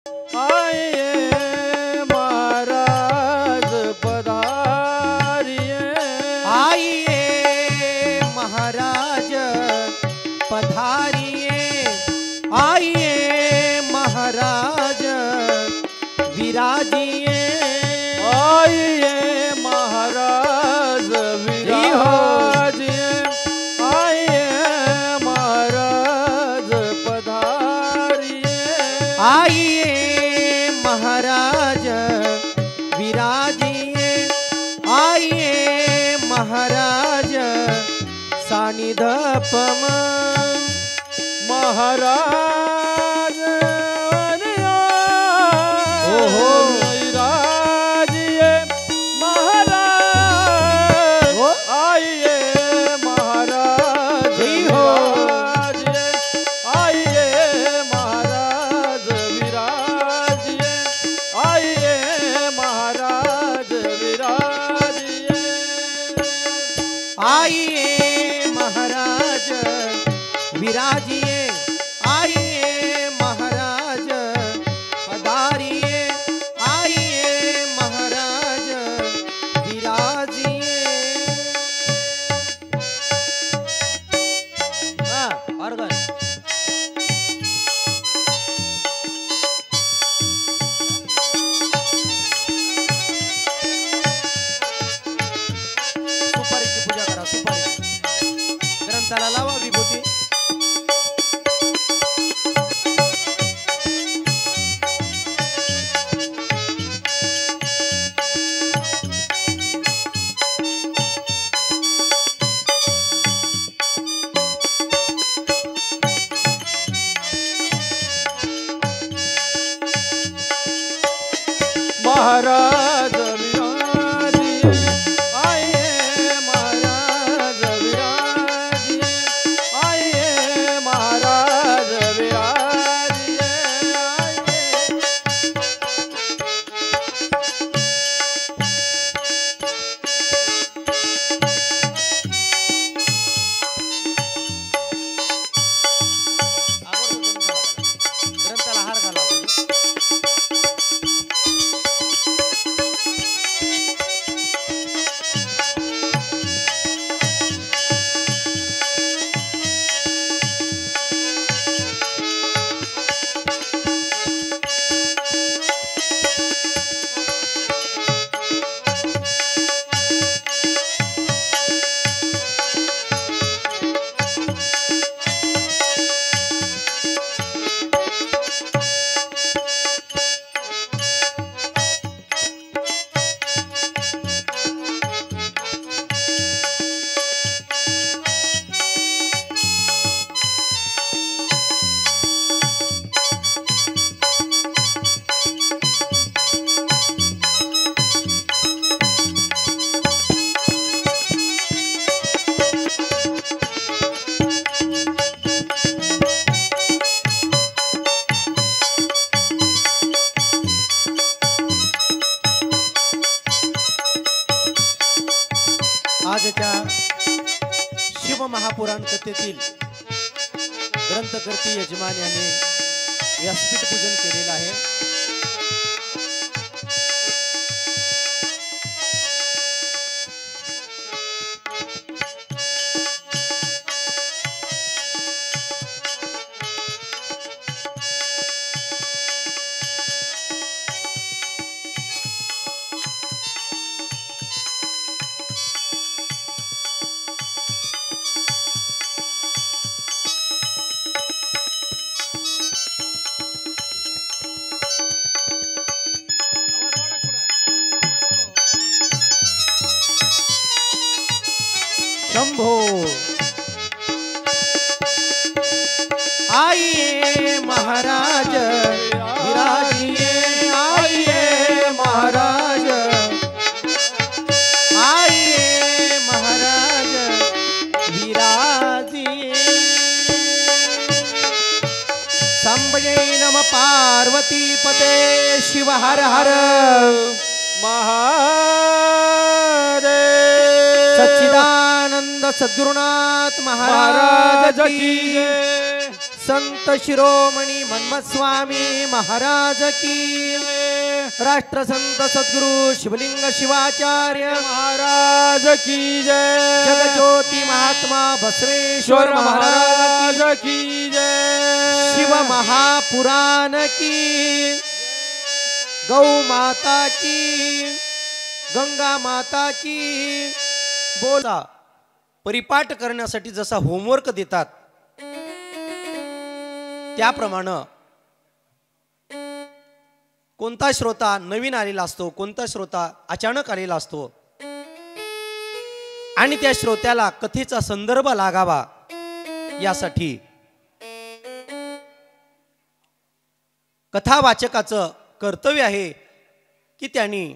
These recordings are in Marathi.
आइए महाराज पधारिए। आइए महाराज पधारिए। आइए महाराज विराजिए। आइए महाराज विराजिए। आइए महाराज पधारिए। आइए महाराज विराजिए। आइए महाराज सानिधपम महाराज ओहो विराजिए। महाराज ओ आइए महाराज जी हो। विराजिए। आइए महाराज विराजिए। आइए महाराज विराजिए। आइए महाराज विराजिए। आइए महाराज पधारिए। आइए महाराज विराजिए। हाँ, ऑर्गन। सुपारीची पूजा करा। सुपारी ग्रंथाला लावा विभूती। महाराज विराजिए। आइए महाराज विराजिए। आइए महाराज विराजिए। आइए ग्रंथाला हार घाला. आजच्या शिवमहापुराण कथेतील ग्रंथकर्ती यजमान यांनी व्यासपीठ पूजन केलेलं आहे. शंभो. आइए महाराज विराजिए. आइए महाराज. आइए महाराज विराजिए. संभये नम पार्वती पते शिव हर हर महादेव। सच्चिदानंद सद्गुरुनाथ महाराज की जय. संत शिरोमणी मन्मथ स्वामी महाराज की, राष्ट्रसंत सद्गुरु शिवलिंग शिवाचार्य महाराज की जय, जगज्योती महात्मा बसवेश्वर महाराज की जय, शिव महापुराण की, गौ माता की, गंगा माता की. बोला परिपाठ करण्यासाठी जसा होमवर्क देतात त्याप्रमाणे कोणता श्रोता नवीन आलेला असतो, कोणता श्रोता अचानक आलेला असतो आणि त्या श्रोत्याला कथेचा संदर्भ लागावा यासाठी कथावाचकाचं कर्तव्य आहे की त्यांनी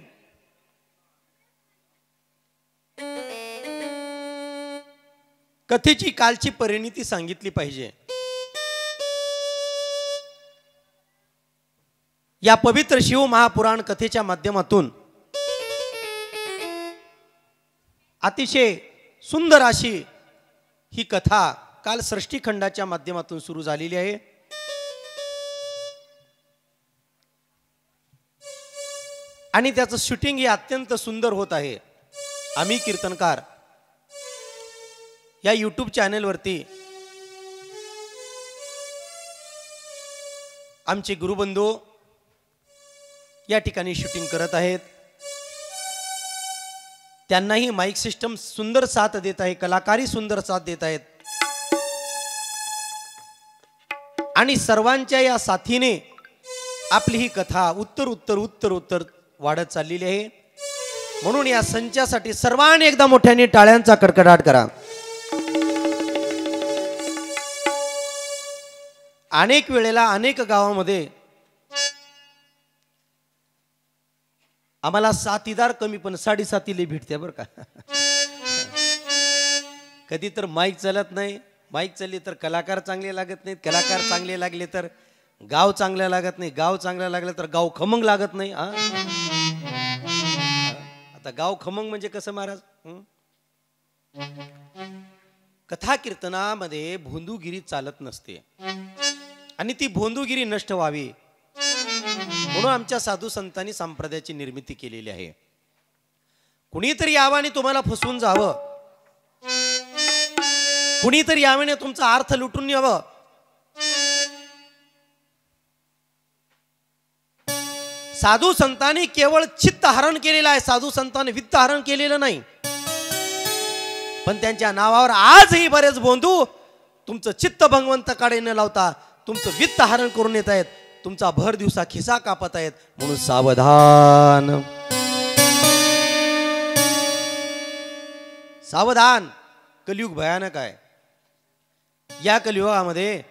कथेची कालची परिणिती सांगितली पाहिजे. या पवित्र शिव महापुराण कथेच्या माध्यमातून अतिशय सुंदर अशी ही कथा काल सृष्टीखंडाच्या माध्यमातून सुरू झालेली आहे. आणि त्याचं शूटिंग हे अत्यंत सुंदर होत आहे. आम्ही कीर्तनकार या YouTube चॅनेलवरती आमचे गुरुबंधू या ठिकाणी शूटिंग करत आहेत. त्यांनाही माईक सिस्टम सुंदर साथ देत आहे, कलाकारी सुंदर साथ देत आहेत आणि सर्वांच्या या साथीने आपली ही कथा उत्तर उत्तर उत्तर उत्तर वाढत चाललेली आहे. म्हणून या संचासाठी सर्वांनी एकदा मोठ्याने टाळ्यांचा कडकडाट करा. अनेक वेळेला अनेक गावामध्ये आम्हाला साथीदार कमी पण साडेसातीला भेटते बरं का. कधी तर माईक चालत नाही, माईक चालली तर कलाकार चांगले लागत नाहीत, कलाकार चांगले लागले तर गाव चांगलं लागत नाही, गाव चांगलं लागलं तर गाव खमंग लागत नाही. आता गाव खमंग म्हणजे कसं महाराज? कथा कीर्तनामध्ये भोंदूगिरी चालत नसते आणि ती भोंदूगिरी नष्ट व्हावी म्हणून आमच्या साधू संतांनी संप्रदायाची निर्मिती केलेली आहे. कुणीतरी यावं आणि तुम्हाला फसवून जावं, कुणीतरी यावेने तुमचा अर्थ लुटून यावं, साधू संतांनी केवळ चित्त हरण केलेलं आहे, साधू संतांनी वित्त हरण केलेलं नाही. पण त्यांच्या नावावर आजही बरेच बोंधू तुमचं चित्त भगवंताकडे न लावता तुमचं वित्त हरण करून येत आहेत, तुमचा भर दिवसा खिसा कापत आहेत. म्हणून सावधान सावधान. कलियुग भयानक आहे. या कलियुगामध्ये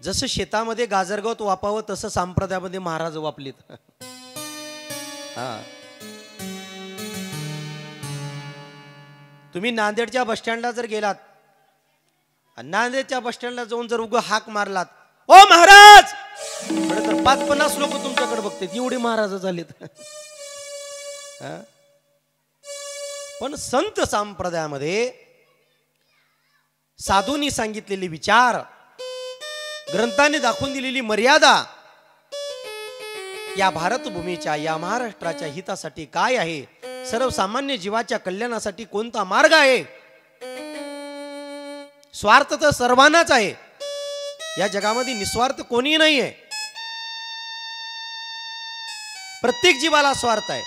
जसं शेतामध्ये गाजरगवत वापावं तसं संप्रदायामध्ये महाराज वापलीत. तुम्ही नांदेडच्या बसस्टँडला जर गेलात, नांदेडच्या बसस्टँडला जाऊन जर उगा हाक मारलात, ओ महाराज, तर 50 लोक तुमच्याकडे बघतात, एवढे महाराज झालेत. पण संत संप्रदायामध्ये साधूंनी सांगितलेले विचार, ग्रंथाने दाखवून दिलेली मर्यादा या भारतभूमीच्या, या महाराष्ट्राच्या हितासाठी काय आहे, सर्वसामान्य जीवाच्या कल्याणासाठी कोणता मार्ग आहे. स्वार्थ तर सर्वांनाच आहे, या जगामध्ये निस्वार्थ कोणी नाहीये. प्रत्येक जीवाला स्वार्थ आहे,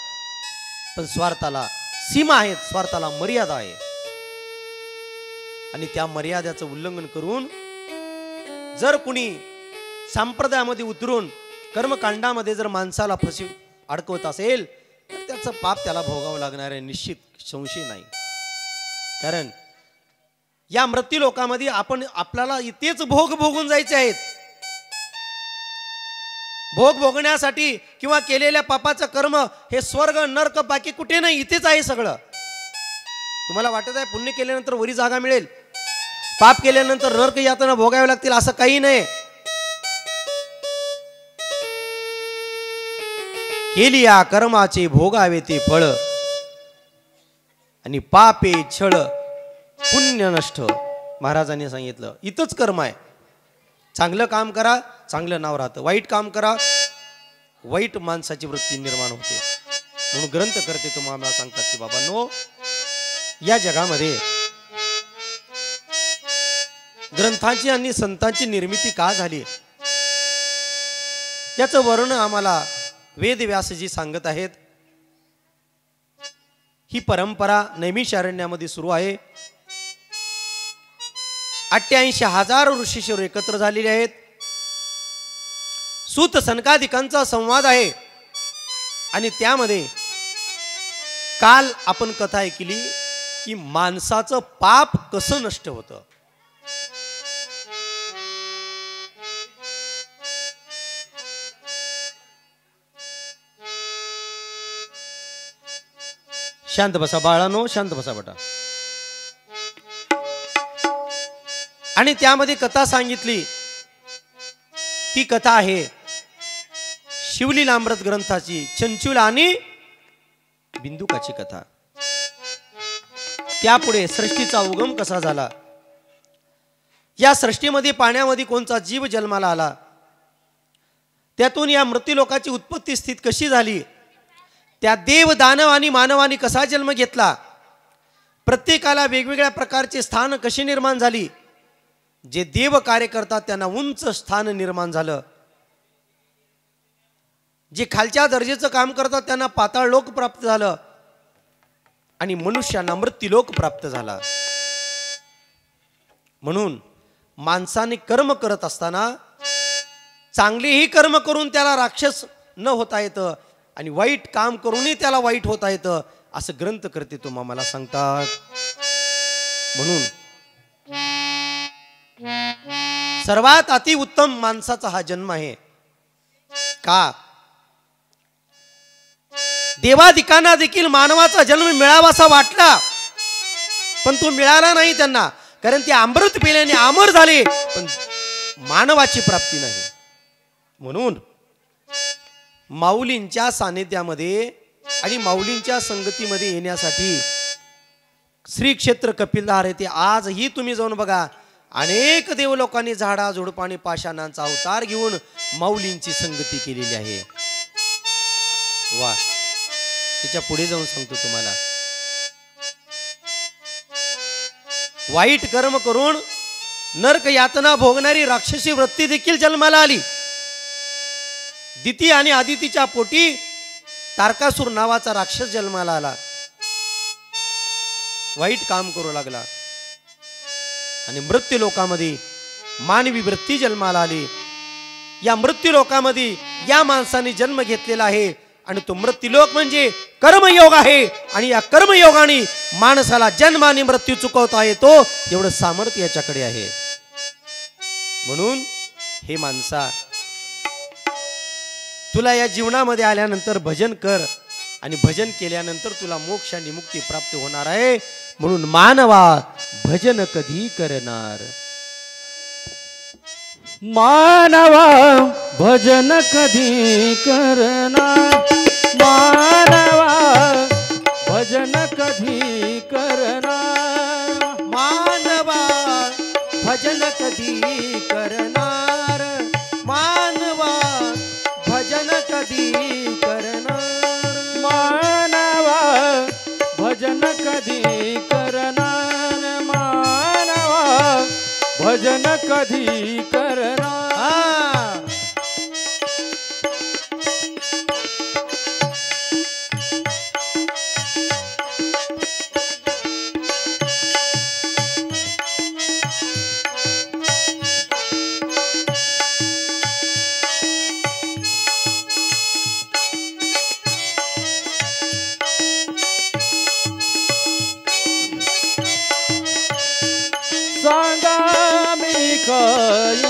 पण स्वार्थाला सीमा आहेत, स्वार्थाला मर्यादा आहे. आणि त्या मर्यादेचं उल्लंघन करून जर कुणी संप्रदायामध्ये उतरून कर्मकांडामध्ये जर माणसाला अडकवत असेल तर त्याचं पाप त्याला भोगावं लागणार आहे, निश्चित, संशय नाही. कारण या मृत्यू लोकामध्ये आपल्याला इथेच भोग भोगून जायचे आहेत. भोग भोगण्यासाठी किंवा केलेल्या पापाचं कर्म हे स्वर्ग नरक बाकी कुठे नाही, इथेच आहे सगळं. तुम्हाला वाटत आहे पुण्य केल्यानंतर वरी जागा मिळेल, पाप केल्यानंतर नरक यातना भोगावे लागतील, असं काही नाही. केली या कर्माचे भोगावे ते फळ, आणि पापे छळ पुण्य नष्ट. महाराजांनी सांगितलं इथंच कर्म आहे. चांगलं काम करा, चांगलं नाव राहतं. वाईट काम करा, वाईट माणसाची वृत्ती निर्माण होते. म्हणून ग्रंथ करते तुम्हाला सांगतात की बाबांनो, या जगामध्ये ग्रंथांची आणि संतांची निर्मिती का झाली याचं वर्णन आम्हाला वेद व्यासजी सांगत आहेत. ही परंपरा नैमिषारण्यामध्ये सुरू आहे. 88,000 ऋषीश्वर एकत्र झालेले आहेत. सूत सनकादिकांचा संवाद आहे आणि त्यामध्ये काल आपण कथा ऐकली की माणसाचं पाप कसं नष्ट होतं. शांत बसा बाळानो, शांत बसा बेटा. आणि त्यामध्ये कथा सांगितली. ती कथा आहे शिवलीलामृत ग्रंथाची चंचुल आणि बिंदुकाची कथा. त्यापुढे सृष्टीचा उगम कसा झाला, या सृष्टीमध्ये पाण्यामध्ये कोणता जीव जन्माला आला, त्यातून या मृत्यूलोकाची उत्पत्ती स्थित कशी झाली, त्या देव दानव आणि मानवाने कसा जन्म घेतला, प्रत्येकाला वेगवेगळ्या प्रकारचे स्थान कशी निर्माण झाली. जे देव कार्य करतात त्यांना उंच स्थान निर्माण झालं, जे खालच्या दर्जाचं काम करतात त्यांना पाताळ लोक प्राप्त झालं आणि मनुष्यांना मृत्यूलोक प्राप्त झाला. म्हणून माणसाने कर्म करत असताना चांगलेही कर्म करून त्याला राक्षस न होता येतं आणि वाईट काम करूनही त्याला वाईट होता येतं, असं ग्रंथ करते तुम्हा मला सांगतात. म्हणून सर्वात अतिउत्तम माणसाचा हा जन्म आहे. का देवादिकांना देखील मानवाचा जन्म मिळावासा वाटला, पण तो मिळाला नाही त्यांना, कारण ते अमृत पिल्याने अमर झाले, पण मानवाची प्राप्ती नाही. म्हणून माऊलींच्या सानिध्यामध्ये आणि माऊलींच्या संगतीमध्ये येण्यासाठी श्री क्षेत्र कपिलधार येथे आजही तुम्ही जाऊन बघा, अनेक देव लोकांनी झाडा झुडपाणी पाषाणांचा अवतार घेऊन माऊलींची संगती केलेली आहे. वा, त्याच्या पुढे जाऊन सांगतो तुम्हाला. वाईट कर्म करून नरक यातना भोगणारी राक्षसी वृत्ती देखील जन्माला आली. दिती आणि आदितीच्या पोटी तारकासूर नावाचा राक्षस जन्माला आला. वाईट काम करू लागला आणि मृत्यू लोकामध्ये मानवी वृत्ती जन्माला आली. या मृत्यू लोकामध्ये या माणसाने जन्म घेतलेला आहे आणि तो मृत्यूलोक म्हणजे कर्मयोग आहे. आणि या कर्मयोगाने माणसाला जन्म आणि मृत्यू चुकवता येतो, एवढं सामर्थ्य याच्याकडे आहे. म्हणून हे माणसा, तुला या जीवनामध्ये आल्यानंतर भजन कर आणि भजन केल्यानंतर तुला मोक्ष आणि मुक्ती प्राप्त होणार आहे. म्हणून मानवा भजन कधी करणार. मानवा भजन कधी करणार. मानवा भजन कधी करणार. मानवा भजन कधी करणार. मानवा भजन कधी करणार. मानवा भजन कधी करणार. मानवा भजन कधी करणार. सांगा मी काय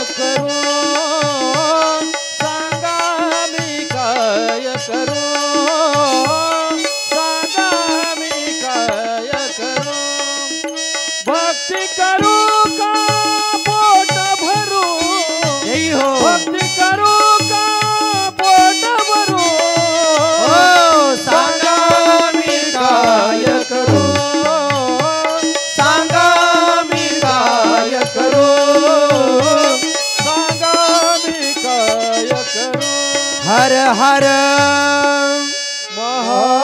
करू हर हर महादेव.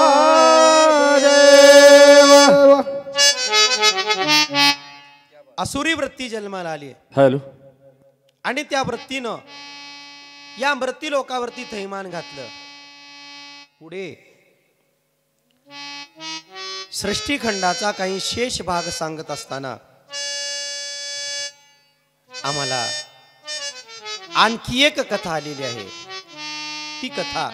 असुरी वृत्ती जन्माला आली हॅलो. आणि त्या वृत्तीनं या मृत्यू लोकावरती थैमान घातलं. पुढे सृष्टीखंडाचा काही शेष भाग सांगत असताना आम्हाला आणखी एक कथा आलेली आहे. ती कथा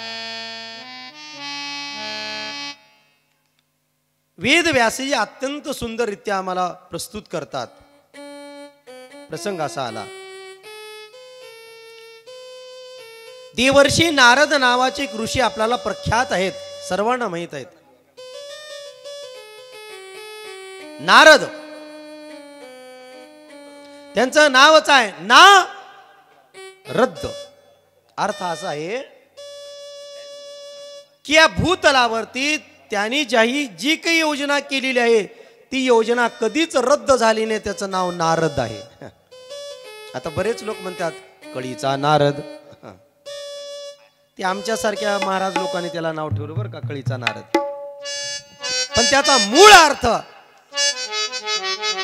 वेदव्यासजी अत्यंत सुंदररित्या आम्हाला प्रस्तुत करतात. प्रसंग असा आला. देवर्षी नारद नावाचे एक ऋषी आपल्याला प्रख्यात आहेत, सर्वांना माहित आहेत. नारद त्यांचं नावच आहे ना रद्द. अर्थ असा आहे की या भूतलावरती त्यांनी जी काही योजना केलेली आहे ती योजना कधीच रद्द झाली नाही. त्याचं नाव नारद आहे. आता बरेच लोक म्हणतात कळीचा नारद. ते आमच्यासारख्या महाराज लोकांनी त्याला नाव ठेवलं बरं का, कळीचा नारद. पण त्याचा मूळ अर्थ,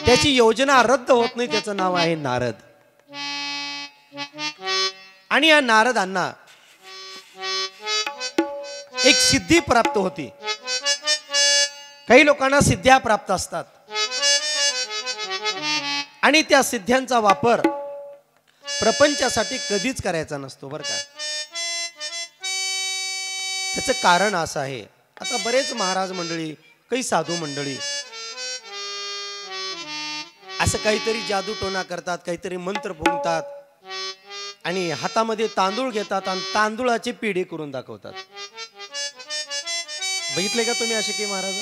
त्याची योजना रद्द होत नाही, त्याचं नाव आहे नारद. आणि या नारदांना एक सिद्धी प्राप्त होती. काही लोकांना सिद्ध्या प्राप्त असतात आणि त्या सिद्ध्यांचा वापर प्रपंचासाठी कधीच करायचा नसतो बरं का. त्याचं कारण असं आहे. आता बरेच महाराज मंडळी, काही साधू मंडळी असं काहीतरी जादू टोना करतात, काहीतरी मंत्र फुंकतात आणि हातामध्ये तांदूळ घेतात आणि तांदूळाचे पेढे करून दाखवतात. बघितले का तुम्ही असे काही महाराज?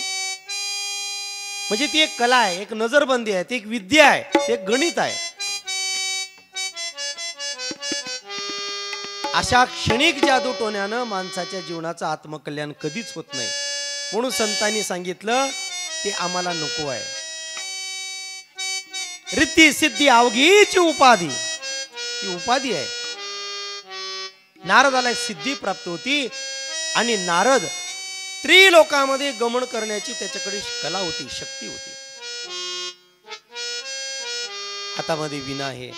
म्हणजे ती एक कला आहे, एक नजरबंदी आहे, ती एक विद्या आहे, ते एक गणित आहे. अशा क्षणिक जादू टोण्यानं माणसाच्या जीवनाचं आत्मकल्याण कधीच होत नाही. म्हणून संतांनी सांगितलं ते आम्हाला नको आहे. रिद्धी सिद्धी अवघीची उपाधी, ही उपाधी आहे. नारदाला सिद्धी प्राप्त होती आणि नारद त्रिलोकामध्ये गमन करण्याची त्याच्याकडे कला होती, शक्ती होती. हातामध्ये विणा आहे,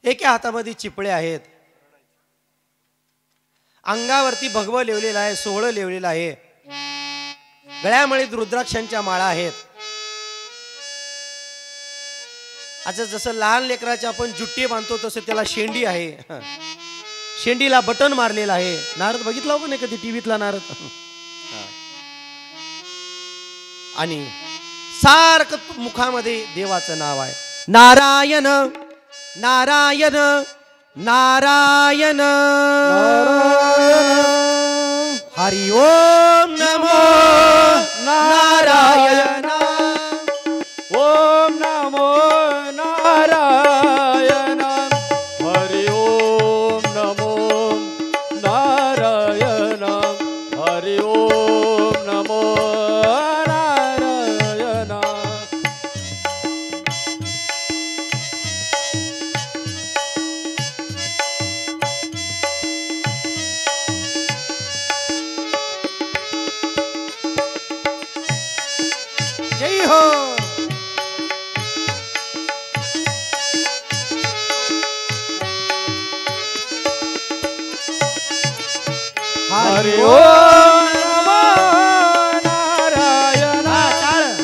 एका हातामध्ये चिपळे आहेत, अंगावरती भगवं लिवलेलं आहे, सोहळं लिवलेलं आहे, गळ्यामध्ये रुद्राक्षांच्या माळा आहेत. आता जसं लहान लेकराच्या आपण जुट्टी बांधतो तसं त्याला शेंडी आहे, शेंडीला बटन मारलेलं आहे. नारद बघितला हो नाही कधी टीव्हीतला नारद? आणि सारखं मुखामध्ये देवाचं नाव आहे, नारायण नारायण नारायण हरि ओम नमो नारायण. ओम नमो नारायण. हरि ओम नमो नारायण. हरि ओम नमो नारायण. जय हो. हरि ओम नमो नारायण.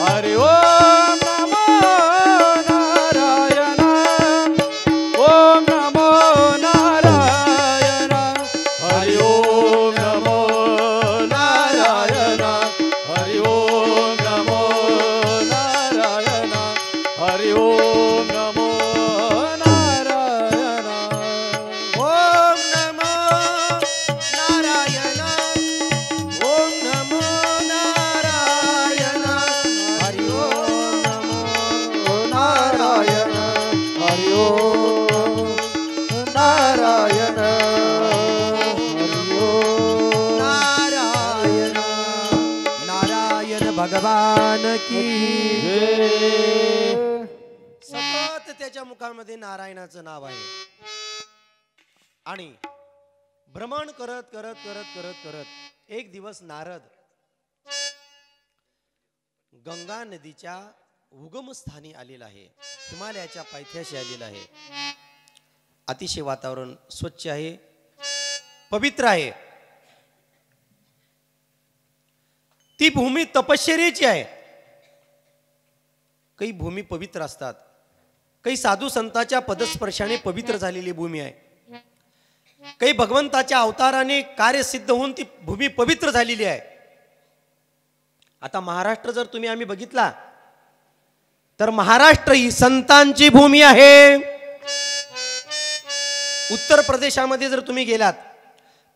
हरि ओम नमो नारायण. ओम नमो नारायण. हरि ओम नमो नारायण. हरि ओम नमो नारायण. हरि ओम नमो नारायण. ओम नमो नारायण. ओम नमो नारायण. हरि ओम नमो नारायण. हरि ओम नारायण. हरि ओम नारायण. नारायण भगवान की जय. सतत त्याच्या मुखामध्ये नारायणाचं नाव आहे. आणि भ्रमण करत करत करत करत करत एक दिवस नारद गंगा नदीच्या उगमस्थानी आलेला आहे, हिमालयाच्या पायथ्याशी आलेला आहे. अतिशय वातावरण स्वच्छ आहे, पवित्र आहे. ती भूमी तपश्चर्येची आहे. काही भूमी पवित्र असतात, काही साधू संतांच्या पदस्पर्शाने पवित्र झालेली भूमी आहे, काही भगवंताच्या अवताराने कार्य सिद्ध होऊन ती भूमी पवित्र झालेली आहे. आता महाराष्ट्र जर तुम्ही आम्ही बघितला तर महाराष्ट्र ही संतांची भूमी आहे. उत्तर प्रदेशामध्ये जर तुम्ही गेलात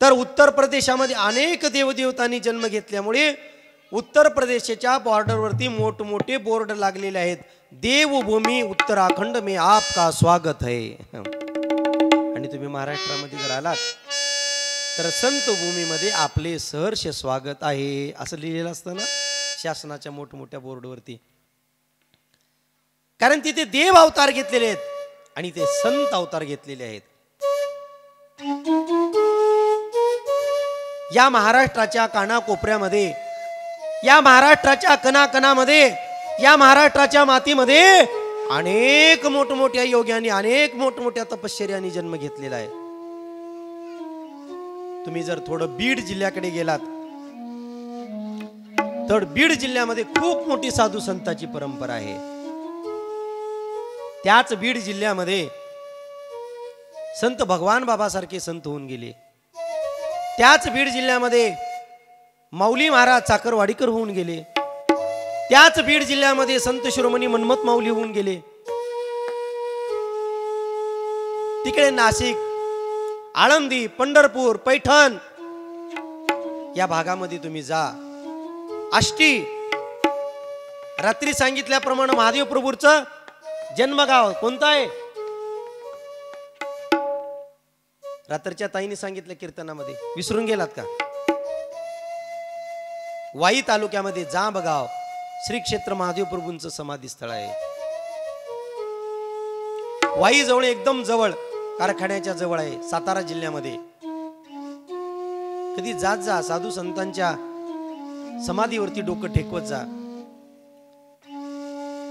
तर उत्तर प्रदेशामध्ये अनेक देवदेवतांनी जन्म घेतल्यामुळे उत्तर प्रदेशाच्या बॉर्डरवरती मोठमोठे बोर्ड लागलेले आहेत. देवभूमी उत्तराखंड में आपका स्वागत है. आणि तुम्ही महाराष्ट्रामध्ये जर आलात तर संत भूमीमध्ये आपले सहर्ष स्वागत आहे असं लिहिलेलं असतं ना शासनाच्या मोठमोठ्या बोर्डवरती. कारण तिथे देव अवतार घेतलेले आहेत आणि ते संत अवतार घेतलेले आहेत. या महाराष्ट्राच्या कानाकोपऱ्यामध्ये, या महाराष्ट्राच्या कणाकणामध्ये, या महाराष्ट्राच्या मातीमध्ये अनेक मोठमोठ्या योग्यांनी, अनेक मोठमोठ्या तपश्चर्यांनी जन्म घेतलेला आहे. तुम्ही जर थोडं बीड जिल्ह्याकडे गेलात तर बीड जिल्ह्यामध्ये खूप मोठी साधू संतांची परंपरा आहे. त्याच बीड जिल्ह्यामध्ये संत भगवान बाबासारखे संत होऊन गेले. त्याच बीड जिल्ह्यामध्ये माऊली महाराज चाकरवाडीकर होऊन गेले. त्याच बीड जिल्ह्यामध्ये संत शिरोमणी मन्मथ माऊली होऊन गेले. तिकडे नाशिक, आळंदी, पंढरपूर, पैठण या भागामध्ये तुम्ही जा. आष्टी, रात्री सांगितल्याप्रमाणे महादेव प्रभूचं जन्मगाव कोणतं आहे? रात्रीच्या ताईने सांगितलं कीर्तनामध्ये, विसरून गेलात का? वाई तालुक्यामध्ये जांबगाव श्री क्षेत्र महादेव प्रभूंचं समाधी स्थळ आहे. वाई जवळ, एकदम जवळ, कारखान्याच्या जवळ आहे, सातारा जिल्ह्यामध्ये. कधी जात जा, साधू संतांच्या समाधीवरती डोकं टेकवत जा.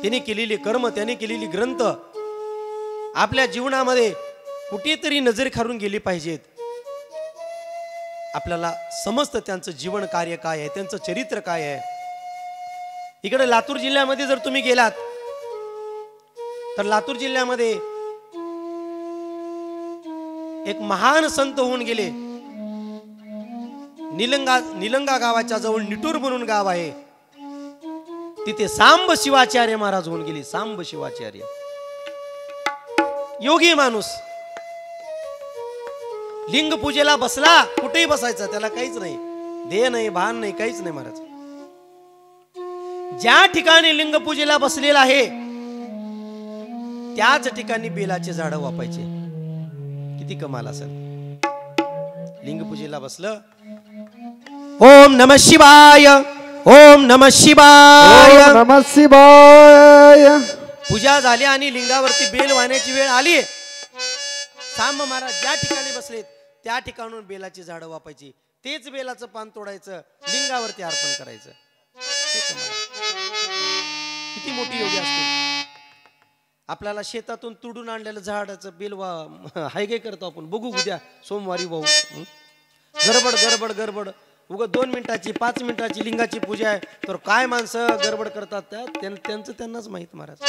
त्याने केलेले कर्म, त्याने केलेली ग्रंथ आपल्या जीवनामध्ये कुठेतरी नजर खालून गेली पाहिजेत. आपल्याला समजतं त्यांचं जीवन कार्य काय आहे, त्यांचं चरित्र काय आहे. इकडे लातूर जिल्ह्यामध्ये जर तुम्ही गेलात तर लातूर जिल्ह्यामध्ये एक महान संत होऊन गेले. निलंगा गावाच्या जवळ निटूर म्हणून गाव आहे, तिथे सांब शिवाचार्य महाराज होऊन गेले. सांब शिवाचार्य योगी माणूस, लिंग पूजेला बसला, कुठेही बसायचा, त्याला काहीच नाही, देह नाही, भान नाही, काहीच नाही. महाराज ज्या ठिकाणी लिंग पूजेला बसलेला आहे त्याच ठिकाणी बेलाचे झाड वापायचे. किती कमाल असेल. लिंग पूजेला बसलं, ओम नमः शिवाय, ओम नमः शिवाय, ओम नमः शिवाय. पूजा झाली आणि लिंगावरती बेल वाहण्याची वेळ आली. सांब महाराज ज्या ठिकाणी बसलेत त्या ठिकाणून बेलाची झाडं वापायची. तेच बेलाचं पान तोडायचं, लिंगावरती अर्पण करायचं. किती मोठी योगी असते. आपल्याला शेतातून तुडून आणलेलं झाडाचं बेल हाय काय करतो आपण, बघू उद्या सोमवारी भाऊ. गडबड गडबड गडबड, उगा 2 मिनिटाची 5 मिनिटाची लिंगाची पूजा आहे तर काय माणसं गडबड करतात, त्यांचं त्यांनाच माहित. महाराज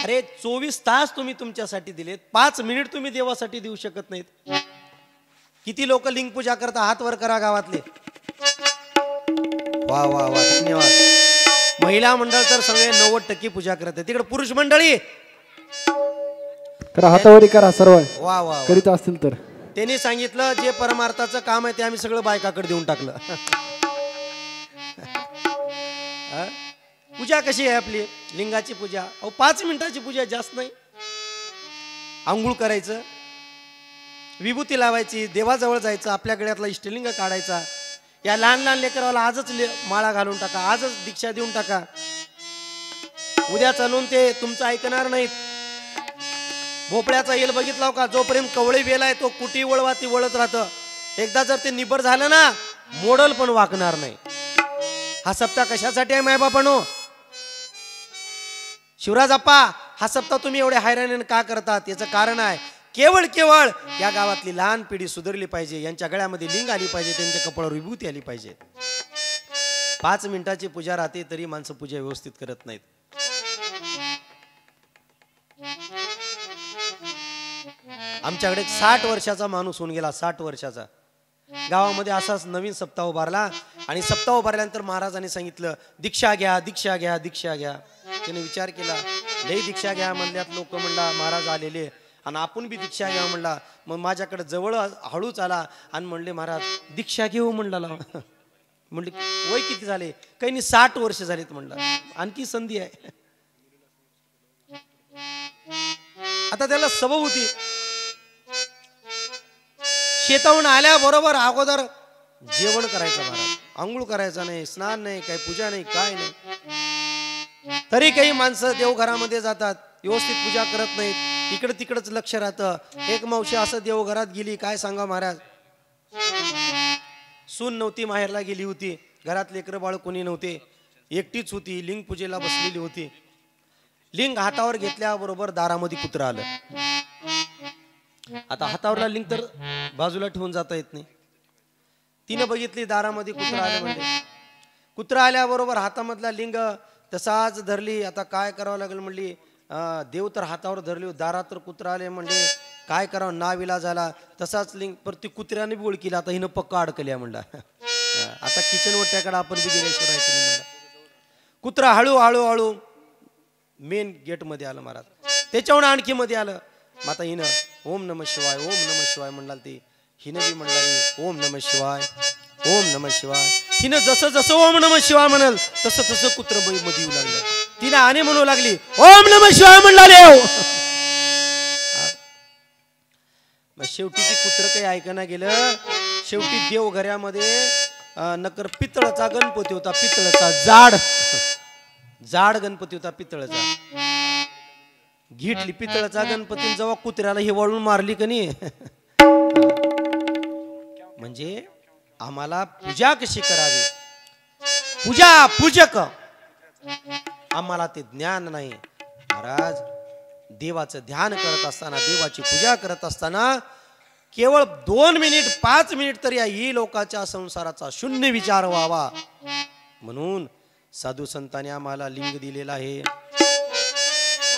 अरे 24 तास तुम्ही तुमच्यासाठी दिलेत, 5 मिनिट तुम्ही देवासाठी देऊ शकत नाहीत. किती लोक लिंग पूजा करता, हात वर करा गावातले. वा वा वा, धन्यवाद. महिला मंडळ तर सगळे 90% पूजा करतात. तिकडे पुरुष मंडळी करा, हातावरी करा सर्व. वा वा, करीत असतील तर त्यांनी सांगितलं जे परमार्थाचं काम आहे ते आम्ही सगळं बायकाकडे देऊन टाकलं. पूजा कशी आहे आपली लिंगाची पूजा? 5 मिनिटाची पूजा, जास्त नाही. आंघोळ करायचं, विभूती लावायची, देवाजवळ जायचं, आपल्या गळ्यातला इष्टलिंग काढायचा. या लहान लहान लेकराला आजच माळा घालून टाका, आजच दीक्षा देऊन टाका. उद्या चालून ते तुमचं ऐकणार नाहीत. भोपळ्याचा येल बघितला का, जोपर्यंत कवळे वेल आहे तो कुटी वळवा ती वळत राहतं. एकदा जर ते निबर झालं ना, मोडल पण वाकणार नाही. हा सप्ताह कशासाठी आहे मायबापानो? शिवराज आप्पा, हा सप्ताह तुम्ही एवढे हैराणीने का करतात? याचं कारण आहे, केवळ केवळ या गावातली लहान पिढी सुधारली पाहिजे, यांच्या गळ्यामध्ये लिंग आली पाहिजे, त्यांच्या कपाळावर विभूती आली पाहिजे. 5 मिनिटाची पूजा राहते तरी माणसं पूजा व्यवस्थित करत नाहीत. आमच्याकडे 60 वर्षाचा माणूस होऊन गेला, 60 वर्षाचा. गावामध्ये असाच नवीन सप्ताह उभारला आणि सप्ताह उभारल्यानंतर महाराजांनी सांगितलं, दीक्षा घ्या, दीक्षा घ्या, दीक्षा घ्या. त्याने विचार केला, लई दीक्षा घ्या म्हणल्यात लोक, म्हणला महाराज आलेले आणि आपण बी दीक्षा घ्या म्हणला. मग माझ्याकडे जवळ हळूच आला आणि म्हणले, महाराज दीक्षा घेऊ म्हणला. म्हणले वय किती झाले? काही नाही 60 वर्ष झालेत म्हणला. आणखी संधी आहे. आता त्याला सवय होती. शेताहून आल्याबरोबर अगोदर जेवण करायचं महाराज, आंघोळ करायचं नाही, स्नान नाही, काही पूजा नाही, काय नाही. तरी काही माणसं देवघरामध्ये जातात, व्यवस्थित पूजा करत नाहीत, इकडं तिकडच लक्ष राहतं. एक मावशी असं देवघरात गेली, काय सांगा महाराज, सून नव्हती, माहेरला गेली होती, घरात लेकरं बाळ कोणी नव्हते, एकटीच होती, लिंग पूजेला बसलेली होती. लिंग हातावर घेतल्याबरोबर दारामध्ये कुत्रा आलं. आता हातावरला लिंग तर बाजूला ठेवून जाता येत नाही. तिनं बघितली दारामध्ये कुत्रा आलं. म्हणजे कुत्रा आल्याबरोबर हातामधला लिंग तसाच धरली. आता काय करावं लागेल म्हणली, देव तर हातावर धरली, दारात तर कुत्रा आले, म्हणजे काय करावं, नाविला झाला. तसाच लिंग परती कुत्र्याने बी ओळखीला, आता हिनं पक्का अडकल्या म्हणला. आता किचन वट्याकडे आपण बी गेल्याशिवाय राहायचं नाही म्हणला. कुत्रा हळू हळू हळू मेन गेट मध्ये आलं महाराज. त्याच्याहून आणखी मध्ये आलं. मग आता हिनं ओम नमः शिवाय, ओम नमः शिवाय म्हणला. ती हिनं बी म्हणला ओम नमः शिवाय, ओम नमः शिवाय. हिनं जसं जसं ओम नमः शिवाय म्हणाल तसं तसं कुत्र मध्ये येऊ लागलं. तिने आणि म्हणू लागली ओम नमः शिवाय म्हणला देव. मग शेवटी ती कुत्र काही ऐकायला गेलं. शेवटी देव घरामध्ये नकर पितळाचा गणपती होता, पितळाचा जाड गणपती होता, पितळाचा. घेतली पितळाचा गणपती, जेव्हा कुत्र्याला हे वळून मारली का नाही, म्हणजे आम्हाला पूजा कशी करावी, पूजा पूजक आम्हाला ते ज्ञान नाही. महाराज, देवाचं ध्यान करत असताना, देवाची पूजा करत असताना केवळ 2 मिनिट 5 मिनिट तरी ही लोकांच्या संसाराचा शून्य विचार व्हावा म्हणून साधू संतांनी आम्हाला लिंग दिलेला आहे,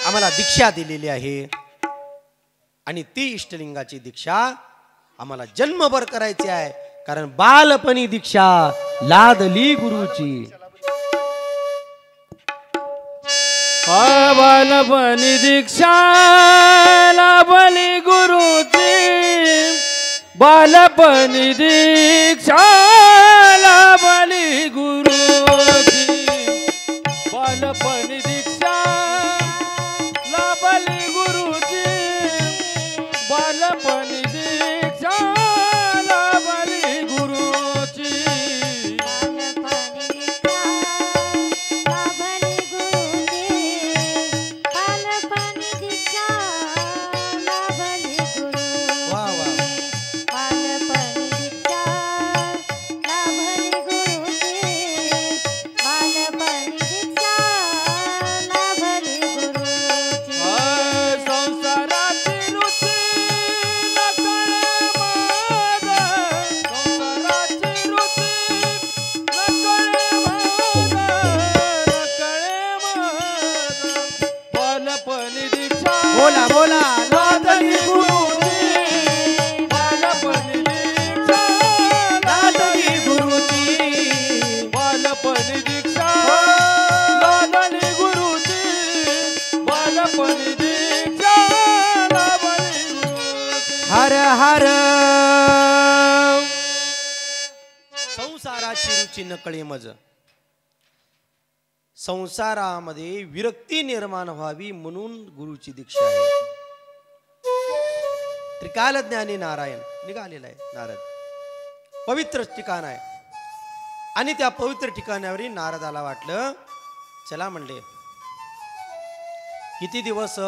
आम्हाला दीक्षा दिलेली आहे. आणि ती इष्टलिंगाची दीक्षा आम्हाला जन्मभर करायची आहे, कारण बालपणी दीक्षा लादली गुरुची. बालपणी दीक्षा लाभली गुरुची, बालपणी दीक्षा लाभली गुरुची, बालपणी दीक्षा लाभली गुरुची, बालपणी दीक्षा लाभली गुरुची. बोला बोला लादली गुरुची, बालपणी दीक्षा लादली गुरुची, बालपणी दीक्षा लाभली गुरुची, बालपणी दीक्षा लाभली गुरुची. हर हर. संसाराची रुची नकळे मज, संसारामध्ये विरक्ती निर्माण व्हावी म्हणून गुरुची दीक्षा आहे. त्रिकाल ज्ञानी नारायण निघालेला आहे. नारद पवित्र ठिकाण आहे आणि त्या पवित्र ठिकाणावर नारदाला वाटलं, चला म्हणले किती दिवस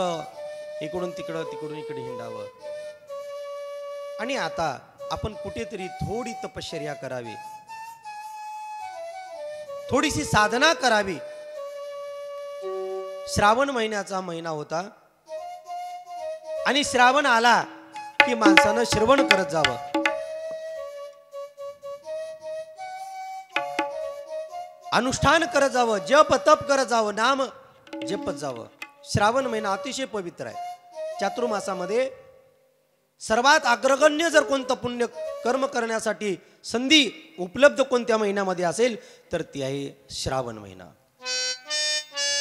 इकडून तिकडं तिकडून इकडे हिंडावं. आणि आता आपण कुठेतरी थोडी तपश्चर्या करावी, थोडीशी साधना करावी. श्रावण महिन्याचा महिना होता आणि श्रावण आला की माणसानं श्रवण करत जावं. अनुष्ठान करत जावं, जप तप करत जावं, नाम जपत जावं. श्रावण महिना अतिशय पवित्र आहे. चातुर्मासामध्ये सर्वात अग्रगण्य जर कोणतं पुण्य कर्म करण्यासाठी संधी उपलब्ध कोणत्या महिन्यामध्ये असेल तर ती आहे श्रावण महिना.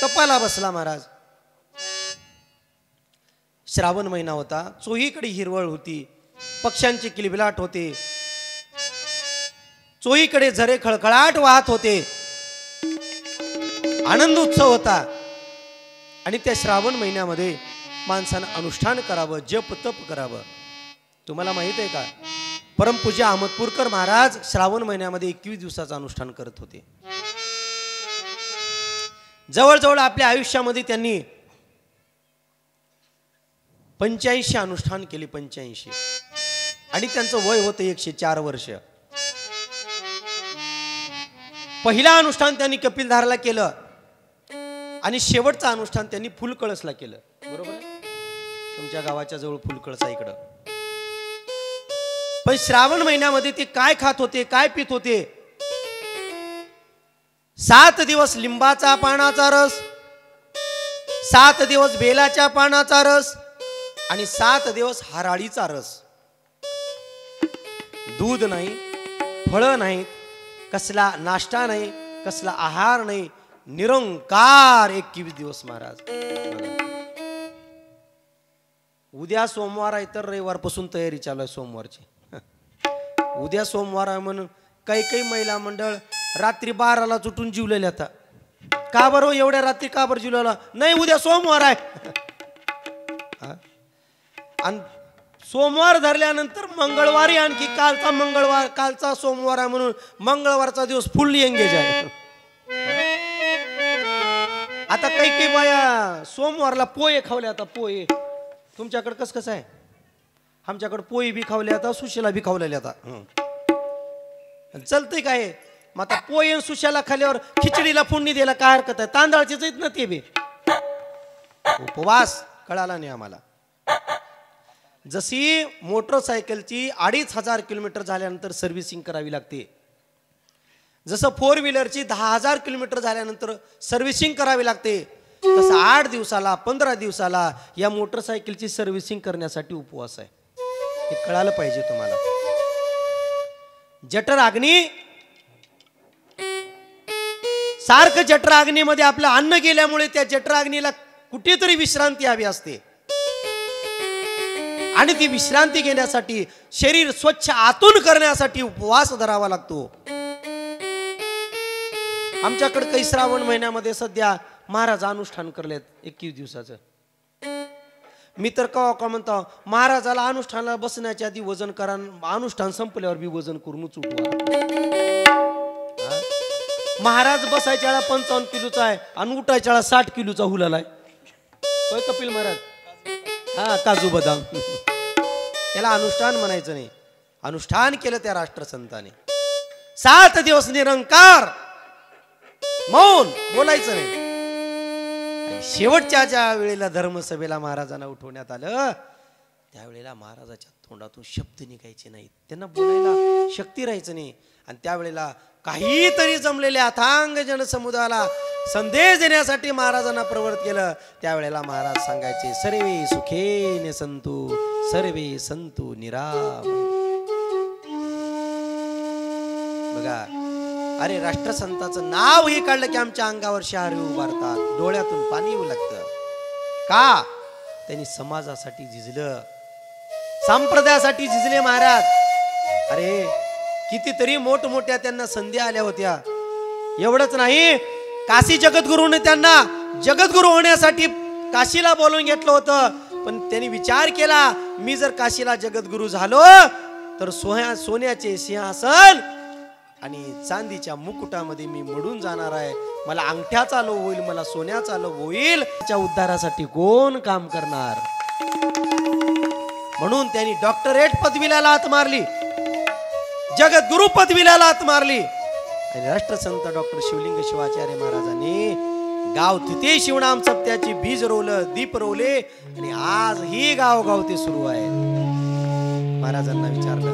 तपाला बसला महाराज. श्रावण महिना होता, चोहीकडे हिरवळ होती, पक्ष्यांचे किलबिलाट होते, चोहीकडे झरे खळखळाट वाहत होते, आनंद उत्सव होता. आणि त्या श्रावण महिन्यामध्ये माणसानं अनुष्ठान करावं, जप तप करावं. तुम्हाला माहित आहे का, परमपूज्य अहमदपूरकर महाराज श्रावण महिन्यामध्ये 21 दिवसाचं अनुष्ठान करत होते. जवळजवळ आपल्या आयुष्यामध्ये त्यांनी 85 अनुष्ठान केले, 85. आणि त्यांचं वय होतं 104 वर्ष. पहिला अनुष्ठान त्यांनी कपिलधारला केलं आणि शेवटचं अनुष्ठान त्यांनी फुलकळसला केलं. बरोबर आहे, तुमच्या गावाच्या जवळ फुलकळस आहे इकडं. पण श्रावण महिन्यामध्ये ते काय खात होते, काय पित होते? 7 दिवस लिंबाचा पानाचा रस, 7 दिवस बेलाच्या पानाचा रस आणि 7 दिवस हराळीचा रस. दूध नाही, फळं नाहीत, कसला नाश्ता नाही, कसला आहार नाही, निरंकार 21 दिवस महाराज. उद्या सोमवार आहे तर रविवारपासून तयारी चालू आहे सोमवारची. उद्या सोमवार आहे म्हणून काही काही महिला मंडळ रात्री 12ला उठून जीवलेले आता. का बरं एवढ्या रात्री का बरं जीवलेला? नाही उद्या सोमवार आहे. आणि सोमवार धरल्यानंतर मंगळवारी आणखी कालचा मंगळवार, कालचा सोमवार आहे म्हणून मंगळवारचा दिवस फुल एंगेज आहे. आता काही काही बाया सोमवारला पोहे खावले. आता पोहे तुमच्याकडे कसं आहे? आमच्याकडे पोहे बी खावले, आता सुशीला बी खावलेले. आता चलतंय काय? मग आता पोहे सुशाला खाल्यावर खिचडीला फोडणी द्यायला काय हरकत आहे? तांदळाचीच आहेत ना ते बी. उपवास कळाला नाही आम्हाला. जशी मोटरसायकलची 2500 किलोमीटर झाल्यानंतर सर्व्हिसिंग करावी लागते, जसं 4 व्हीलरची 10,000 किलोमीटर झाल्यानंतर सर्व्हिसिंग करावी लागते, तसं 8 दिवसाला 15 दिवसाला या मोटरसायकलची सर्व्हिसिंग करण्यासाठी उपवास आहे. हे कळालं पाहिजे तुम्हाला. जठराग्नी सारखं जठराग्नीमध्ये आपलं अन्न गेल्यामुळे त्या जठराग्नीला कुठेतरी विश्रांती हवी असते. आणि ती विश्रांती घेण्यासाठी, शरीर स्वच्छ आतून करण्यासाठी उपवास धरावा लागतो. आमच्याकडे काही श्रावण महिन्यामध्ये सध्या महाराज अनुष्ठान करलेत 21 दिवसाचं. मी तर का म्हणतो महाराजाला अनुष्ठानाला बसण्याच्या आधी वजन करा, अनुष्ठान संपल्यावर बी वजन करूनच उठवा. महाराज बसायच्या वेळा 55 किलोचा आहे आणि उठायच्या वेळा 60 किलोचा हुलाला आहे. होय कपिल महाराज? हा, काजू बदाम. त्याला अनुष्ठान म्हणायचं नाही. अनुष्ठान केलं त्या राष्ट्रसंताने. 7 दिवस निरंकार मौन, बोलायचं नाही. शेवटच्या ज्या वेळेला धर्मसभेला महाराजांना उठवण्यात आलं त्यावेळेला महाराजाच्या तोंडातून शब्द निघायचे नाहीत, त्यांना बोलायला शक्ती राहायचं नाही. आणि त्यावेळेला काहीतरी जमलेल्या अथांग जनसमुदायाला संदेश देण्यासाठी महाराजांना प्रवृत्त केलं. त्यावेळेला महाराज सांगायचे, सर्वे सुखेने संतु, सर्वे संतु निरामय. बघा, अरे राष्ट्रसंताचं नाव हे काढलं की आमच्या अंगावर शहारे उभारतात, डोळ्यातून पाणी येऊ लागतं. का? त्यांनी समाजासाठी झिजलं, संप्रदायासाठी झिजले महाराज. अरे कितीतरी मोठमोठ्या त्यांना संधी आल्या होत्या. एवढंच नाही, काशी जगद्गुरूने त्यांना जगद्गुरू होण्यासाठी काशीला बोलवून घेतलं होतं. पण त्यांनी विचार केला, मी जर काशीला जगद्गुरू झालो तर सोन्याचे सिंहासन आणि चांदीच्या मुकुटामध्ये मी मडून जाणार आहे. मला अंगठ्याचा लोभ होईल, मला सोन्याचा लोभ होईल. त्या उद्धारासाठी कोण काम करणार? म्हणून त्यांनी डॉक्टरेट पदवीला लात मारली, जगद्गुरु पदवीला लात मारली आणि राष्ट्रसंत डॉक्टर शिवलिंग शिवाचार्य महाराजांनी गाव तिथे शिवनाम सप्त्याची बीज रोवलं, दीप रोवले आणि आज ही गाव ते सुरू आहे. महाराजांना विचारलं,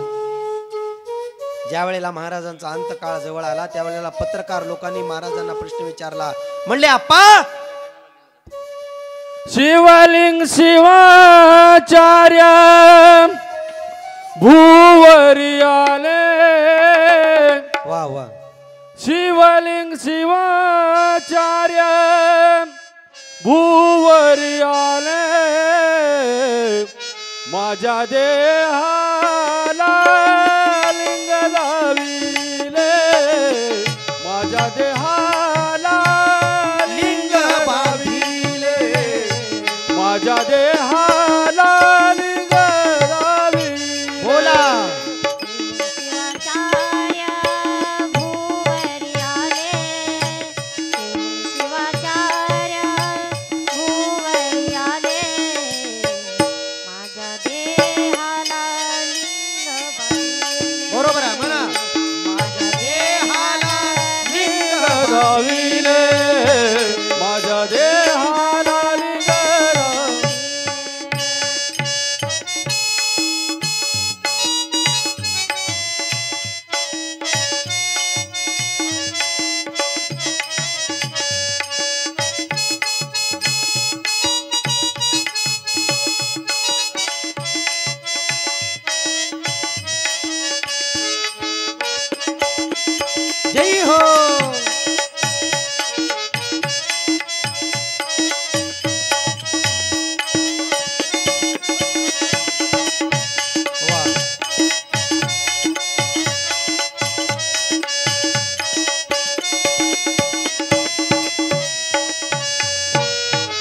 ज्या वेळेला महाराजांचा अंतकाळ जवळ आला त्यावेळेला पत्रकार लोकांनी महाराजांना प्रश्न विचारला. म्हणले, आप्पा शिवलिंग शिवाचार्य भूवरी आले. वा वा. शिवलिंग शिवाचार्य भूवरी आले. माझ्या देहाला लिंग लाविले. माझ्या देहाला लिंग बाविले. माझ्या देहाला लिंग लाविले. बोला. बरोबर आहे म्हणा. माझ्या देहाला लिंग लाविले. माझ्या देहाला लिंग लाविले. जय हो. वा.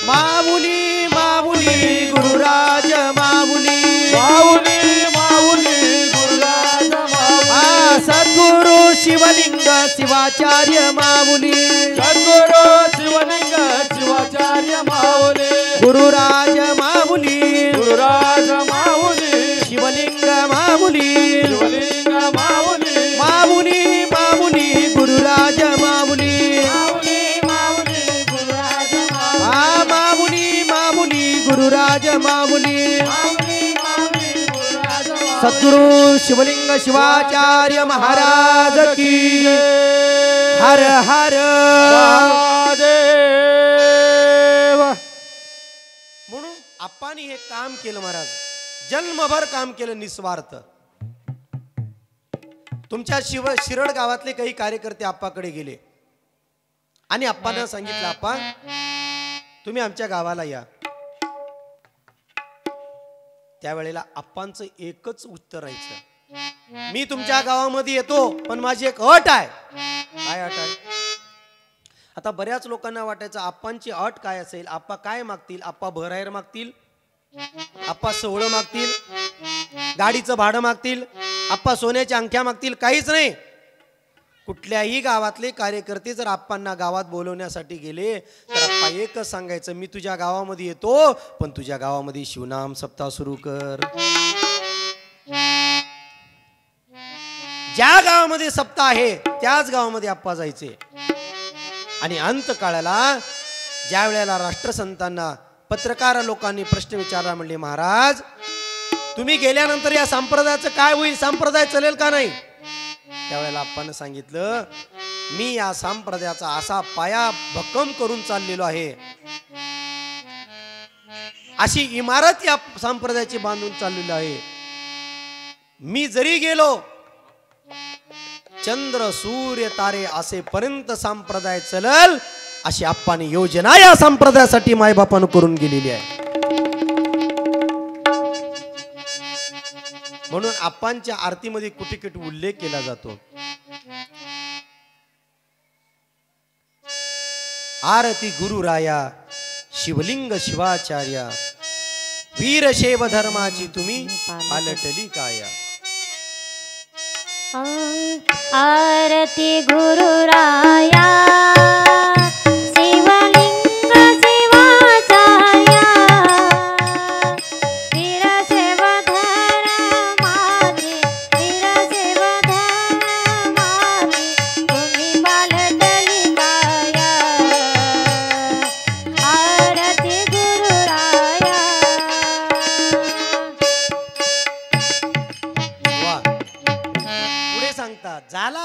माऊली माऊली गुरुराज माऊली. माऊली माऊली गुरुराज माऊली. सद्गुरु शिवलिंग शिवाचार्य माऊली. सद्गुरु शिवलिंग शिवाचार्य माऊली. गुरुराज माऊली. गुरुराज माऊली. शिवलिंग माऊली. शिवलिंग माऊली. माऊली माऊली गुरुराज माऊली. माऊली माऊली गुरुराज माऊली. माऊली माऊली गुरुराज माऊली. माऊली माऊली गुरुराज माऊली. सद्गुरु शिवलिंग शिवाचार्य महाराज की. हर हर महादेव. म्हणून आप्पांनी हे काम केलं महाराज. जन्मभर काम केलं निस्वार्थ. तुमच्या शिरड गावातले काही कार्यकर्ते आप्पाकडे गेले आणि आप्पांना सांगितलं, आप्पा तुम्ही आमच्या गावाला या. त्यावेळेला आप्पांचं एकच उत्तर राहायचं, मी तुमच्या गावामध्ये येतो पण माझी एक अट आहे. काय अट आहे? आता बऱ्याच लोकांना वाटायचं आप्पांची अट काय असेल, आप्पा काय मागतील? आप्पा भरायर मागतील, आप्पा सोहळं मागतील, गाडीचं भाडं मागतील, आप्पा सोन्याच्या अंगठ्या मागतील? काहीच नाही. कुठल्याही गावातले कार्यकर्ते जर आप्पांना गावात बोलवण्यासाठी गेले तर आप्पा एकच सांगायचं, मी तुझ्या गावामध्ये येतो पण तुझ्या गावामध्ये शिवनाम सप्ताह सुरू कर. ज्या गावामध्ये सप्ताह आहे त्याच गावामध्ये आप्पा जायचे. आणि अंतकाळाला ज्या वेळेला राष्ट्रसंतांना पत्रकार लोकांनी प्रश्न विचारला, म्हणले महाराज तुम्ही गेल्यानंतर या संप्रदायाचं काय होईल, संप्रदाय चलेल का नाही? त्यावेळेला आप्पांनी सांगितलं, मी या संप्रदायाचा असा पाया भक्कम करून चाललेलो आहे, अशी इमारत या संप्रदायाची बांधून चाललेली आहे, मी जरी गेलो चंद्र सूर्य तारे असेपर्यंत संप्रदाय चलल, अशी आप्पांनी योजना या संप्रदायासाठी मायबापानं करून गेलेली आहे. म्हणून आप्पांच्या आरतीमध्ये कुठे कुठे उल्लेख केला जातो, आरती गुरुराया शिवलिंग शिवाचार्या, वीरशैव धर्माची तुम्ही पालटली काया. आरती गुरुराया शिवलिंग शिवाचार्या,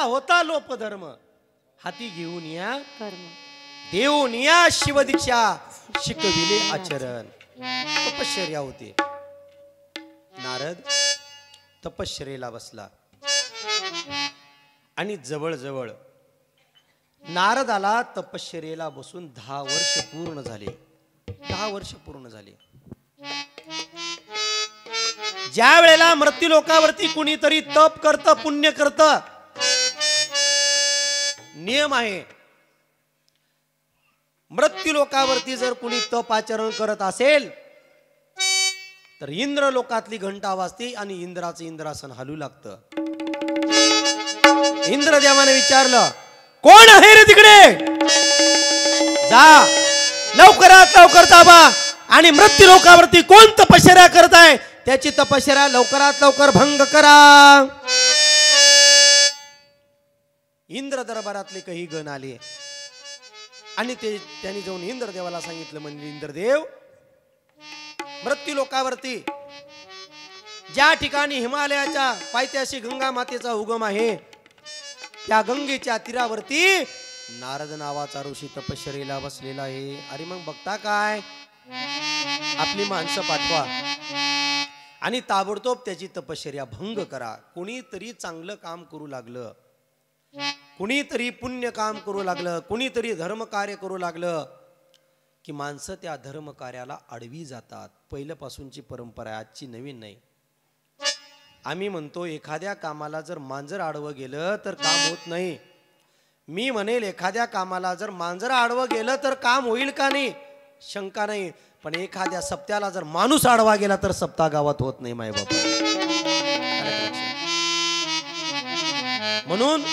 होता लोपधर्म, हाती घेऊन या कर्म देऊन या शिवदीक्षा, शिकविले आचरण. तपश्चर्या होती. नारद तपश्चर्येला बसला आणि जवळजवळ नारदाला तपश्चर्येला बसून 10 वर्ष पूर्ण झाले. 10 वर्ष पूर्ण झाले. ज्या वेळेला मृत्यू लोकावरती कुणीतरी तप करत, पुण्य करत, नियम आहे, मृत्यू लोकावरती जर कुणी तप आचरण करत असेल तर इंद्र लोकातली घंटा वाजते आणि इंद्राचं इंद्रासन हलू लागतं. इंद्रदेवाने विचारलं, कोण आहे रे तिकडे? जा लवकरात लवकर जावा आणि मृत्यू लोकावरती कोण तपश्चर्या करत आहे त्याची तपश्चर्या लवकरात लवकर भंग करा. इंद्र दरबारातले काही गण आले आणि त्यांनी जाऊन इंद्रदेवाला सांगितलं, म्हणजे इंद्रदेव, मृत्यू लोकावरती ज्या ठिकाणी हिमालयाच्या पायथ्याशी गंगा मातेचा उगम आहे त्या गंगेच्या तीरावरती नारद नावाचा ऋषी तपश्चर्येला बसलेला आहे. अरे मग बघता काय, आपली माणसं पाठवा आणि ताबडतोब त्याची तपश्चर्या भंग करा. कुणीतरी चांगलं काम करू लागलं, कुणीतरी पुण्य काम करू लागलं, कुणीतरी धर्म कार्य करू लागलं की माणसं त्या धर्म कार्याला आडवी जातात. पहिल्यापासूनची परंपरा आहे, आजची नवीन नाही. आम्ही म्हणतो एखाद्या कामाला जर मांजर आडवं गेलं तर काम होत नाही. मी म्हणेल एखाद्या कामाला जर मांजर आडवं गेलं तर काम होईल का नाही, शंका नाही. पण एखाद्या सप्त्याला जर माणूस आडवा गेला तर सप्ताह गावात होत नाही माय बाबा. म्हणून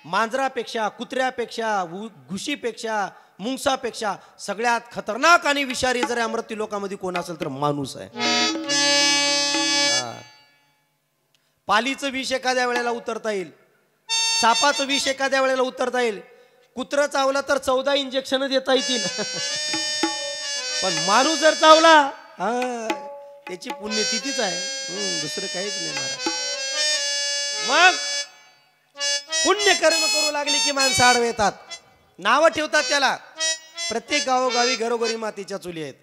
मांजरापेक्षा, कुत्र्यापेक्षा, घुशीपेक्षा, मुंगसापेक्षा सगळ्यात खतरनाक आणि विषारी जर मृत्यू लोकांमध्ये कोण असेल तर माणूस आहे. पालीचं विष एखाद्या वेळेला उतरता येईल, सापाचं विष एखाद्या वेळेला उतरता येईल, कुत्र चावला तर 14 इंजेक्शन देता येतील. पण माणूस जर चावला त्याची पुण्यतिथीच आहे, दुसरं काहीच नाही महाराज. मग पुण्य कर्म करू लागली की माणसं आडवे येतात, नावं ठेवतात त्याला. प्रत्येक गावोगावी घरोघरी मातीच्या चुली आहेत.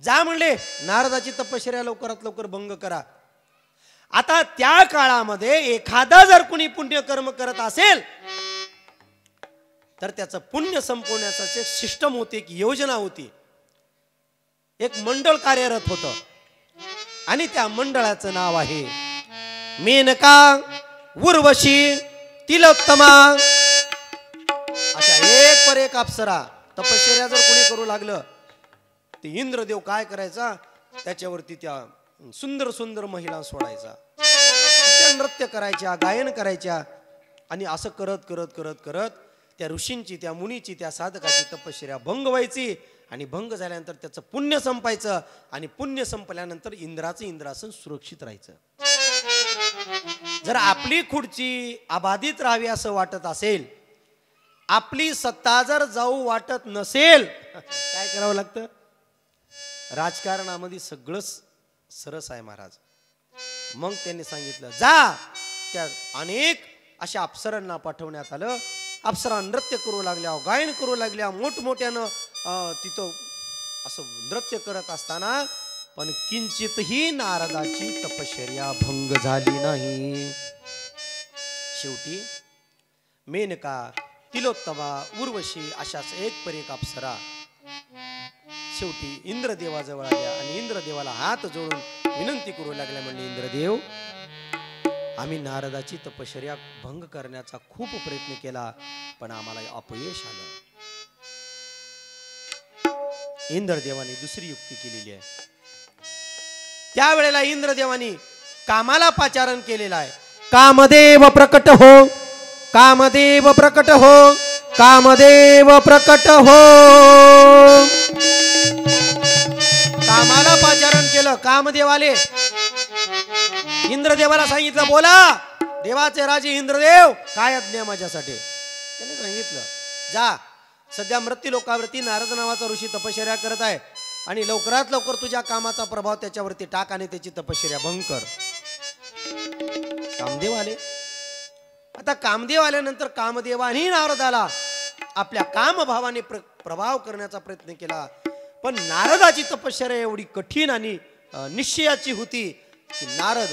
जा म्हणले नारदाची तपश्चर्या लवकरात लवकर भंग करा. आता त्या काळामध्ये एखादा जर कुणी पुण्य कर्म करत असेल तर त्याचं पुण्य संपवण्याचं एक सिस्टम होती, एक योजना होती, एक मंडळ कार्यरत होतं आणि त्या मंडळाचं नाव आहे मेनका, उर्वशी, तिलोत्तमा. अशा एक पर एक अप्सरा तपश्चर्या जर कोणी करू लागलं ते इंद्रदेव काय करायचा, त्याच्यावरती त्या सुंदर सुंदर महिला सोडायचा, त्या नृत्य करायच्या, गायन करायच्या आणि असं करत करत करत करत त्या ऋषींची, त्या मुनीची, त्या साधकाची तपश्चर्या भंग व्हायची. आणि भंग झाल्यानंतर त्याचं पुण्य संपायचं आणि पुण्य संपल्यानंतर इंद्राचं इंद्रासन सुरक्षित राहायचं. जर आपली खुर्ची अबाधित राहावी असं वाटत असेल, आपली सत्ता जर जाऊ वाटत नसेल, काय करावं लागतं? राजकारणामध्ये सगळंच सरस आहे महाराज. मग त्यांनी सांगितलं, जा त्या अनेक अशा अप्सरांना पाठवण्यात आलं. अप्सरा नृत्य करू लागल्या, गायन करू लागल्या, मोठमोठ्यानं तिथं असं नृत्य करत असताना पण किंचितही नारदाची तपश्चर्या भंग झाली नाही. शेवटी मेनका, तिलोत्तमा, उर्वशी अशाच एक पर एक अप्सरा शेवटी इंद्रदेवाजवळ आल्या आणि इंद्रदेवाला हात जोडून विनंती करू लागल्या. म्हणले, इंद्रदेव, आम्ही नारदाची तपश्चर्या भंग करण्याचा खूप प्रयत्न केला पण आम्हाला अपयश आलं. इंद्रदेवाने दुसरी युक्ती केलेली आहे. त्यावेळेला इंद्रदेवानी कामाला पाचारण केलेलं आहे. कामदेव प्रकट हो, कामदेव प्रकट हो, कामदेव प्रकट हो. कामाला पाचारण केलं. कामदेव आले, इंद्रदेवाला सांगितलं, बोला देवाचे राजे इंद्रदेव, काय आज्ञा माझ्यासाठी? त्याने सांगितलं, जा, सध्या मृत्यू लोकावरती नारद नावाचा ऋषी तपश्चर्या करत आहे आणि लवकरात लवकर तुझ्या कामाचा प्रभाव त्याच्यावरती टाक आणि त्याची तपश्चर्या भंग कर. कामदेव आले. आता कामदेव आल्यानंतर कामदेवानी नारदाला आपल्या कामभावाने प्रभाव करण्याचा प्रयत्न केला. पण नारदाची तपश्चर्या एवढी कठीण आणि निश्चयाची होती की नारद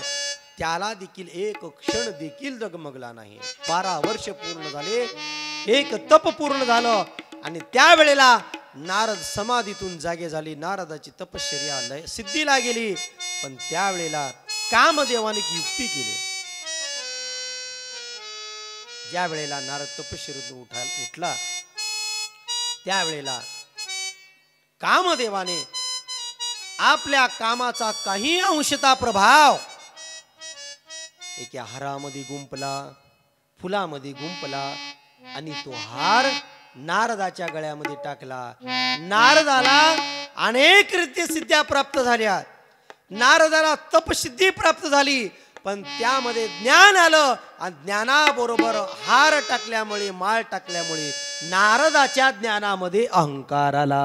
त्याला देखील एक क्षण देखील जगमगला नाही. 12 वर्ष पूर्ण झाले, एक तप पूर्ण झालं आणि त्यावेळेला नारद समाधीतून जागे झाले. नारदाची तपश्चर्या सिद्धीला गेली. पण त्यावेळेला कामदेवाने एक युक्ती केली. ज्या वेळेला नारद तपश्चर्येतून उठला त्यावेळेला कामदेवाने आपल्या कामाचा काही अंशता प्रभाव एका हारामध्ये गुंपला, फुलामध्ये गुंपला आणि तो हार नारदाच्या गळ्यामध्ये टाकला. नारदाला अनेक रित्या सिद्ध्या प्राप्त झाल्या, नारदाला तपसिद्धी प्राप्त झाली. पण त्यामध्ये ज्ञान आलं आणि ज्ञानाबरोबर हार टाकल्यामुळे, माळ टाकल्यामुळे नारदाच्या ज्ञानामध्ये अहंकार आला.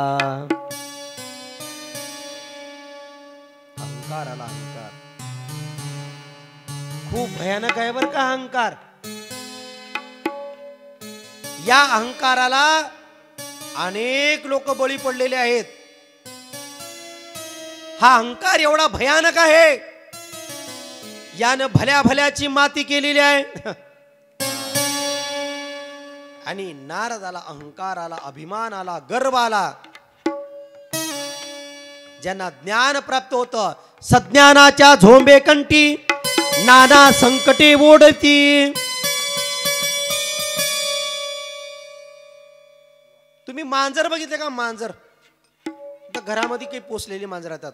अहंकार आला. अहंकार खूप भयानक आहे बर का अहंकार. या अहंकाराला अनेक लोक बळी पडलेले आहेत. हा अहंकार एवढा भयानक आहे, यानं भल्या भल्याची माती केलेली आहे. आणि नारदाला अहंकार आला, अभिमान आला, गर्व आला. ज्यांना ज्ञान प्राप्त होतं, सज्ञानाच्या झोंबेकंठी नाना संकटे ओढती. तुम्ही मांजर बघितले का? मांजर घरामध्ये काही पोचलेली मांजर येतात.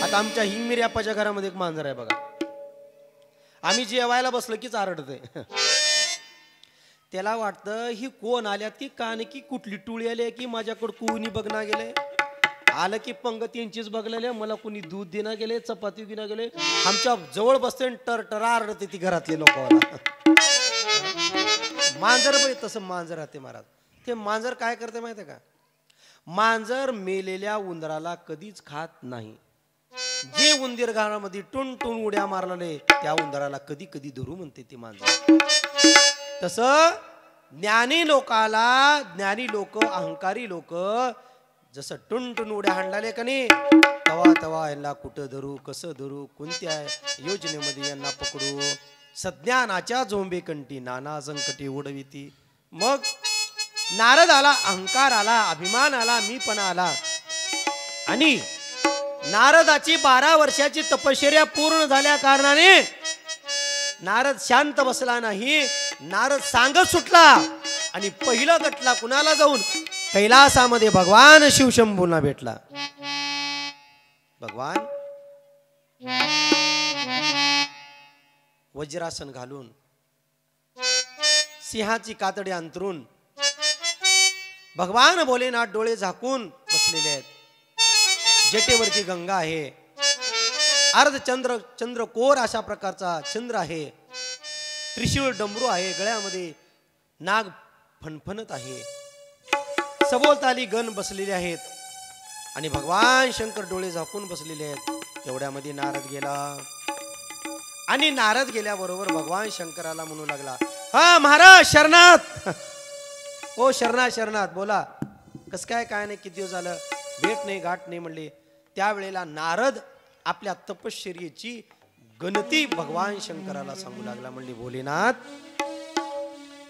आता आमच्या हिंगमिर्यापाच्या घरामध्ये एक मांजर आहे बघा. आम्ही जेवायला बसलो की चारडते. त्याला वाटतं ही कोण आल्यात की कान की कुठली टोळी आली की माझ्याकडे कोणी बघना गेले. आलं की पंगत यांचीच बघलेले, मला कोणी दूध देणं गेले, चपाती देणं गेले. आमच्या जवळ बसते टरटरा आरडते ती घरातले लोक. मांजर बघ तसं मांजर राहते महाराज. ते मांजर काय करते माहिती का? मांजर मेलेल्या उंदराला कधीच खात नाही. जे उंदीर घरामध्ये टुन टुन उड्या मारलेले त्या उंदराला कधी कधी धरू म्हणते ती मांजर. तसं ज्ञानी लोकाला, ज्ञानी लोक, अहंकारी लोक जसं टुन टुन उड्या हाणलाले का नाही, तवा तवा यांना कुठं धरू, कसं धरू, कोणत्या योजनेमध्ये यांना पकडू. सज्ञानाच्या झोंबेकंठी नाना संकटे ओढविती. मग नारद आला, अहंकार आला, अभिमान आला, मीपणा आला. आणि नारदाची 12 वर्षाची तपश्चर्या पूर्ण झाल्या कारणाने नारद शांत बसला नाही. नारद सांगत सुटला आणि पहिलं गटला कुणाला जाऊन कैलासामध्ये भगवान शिवशंभूंना भेटला. भगवान वज्रासन घालून, सिंहाची कातडी अंतरून भगवान भोलेनाथ डोळे झाकून बसलेले आहेत. जटेवरती गंगा आहे, अर्ध चंद्रकोर अशा प्रकारचा चंद्र आहे, त्रिशूळ डमरू आहे, गळ्यामध्ये नाग फणफणत आहे, सभोवताली गण बसलेले आहेत आणि भगवान शंकर डोळे झाकून बसलेले आहेत. तेवढ्यामध्ये नारद गेला आणि नारद गेल्याबरोबर भगवान शंकराला म्हणू लागला, हा महाराज शरणात. ओ शरणात शरणात, बोला कस काय, काय नाही, किती दिवस झालं भेट नाही, गाठ नाही म्हणले. त्यावेळेला नारद आपल्या तपश्चर्येची गणती भगवान शंकराला सांगू लागला. म्हणले भोलेनाथ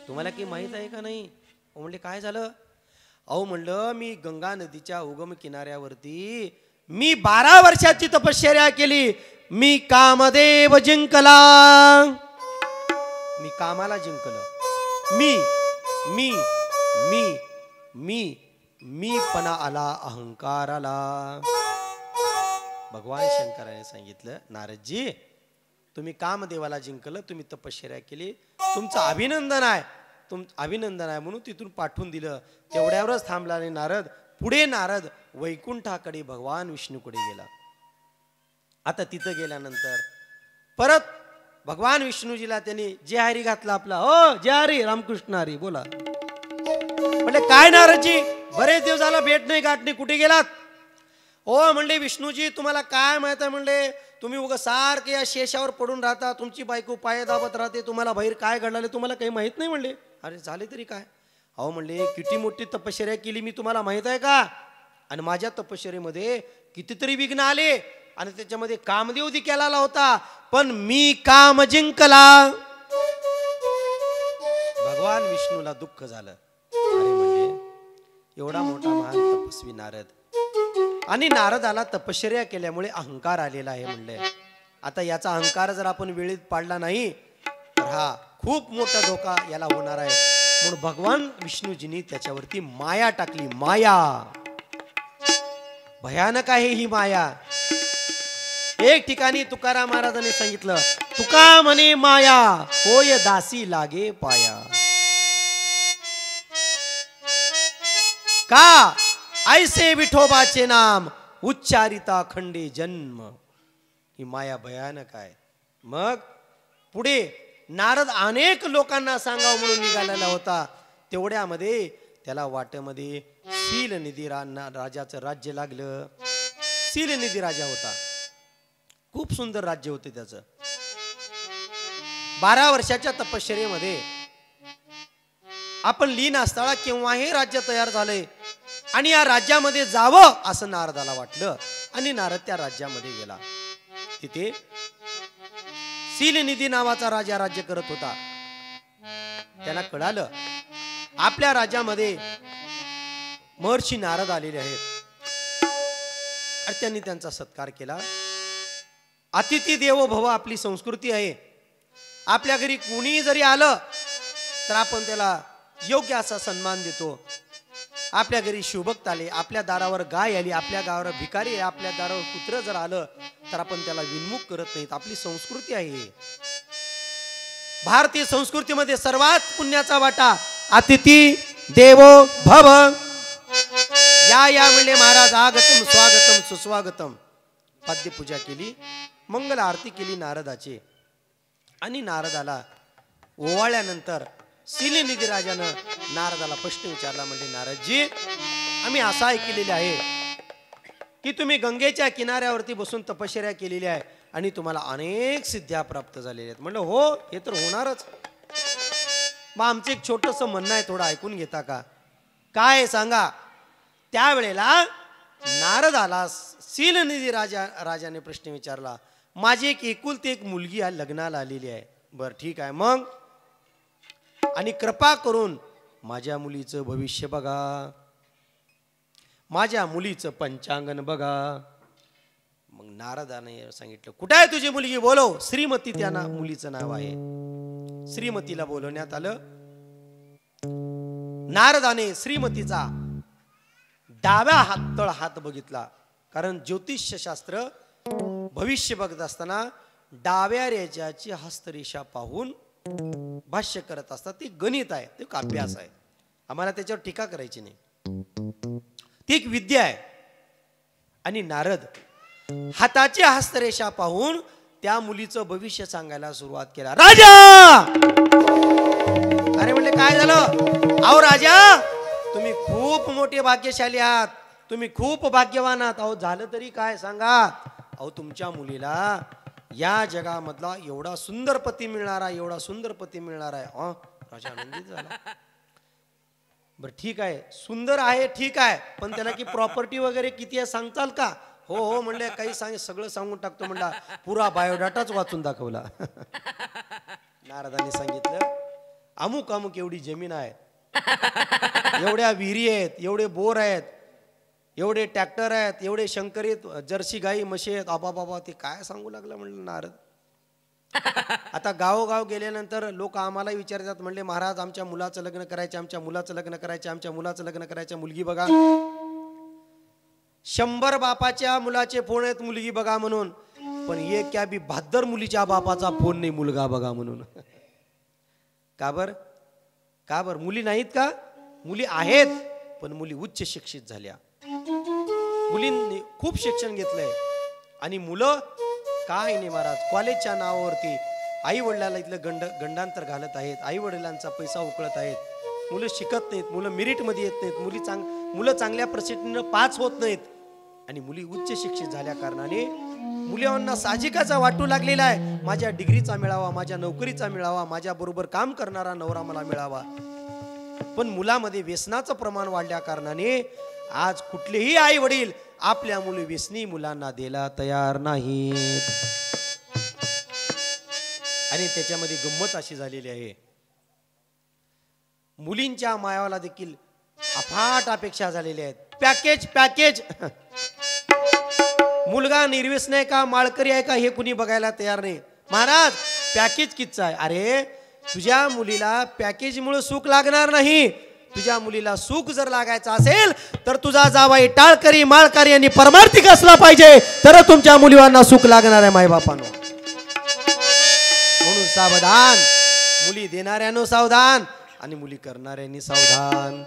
तुम्हाला की माहित आहे का नाही? म्हणले काय झालं? अहो म्हणलं मी गंगा नदीच्या उगम किनाऱ्यावरती मी 12 वर्षाची तपश्चर्या केली. मी कामदेव जिंकला, मी कामाला जिंकलं. मी मी मी मी मीपणा आला, अहंकार आला. भगवान शंकराने सांगितलं नारदजी तुम्ही कामदेवाला जिंकलं, तुम्ही तपश्चर्या केली, तुमचं अभिनंदन आहे, अभिनंदन आहे म्हणून तिथून पाठवून दिलं. तेवढ्यावरच थांबला नाही नारद. पुढे नारद वैकुंठाकडे भगवान विष्णूकडे गेला. आता तिथं गेल्यानंतर परत भगवान विष्णूजीला त्यांनी जय हरी घातला आपला. हो जय हरी, रामकृष्ण हरी, बोला. म्हणले काय नारदजी बरेच दिवस झाला भेट नाही गाठ नाही, कुठे गेलात? ओ म्हणले विष्णूजी तुम्हाला काय माहित आहे, म्हणले तुम्ही उगा सारखे या शेषावर पडून राहता, तुमची बायको पाय दाबत राहते, तुम्हाला बाहेर काय घडले तुम्हाला काही माहित नाही म्हणले. अरे झाले तरी काय, अहो म्हणले किती मोठी तपश्चर्या केली मी तुम्हाला माहित आहे का, आणि माझ्या तपश्चर्येमध्ये कितीतरी विघ्न आले, आणि त्याच्यामध्ये कामदेव देखील आला होता, पण मी काम जिंकला. भगवान विष्णूला दुःख झालं. अरे म्हणले एवढा मोठा महान तपस्वी नारद, आणि नारदाला तपश्चर्या केल्यामुळे अहंकार आलेला आहे म्हणले. आता याचा अहंकार जर आपण वेळेत पाडला नाही तर हा खूप मोठा धोका याला होणार आहे. म्हणून भगवान विष्णूजींनी त्याच्यावरती माया टाकली. माया भयानक आहे ही माया. एक ठिकाणी तुकाराम महाराजांनी सांगितलं, तुका म्हणे माया होय दासी लागे पाया. का ऐसे विठोबाचे नाम उच्चारिता खंडे जन्म. ही माया भयानक आहे. मग पुढे नारद अनेक लोकांना सांगावं म्हणून निघालेला होता. तेवढ्यामध्ये त्याला वाटेमध्ये शीलनिधी राजाचं राज्य लागलं. शीलनिधी राजा होता, खूप सुंदर राज्य होते त्याचं. 12 वर्षाच्या तपश्चर्येमध्ये आपण लीन असताना केव्हा हे राज्य तयार झालंय, आणि या राज्यामध्ये जावं असं नारदाला वाटलं, आणि नारद त्या राज्यामध्ये गेला. तिथे शीलनिधी नावाचा राजा राज्य करत होता. त्याला कळालं आपल्या राज्यामध्ये महर्षी नारद आलेले आहेत, आणि त्यांनी त्यांचा सत्कार केला. अतिथी देवो भव आपली संस्कृती आहे. आपल्या घरी कुणी जरी आलं तर आपण त्याला योग्य असा सन्मान देतो. आपल्या घरी शुभक आले, आपल्या दारावर गाय आली, आपल्या गावावर भिकारी, आपल्या दारावर कुत्र जर आलं तर आपण त्याला विनमुख करत नाहीत. आपली संस्कृती आहे. भारतीय संस्कृतीमध्ये सर्वात पुण्याचा वाटा अतिथी देवो भव. या म्हणले महाराज, आगतम स्वागतम सुस्वागतम. पाद्यपूजा केली, मंगल आरती केली नारदाची, आणि नारदाला ओवाळल्यानंतर शीलनिधी राजानं नारदाला प्रश्न विचारला. म्हणजे नारदजी, आम्ही असं ऐकलेले आहे की तुम्ही गंगेच्या किनाऱ्यावरती बसून तपश्चर्या केलेली आहे आणि तुम्हाला अनेक सिद्ध्या प्राप्त झालेल्या आहेत. म्हणलं हो, हे तर होणारच. मग आमचं एक छोटंसं म्हणणं आहे, थोडं ऐकून घेता का? काय सांगा. त्यावेळेला नारदाला शीलनिधी राजाने प्रश्न विचारला, माझी एक एकुलती एक मुलगी आहे, लग्नाला आलेली आहे. बरं ठीक आहे, मग? आणि कृपा करून माझ्या मुलीचं भविष्य बघा, माझ्या मुलीचं पंचांगण बघा. मग नारदाने सांगितलं, कुठे आहे तुझी मुलगी, बोलव. श्रीमती त्या मुलीचं नाव आहे. श्रीमतीला बोलवण्यात आलं. नारदाने श्रीमतीचा डाव्या तळ हात बघितला, कारण ज्योतिष्य शास्त्र भविष्य बघत असताना डाव्या रेषाची हस्तरेषा पाहून भाष्य करत असतात. ते गणित आहे, ते अभ्यास आहे, आम्हाला त्याच्यावर टीका करायची नाही, ती एक विद्या आहे. आणि नारद हाताची हस्तरेषा पाहून त्या मुलीचं भविष्य सांगायला सुरुवात केला. राजा, अरे म्हणले काय झालं? अहो राजा, तुम्ही खूप मोठे भाग्यशाली आहात, तुम्ही खूप भाग्यवान आहात. अहो झालं तरी काय सांगा. अहो तुमच्या मुलीला या जगामधला एवढा सुंदर पती मिळणारा, एवढा सुंदर पती मिळणार आहे. राजा आनंदित झाला. बरं ठीक आहे, सुंदर आहे ठीक आहे, पण त्याला की प्रॉपर्टी वगैरे किती आहे सांगताल का? हो हो म्हणले, काही सगळं सांगून टाकतो म्हणला. पुरा बायोडाटाच वाचून दाखवला. नारदाने सांगितलं, अमुक अमुक एवढी जमीन आहे, एवढ्या विहिरी आहेत, एवढे बोर आहेत, एवढे ट्रॅक्टर आहेत, एवढे शंकरीत जर्सी गाई म्हशी आहेत. आबा बाबा ते काय सांगू लागला म्हणलं नारद. आता गावोगाव गेल्यानंतर लोक आम्हाला विचारतात, म्हणले महाराज आमच्या मुलाचं लग्न करायचं, आमच्या मुलाचं लग्न करायचं, आमच्या मुलाचं लग्न करायचं, मुलगी बघा. 100 बापाच्या मुलाचे फोन आहेत मुलगी बघा म्हणून, पण एक क्या बी 72 मुलीच्या बापाचा फोन नाही मुलगा बघा म्हणून. का बर? का बर? मुली नाहीत का? मुली आहेत, पण मुली उच्च शिक्षित झाल्या, मुलींनी खूप शिक्षण घेतलंय. आणि मुलं काय नाही महाराज, कॉलेजच्या नावावरती आई वडिलाला इथलं गंडांतर घालत आहेत, आई वडिलांचा पैसा उकळत आहेत. मुलं शिकत नाहीत, मुलं मेरिटमध्ये येत नाहीत, मुलं चांगल्या प्रसिद्धीनं पास होत नाहीत. आणि मुली उच्च शिक्षित झाल्या कारणाने मुलांना साहजिकाचा वाटू लागलेला आहे, माझ्या डिग्रीचा मिळावा, माझ्या नोकरीचा मिळावा, माझ्या बरोबर काम करणारा नवरा मला मिळावा. पण मुलामध्ये व्यसनाचं प्रमाण वाढल्या कारणाने आज कुठलेही आई वडील आपल्या मुली व्यसनी मुलांना द्यायला तयार नाहीत. आणि त्याच्यामध्ये गंमत अशी झालेली आहे, मुलींच्या मायावाला देखील अफाट अपेक्षा झालेल्या आहेत. पॅकेज पॅकेज मुलगा निर्व्यसन आहे का, माळकरी आहे का, हे कुणी बघायला तयार नाही. महाराज पॅकेज कितचा आहे? अरे तुझ्या मुलीला पॅकेजमुळे सुख लागणार नाही. तुझ्या मुलीला सुख जर लागायचं असेल तर तुझा जावाई टाळकरी माळकरी आणि परमार्थिक असला पाहिजे, तर तुमच्या मुलींना सुख लागणार आहे मायबापांनो. म्हणून सावधान, मुली देणाऱ्यानो सावधान आणि मुली करणाऱ्यांनी सावधान.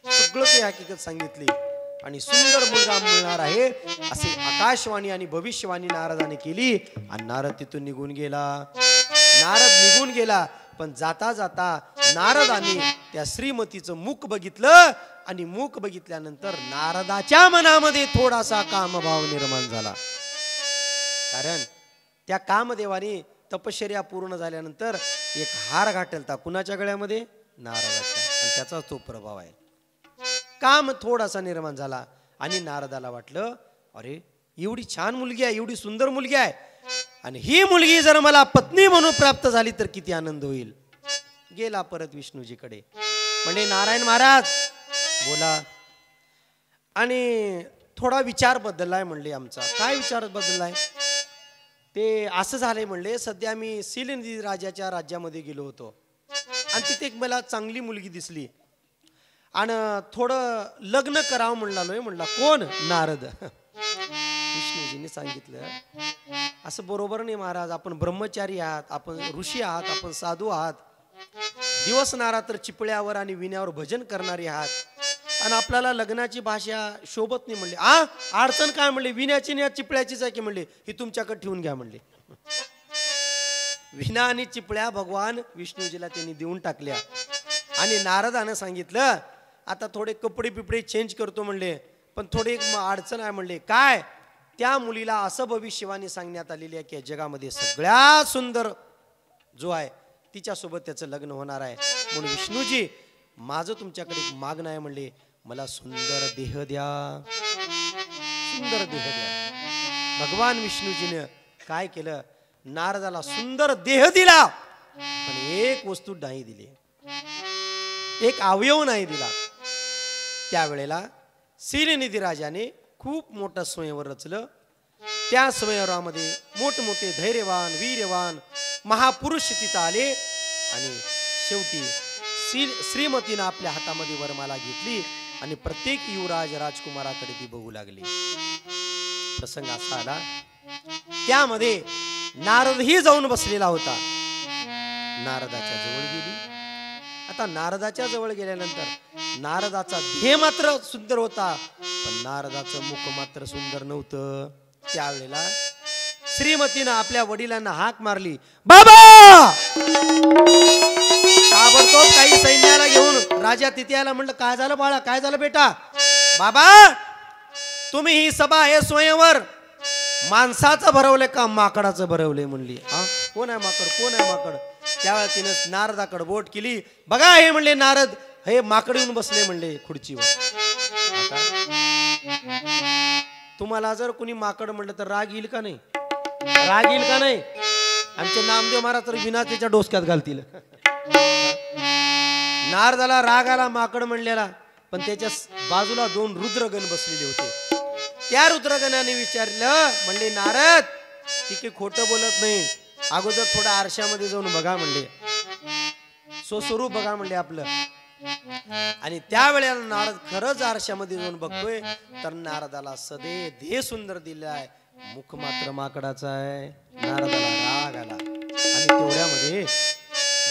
सगळं ते हकीकत सांगितली आणि सुंदर मुलगा मिळणार आहे असे आकाशवाणी आणि भविष्यवाणी नारदाने केली. आणि नारद तिथून निघून गेला. पण जाता जाता नारदाने त्या श्रीमतीचं मुख बघितलं आणि मुख बघितल्यानंतर नारदाच्या मनामध्ये थोडासा कामभाव निर्माण झाला. कारण त्या कामदेवाने तपश्चर्या पूर्ण झाल्यानंतर एक हार घातलता कुणाच्या गळ्यामध्ये? नारदाच्या. आणि त्याचा तो प्रभाव आहे. काम थोडासा निर्माण झाला आणि नारदाला वाटलं, अरे एवढी छान मुलगी आहे, एवढी सुंदर मुलगी आहे, आणि ही मुलगी जर मला पत्नी म्हणून प्राप्त झाली तर किती आनंद होईल. गेला परत विष्णूजीकडे, म्हणजे नारायण महाराज बोला. आणि थोडा विचार बदललाय म्हणले आमचा. काय विचार बदललाय? ते असं झालंय म्हणले, सध्या मी सिलिंदी राजाच्या राज्यामध्ये गेलो होतो आणि तिथे एक मला चांगली मुलगी दिसली आणि थोडं लग्न करावं म्हणलालोय. म्हणला कोण? नारद. विष्णूजीने सांगितलं, असं बरोबर नाही महाराज, आपण ब्रह्मचारी आहात, आपण ऋषी आहात, आपण साधू आहात, दिवस रात्र चिपळ्यावर आणि विण्यावर भजन करणारे आहात, आणि आपल्याला लग्नाची भाषा शोभत नाही म्हणले. अडचण काय म्हणले? विण्याची नाही चिपळ्याचीच आहे की म्हणले, ही तुमच्याकडे ठेवून घ्या म्हणले. विना आणि चिपळ्या भगवान विष्णूजीला त्यांनी देऊन टाकल्या. आणि नारदानं सांगितलं, आता थोडे कपडे पिपडे चेंज करतो म्हणले, पण थोडी एक अडचण आहे म्हणले. काय? त्या मुलीला असं भविष्यवाणी सांगण्यात आलेली आहे की जगामध्ये सगळ्यात सुंदर जो आहे तिच्यासोबत त्याचं लग्न होणार आहे. म्हणून विष्णूजी माझं तुमच्याकडे एक मागणं आहे म्हणले, मला सुंदर देह द्या, सुंदर देह द्या. भगवान विष्णूजीने काय केलं? नारदाला सुंदर देह दिला, पण एक वस्तू नाही दिली, एक अवयव नाही दिला. त्यावेळेला सिलिनिधी राजाने खूप मोठं स्वयंवर रचलं. त्या स्वयंवरामध्ये मोठमोठे धैर्यवान वीरवान महापुरुष तिथं आले आणि शेवटी श्रीमतीनं आपल्या हातामध्ये वरमाला घेतली आणि प्रत्येक युवराज राजकुमाराकडे ती बघू लागली. प्रसंग असा आला, त्यामध्ये नारदही जाऊन बसलेला होता. नारदाच्या जवळ गेली. आता नारदाच्या जवळ गेल्यानंतर नारदाचा ध्येय मात्र सुंदर होता, पण नारदाचं मुख मात्र सुंदर नव्हतं. त्यावेळेला श्रीमतीनं आपल्या वडिलांना हाक मारली, बाबा! ताबडतोब काही सैन्याला घेऊन राजा तिथे आला. म्हणलं, काय झालं बाळा, काय झालं बेटा? बाबा, तुम्ही ही सभा हे स्वयंवर माणसाचं भरवलंय का माकडाचं भरवलंय म्हणली. कोण आहे माकड, कोण आहे माकड? त्यावेळेला तिनं नारदाकडे बोट केली. बघा हे म्हणले नारद, हे माकड येऊन बसले म्हणले खुर्चीवर. आता तुम्हाला जर कुणी माकड म्हणलं तर राग येईल का नाही? राग येईल का नाही? आमचे नामदेव महाराज तर विना त्याच्या डोसक्यात घालतील. नारदाला राग आला माकड म्हणलेला, पण त्याच्या बाजूला 2 रुद्रगण बसलेले होते. त्या रुद्रगणाने विचारलं, म्हणले नारद ठीक खोटं बोलत नाही, अगोदर थोडं आरशामध्ये जाऊन बघा म्हणले, स्वस्वरूप बघा म्हणले आपलं. आणि त्यावेळेला नारद खरंच आरशामध्ये जाऊन बघतोय तर नारदाला सदे देह सुंदर दिलाय, मुख मात्र माकडाचा आहे. नारदाला राग आला आणि तेवढ्यामध्ये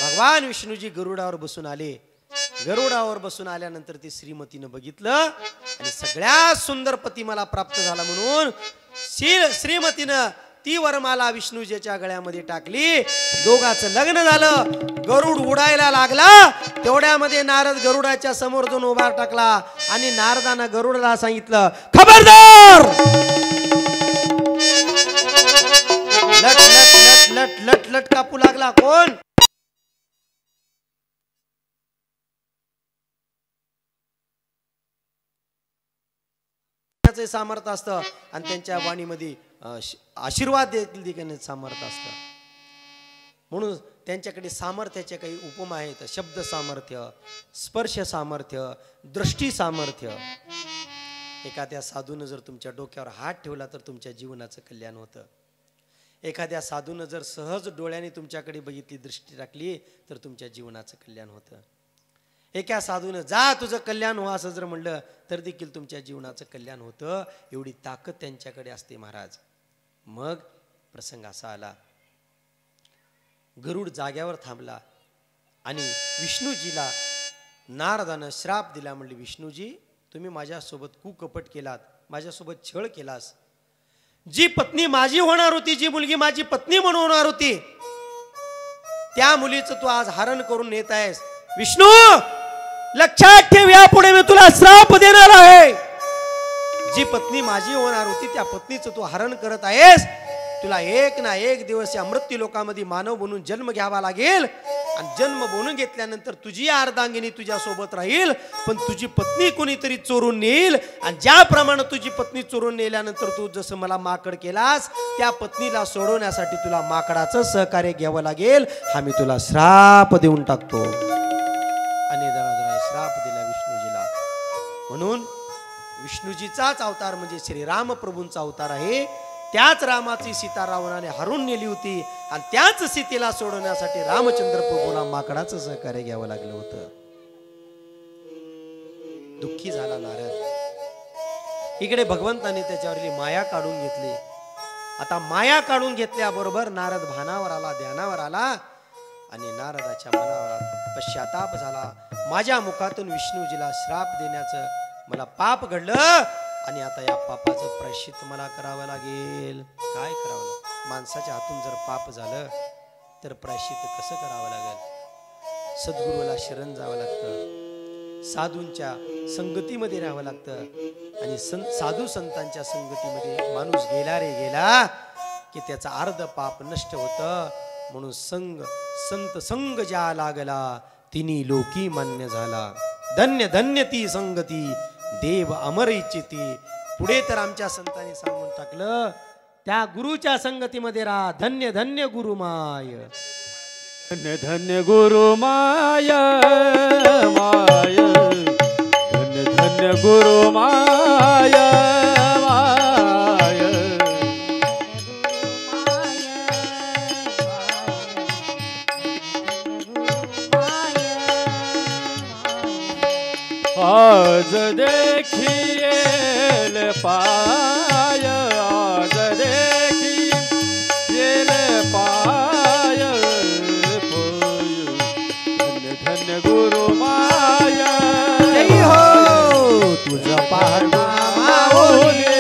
भगवान विष्णूजी गरुडावर बसून आले. गरुडावर बसून आल्यानंतर ती श्रीमतीनं बघितलं आणि सगळ्यात सुंदर पती मला प्राप्त झाला म्हणून श्रीमतीनं ती वरमाला विष्णूजीच्या गळ्यामध्ये टाकली. दोघांचं लग्न झालं. गरुड उडायला लागला, तेवढ्यामध्ये नारद गरुडाच्या समोर जाऊन उभा टाकला आणि नारदानं गरुडाला सांगितलं, खबरदार! लट लट लट लट लट लट कापू लागला. कोण? सामर्थ्य असतं आणि त्यांच्या वाणीमध्ये आशीर्वाद देखील सामर्थ्य असतं. म्हणून त्यांच्याकडे सामर्थ्याचे काही उपमा आहेत. शब्द सामर्थ्य, स्पर्श सामर्थ्य, दृष्टी सामर्थ्य. एखाद्या साधूनं जर तुमच्या डोक्यावर हात ठेवला तर तुमच्या जीवनाचं कल्याण होतं. एखाद्या साधूनं जर सहज डोळ्याने तुमच्याकडे बघितली, दृष्टी टाकली तर तुमच्या जीवनाचं कल्याण होतं. एका साधूनं जा तुझं कल्याण हो असं जर म्हणलं तर देखील तुमच्या जीवनाचं कल्याण होतं. एवढी ताकद त्यांच्याकडे असते महाराज. मग प्रसंग असा आला, गरुड जाग्यावर थांबला आणि विष्णूजीला नारदानं श्राप दिला. म्हणले, विष्णूजी तुम्ही माझ्यासोबत कुकपट केलात, माझ्यासोबत छळ केलास. जी पत्नी माझी होणार होती, जी मुलगी माझी पत्नी म्हणून होणार होती, त्या मुलीचं तू आज हरण करून नेत आहेस. विष्णू लक्षात ठेव, यापुढे मी तुला श्राप देणार आहे. जी पत्नी माझी होणार होती त्या पत्नीचं तू हरण करत आहेस. तुला एक ना एक दिवस या मृत्यू लोकांमध्ये मानव बनून जन्म घ्यावा लागेल आणि जन्म बनून घेतल्यानंतर तुझी अर्धांगिनी तुझ्या सोबत राहील, पण तुझी पत्नी कोणीतरी चोरून नेईल. आणि ज्याप्रमाणे तुझी पत्नी चोरून नेल्यानंतर तू जसं मला माकड केलास, त्या पत्नीला सोडवण्यासाठी तुला माकडाचं सहकार्य घ्यावं लागेल. हा मी तुला श्राप देऊन टाकतो. आणि दरादरा श्राप दिला विष्णूजीला. म्हणून विष्णूजीचाच अवतार म्हणजे श्रीराम प्रभूंचा अवतार आहे. त्याच रामाची सीता रावणाने हरून नेली होती आणि त्याच सीतेला सोडवण्यासाठी रामचंद्र प्रभूला माकडाचं सहकार्य घ्यावं लागलं होतं. दुःखी झाला नारद. इकडे भगवंताने त्याच्यावरली माया काढून घेतली. आता माया काढून घेतल्याबरोबर नारद भानावर आला, ध्यानावर आला आणि नारदाच्या मनावर पश्चाताप झाला. माझ्या मुखातून विष्णूजीला श्राप देण्याचं मला पाप घडलं आणि आता या पापाचं प्रायश्चित्त मला करावं लागेल. काय करावं? माणसाच्या हातून जर पाप झालं तर प्रायश्चित्त कसं करावं लागेल? सद्गुरूला शरण जावं लागतं, साधूंच्या संगतीमध्ये राहावं लागतं आणि साधू संतांच्या संगतीमध्ये माणूस गेला रे गेला की त्याचा अर्ध पाप नष्ट होतं. म्हणून संत संग ज्या लागला तिनी लोकी मान्य झाला. धन्य धन्य ती संगती देव अमर इच्छिती. पुढे तर आमच्या संतांनी सांगून टाकलं, त्या गुरुच्या संगतीमध्ये राहा. धन्य धन्य गुरुमाय, धन्य धन्य गुरु माया माय, धन्य धन्य गुरु माया माय. आज देखिएल पाय, आज देखिएल पाय, धन्य धन्य गुरु माया. जय हो तुझं पाहता माऊली,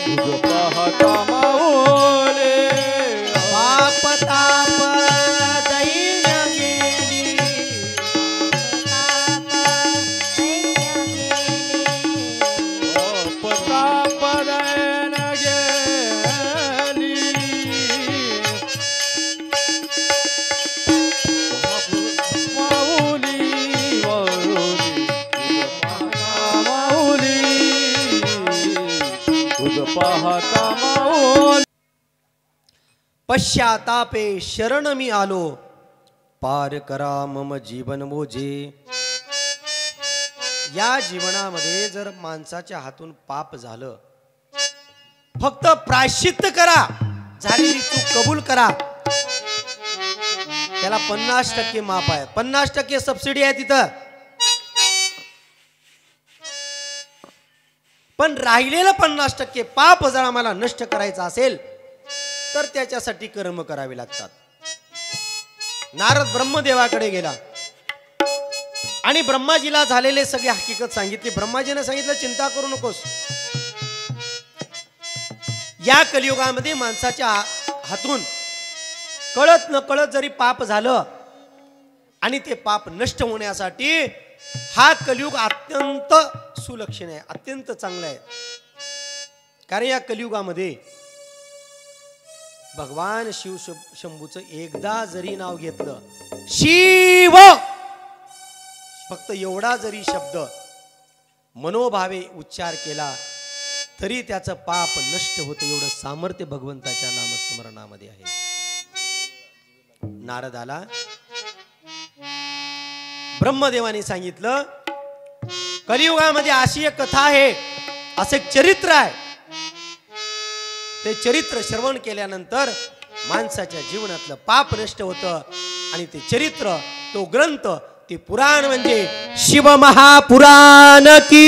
तुझं पाहता माऊली. पाप ताप दैन गेली, पदापदान गेली. माऊली माऊली, तुझं पाहता माऊली. पश्चातापे शरण मी आलो, पार करा मम जीवन मोजे. या जीवनामध्ये जर माणसाच्या हातून पाप झालं, फक्त प्रायश्चित्त करा, झालेली चूक कबूल करा. त्याला 50% माफ आहे, 50% सबसिडी आहे तिथं. पण राहिलेलं 50% पाप जर आम्हाला नष्ट करायचं असेल तर त्याच्यासाठी कर्म करावे लागतात. नारद ब्रह्मदेवाकडे गेला आणि ब्रह्माजीला झालेले सगळे हकीकत सांगितली. ब्रह्माजीने सांगितलं, चिंता करू नकोस. या कलियुगामध्ये माणसाच्या हातून कळत न कळत जरी पाप झालं आणि ते पाप नष्ट होण्यासाठी हा कलियुग अत्यंत सुलक्षण आहे, अत्यंत चांगला आहे. कारण या कलियुगामध्ये भगवान शिव शंभूचं एकदा जरी नाव घेतलं, शिव फक्त एवढा जरी शब्द मनोभावे उच्चार केला तरी त्याचं पाप नष्ट होतं. एवढं सामर्थ्य भगवंताच्या नामस्मरणामध्ये आहे. नारदाला ब्रह्मदेवाने सांगितलं, कलियुगामध्ये अशी एक कथा आहे, असं एक चरित्र आहे. ते चरित्र श्रवण केल्यानंतर माणसाच्या जीवनातलं पाप नष्ट होतं. आणि ते चरित्र, तो ग्रंथ, ते पुराण म्हणजे शिव महापुराण की,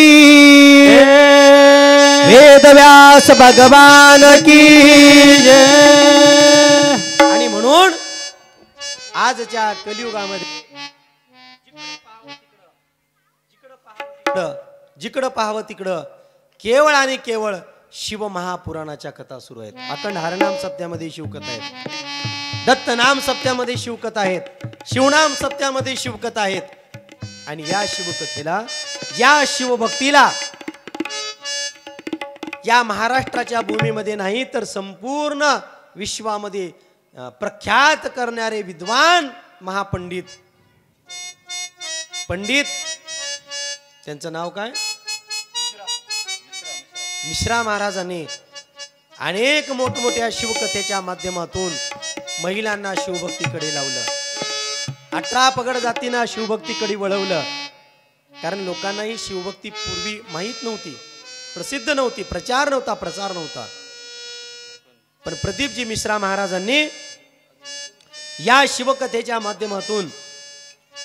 वेदव्यास भगवान की. आणि म्हणून आजच्या कलियुगामध्ये जिकडं पाहावं तिकडं केवळ आणि केवळ शिव महापुराणाच्या कथा सुरू आहेत. अखंड हरनाम सप्त्यामध्ये शिवकथा आहेत, दत्त नाम सप्त्यामध्ये शिवकथा आहेत, शिवनाम सप्त्यामध्ये शिवकथा आहेत. आणि या शिवकथेला, या शिवभक्तीला या महाराष्ट्राच्या भूमीमध्ये नाही तर संपूर्ण विश्वामध्ये प्रख्यात करणारे विद्वान महापंडित त्यांचं नाव काय, मिश्रा महाराजांनी अनेक मोठमोठ्या शिवकथेच्या माध्यमातून महिलांना शिवभक्तीकडे लावलं. 18 पगड जातींना शिवभक्तीकडे वळवलं. कारण लोकांना ही शिवभक्ती पूर्वी माहीत नव्हती, प्रसिद्ध नव्हती, प्रचार नव्हता, प्रसार नव्हता. पण प्रदीपजी मिश्रा महाराजांनी या शिवकथेच्या माध्यमातून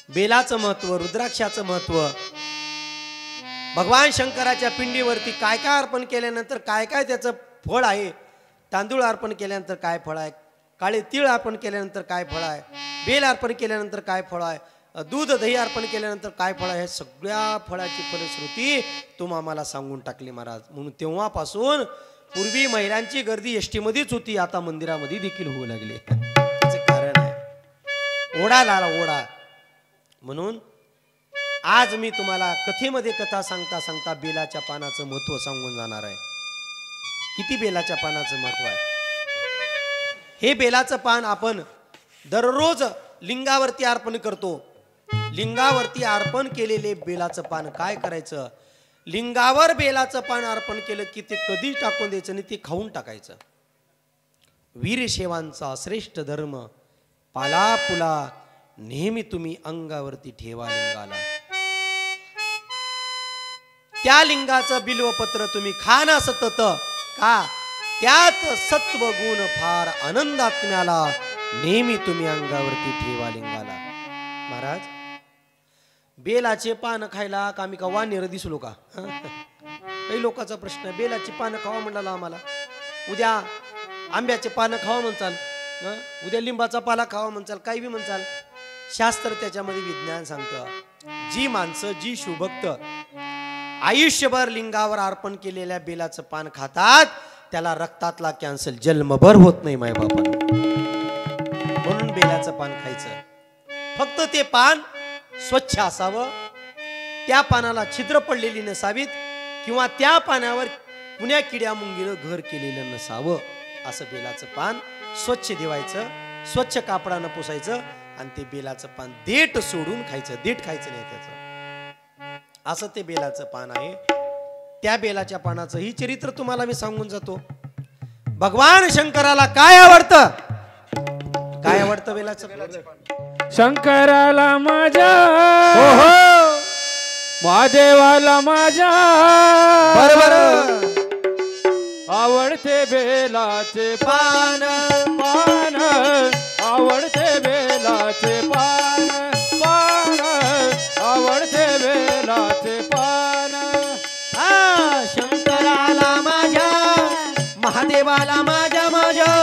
बेलाचं महत्व, रुद्राक्षाचं महत्व, भगवान शंकराच्या पिंडीवरती काय काय अर्पण केल्यानंतर काय काय त्याचं फळ आहे, तांदूळ अर्पण केल्यानंतर काय फळ आहे, काळे तीळ अर्पण केल्यानंतर काय फळ आहे, बेल अर्पण केल्यानंतर काय फळ आहे, दूध दही अर्पण केल्यानंतर काय फळ आहे, सगळ्या फळाची फलश्रुती तुम्ही आम्हाला सांगून टाकली महाराज. म्हणून तेव्हापासून पूर्वी महिलांची गर्दी एसटीमध्येच होती, आता मंदिरामध्ये देखील होऊ लागली. त्याचे कारण आहे ओढा लाला ओढा. म्हणून आज मी तुम्हाला कथेमध्ये कथा सांगता सांगता बेलाच्या पानाचं महत्व सांगून जाणार आहे. किती बेलाच्या पानाचं महत्व आहे. हे बेलाचं पान आपण दररोज लिंगावरती अर्पण करतो. लिंगावरती अर्पण केलेले बेलाचं पान काय करायचं, लिंगावर बेलाचं पान अर्पण केलं की ते कधी टाकून द्यायचं नाही, ते खाऊन टाकायचं. वीरशैवांचा श्रेष्ठ धर्म पाला पुला नेहमी तुम्ही अंगावरती ठेवा लिंगाला. त्या लिंगाचं बिल्वपत्र तुम्ही खा ना सतत, का त्यात सत्व गुण फार आनंदात्म्याला नेहमी तुम्ही अंगावरती ठेवा लिंगाला. महाराज बेलाचे पान खायला का आम्ही का वानेर दिसलो का? काही लोकांचा प्रश्न आहे, बेलाची पानं खावा म्हणाला आम्हाला, उद्या आंब्याचे पानं खावा म्हणचाल, उद्या लिंबाचा पाला खावा म्हणचाल, काही बी म्हणचाल. शास्त्र त्याच्यामध्ये विज्ञान सांगतं, जी माणसं, जी शिवभक्त आयुष्यभर लिंगावर अर्पण केलेल्या बेलाचं पान खातात त्याला रक्तातला कॅन्सर जन्मभर होत नाही माय बापा. म्हणून बेलाचं पान खायचं. फक्त ते पान स्वच्छ असावं, त्या पानाला छिद्र पडलेली नसावीत, किंवा त्या पानावर कुण्या किड्या मुंगीनं घर केलेलं नसावं. असं बेलाचं पान स्वच्छ ठेवायचं, स्वच्छ कापडानं पुसायचं आणि ते बेलाचं पान देठ सोडून खायचं. देठ खायचं नाही त्याचं. असं ते बेलाचं पान आहे. त्या बेलाच्या पानाचं ही चरित्र तुम्हाला मी सांगून जातो. भगवान शंकराला काय आवडतं, काय आवडतं बेलाचं पान? शंकराला माझ्या, हो हो, महादेवाला माझ्या बरोबर आवडते बेलाचे पान. पान, आवडते बेलाचे पान, पान, आवडते बेलाचे पान. हा, शंकराला माझ्या, महादेवाला माझ्या, माझ्या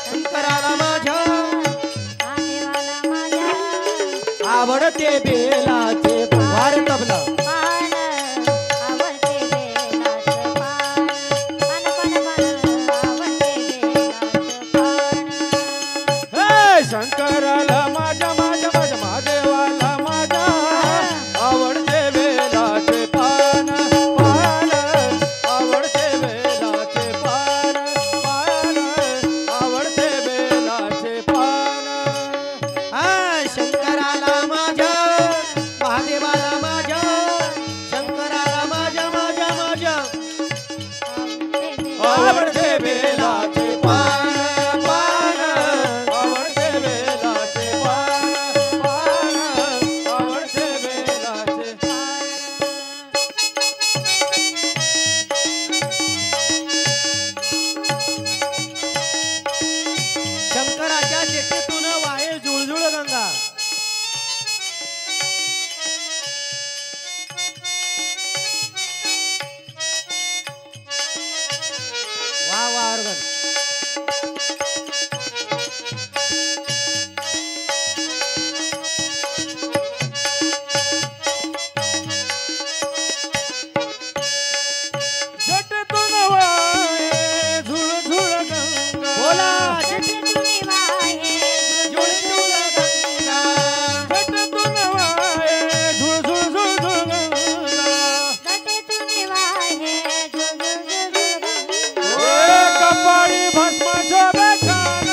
शंकराला माझ्या आवडते बेलाचे पान. तबला शंकराला माझ्या, माझ्या, माझ्या महादेवाला माझ्या आवडते आवडते बेलाचे पान पान आवडते बेलाचे पान पान आवडते बेलाचे शंकराच्या जेटेतून वाहे जुळजुळ गंगा. वा वा अर्गन. जटतून वाहे झुळझुळ गंगा बोला जटेतून वाहे जुळजुळ गंगा. जटतून वाहे झुळझुळ झुळझुळ गंगा जटेतून वाहे झुळझुळ कपाळी भस्माच्या बेछान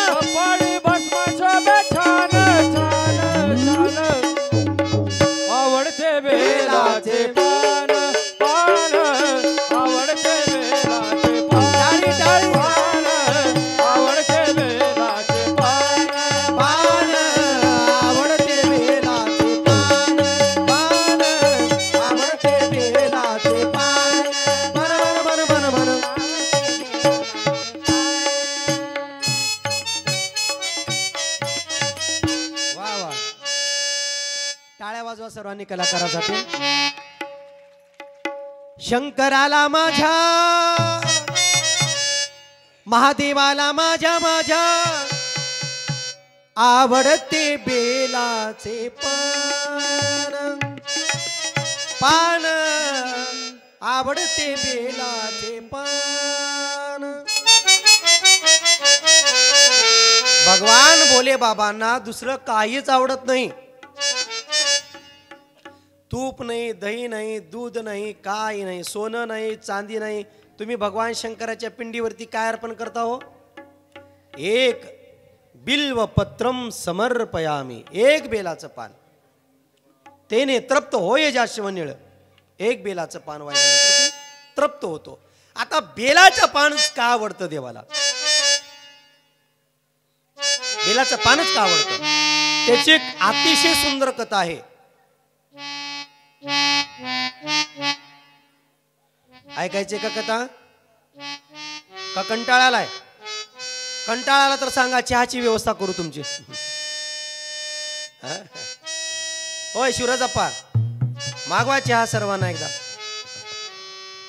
कपाळी भस्माच्या बेछान छान छान आवडते बेलाचे पान पान आवडते बेलाचे पान पान आवडते बेलाचे पान पान आवडते बेलाचे पान पान आवडते बेलाचे पान. बन बन बन बन बन. वा वा. टाळ्या वाजवा सर्वांनी कलाकारासाठी. शंकराला माझ्या महादेवाला माझ्या माझ्या आवडते बेलाचे पान पान आवडते बेलाचे पान. भगवान बोले बाबांना दुसरं काहीच आवडत नाही. तूप नाही, दही नाही, दूध नाही, काही नाही, सोनं नाही, चांदी नाही. तुम्ही भगवान शंकराच्या पिंडीवरती काय अर्पण करता हो? एक बिल्वपत्रम समर्पयामी. एक बेलाचं पान. तेने तृप्त होय जाशिवनिळ. एक बेलाचं पान वाहिल्यानंतर तू तृप्त होतो. आता बेलाचं पान का आवडतं देवाला? बेलाचं पानच का आवडतं? त्याची एक अतिशय सुंदर कथा आहे. ऐकायचे का कथा? का कंटाळालाय? कंटाळाला तर सांगा, चहाची व्यवस्था करू तुमची. होय शिवराजप्पा, मागवा चहा सर्वांना एकदा.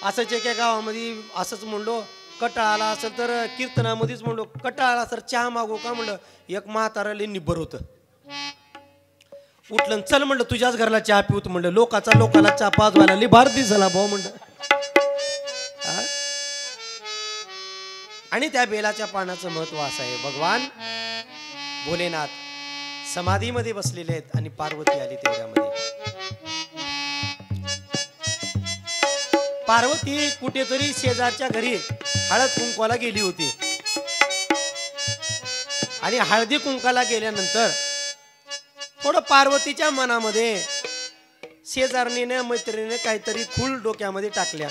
असंच एका गावामध्ये असंच म्हणलो, कटाळाला असेल तर कीर्तनामध्येच म्हणलो कटाळाला सर चहा मागू का म्हणलं. एक म्हाताराले निब्बर होतं. उठलं चल म्हणलं तुझ्याच घरला चहा पिऊत म्हणलं. लोकाला चहा पाजवायला लिभार दिसला भाऊ म्हणलं. आणि त्या बेलाच्या पानाचं महत्व असं आहे. भगवान भोलेनाथ समाधीमध्ये बसलेले आहेत आणि पार्वती आली तेवढ्यामध्ये. पार्वती कुठेतरी शेजारच्या घरी हळद कुंकवाला गेली होती. आणि हळदी कुंकाला गेल्यानंतर थोडं पार्वतीच्या मनामध्ये शेजारणीने मैत्रिणीने काहीतरी खूळ डोक्यामध्ये टाकल्या.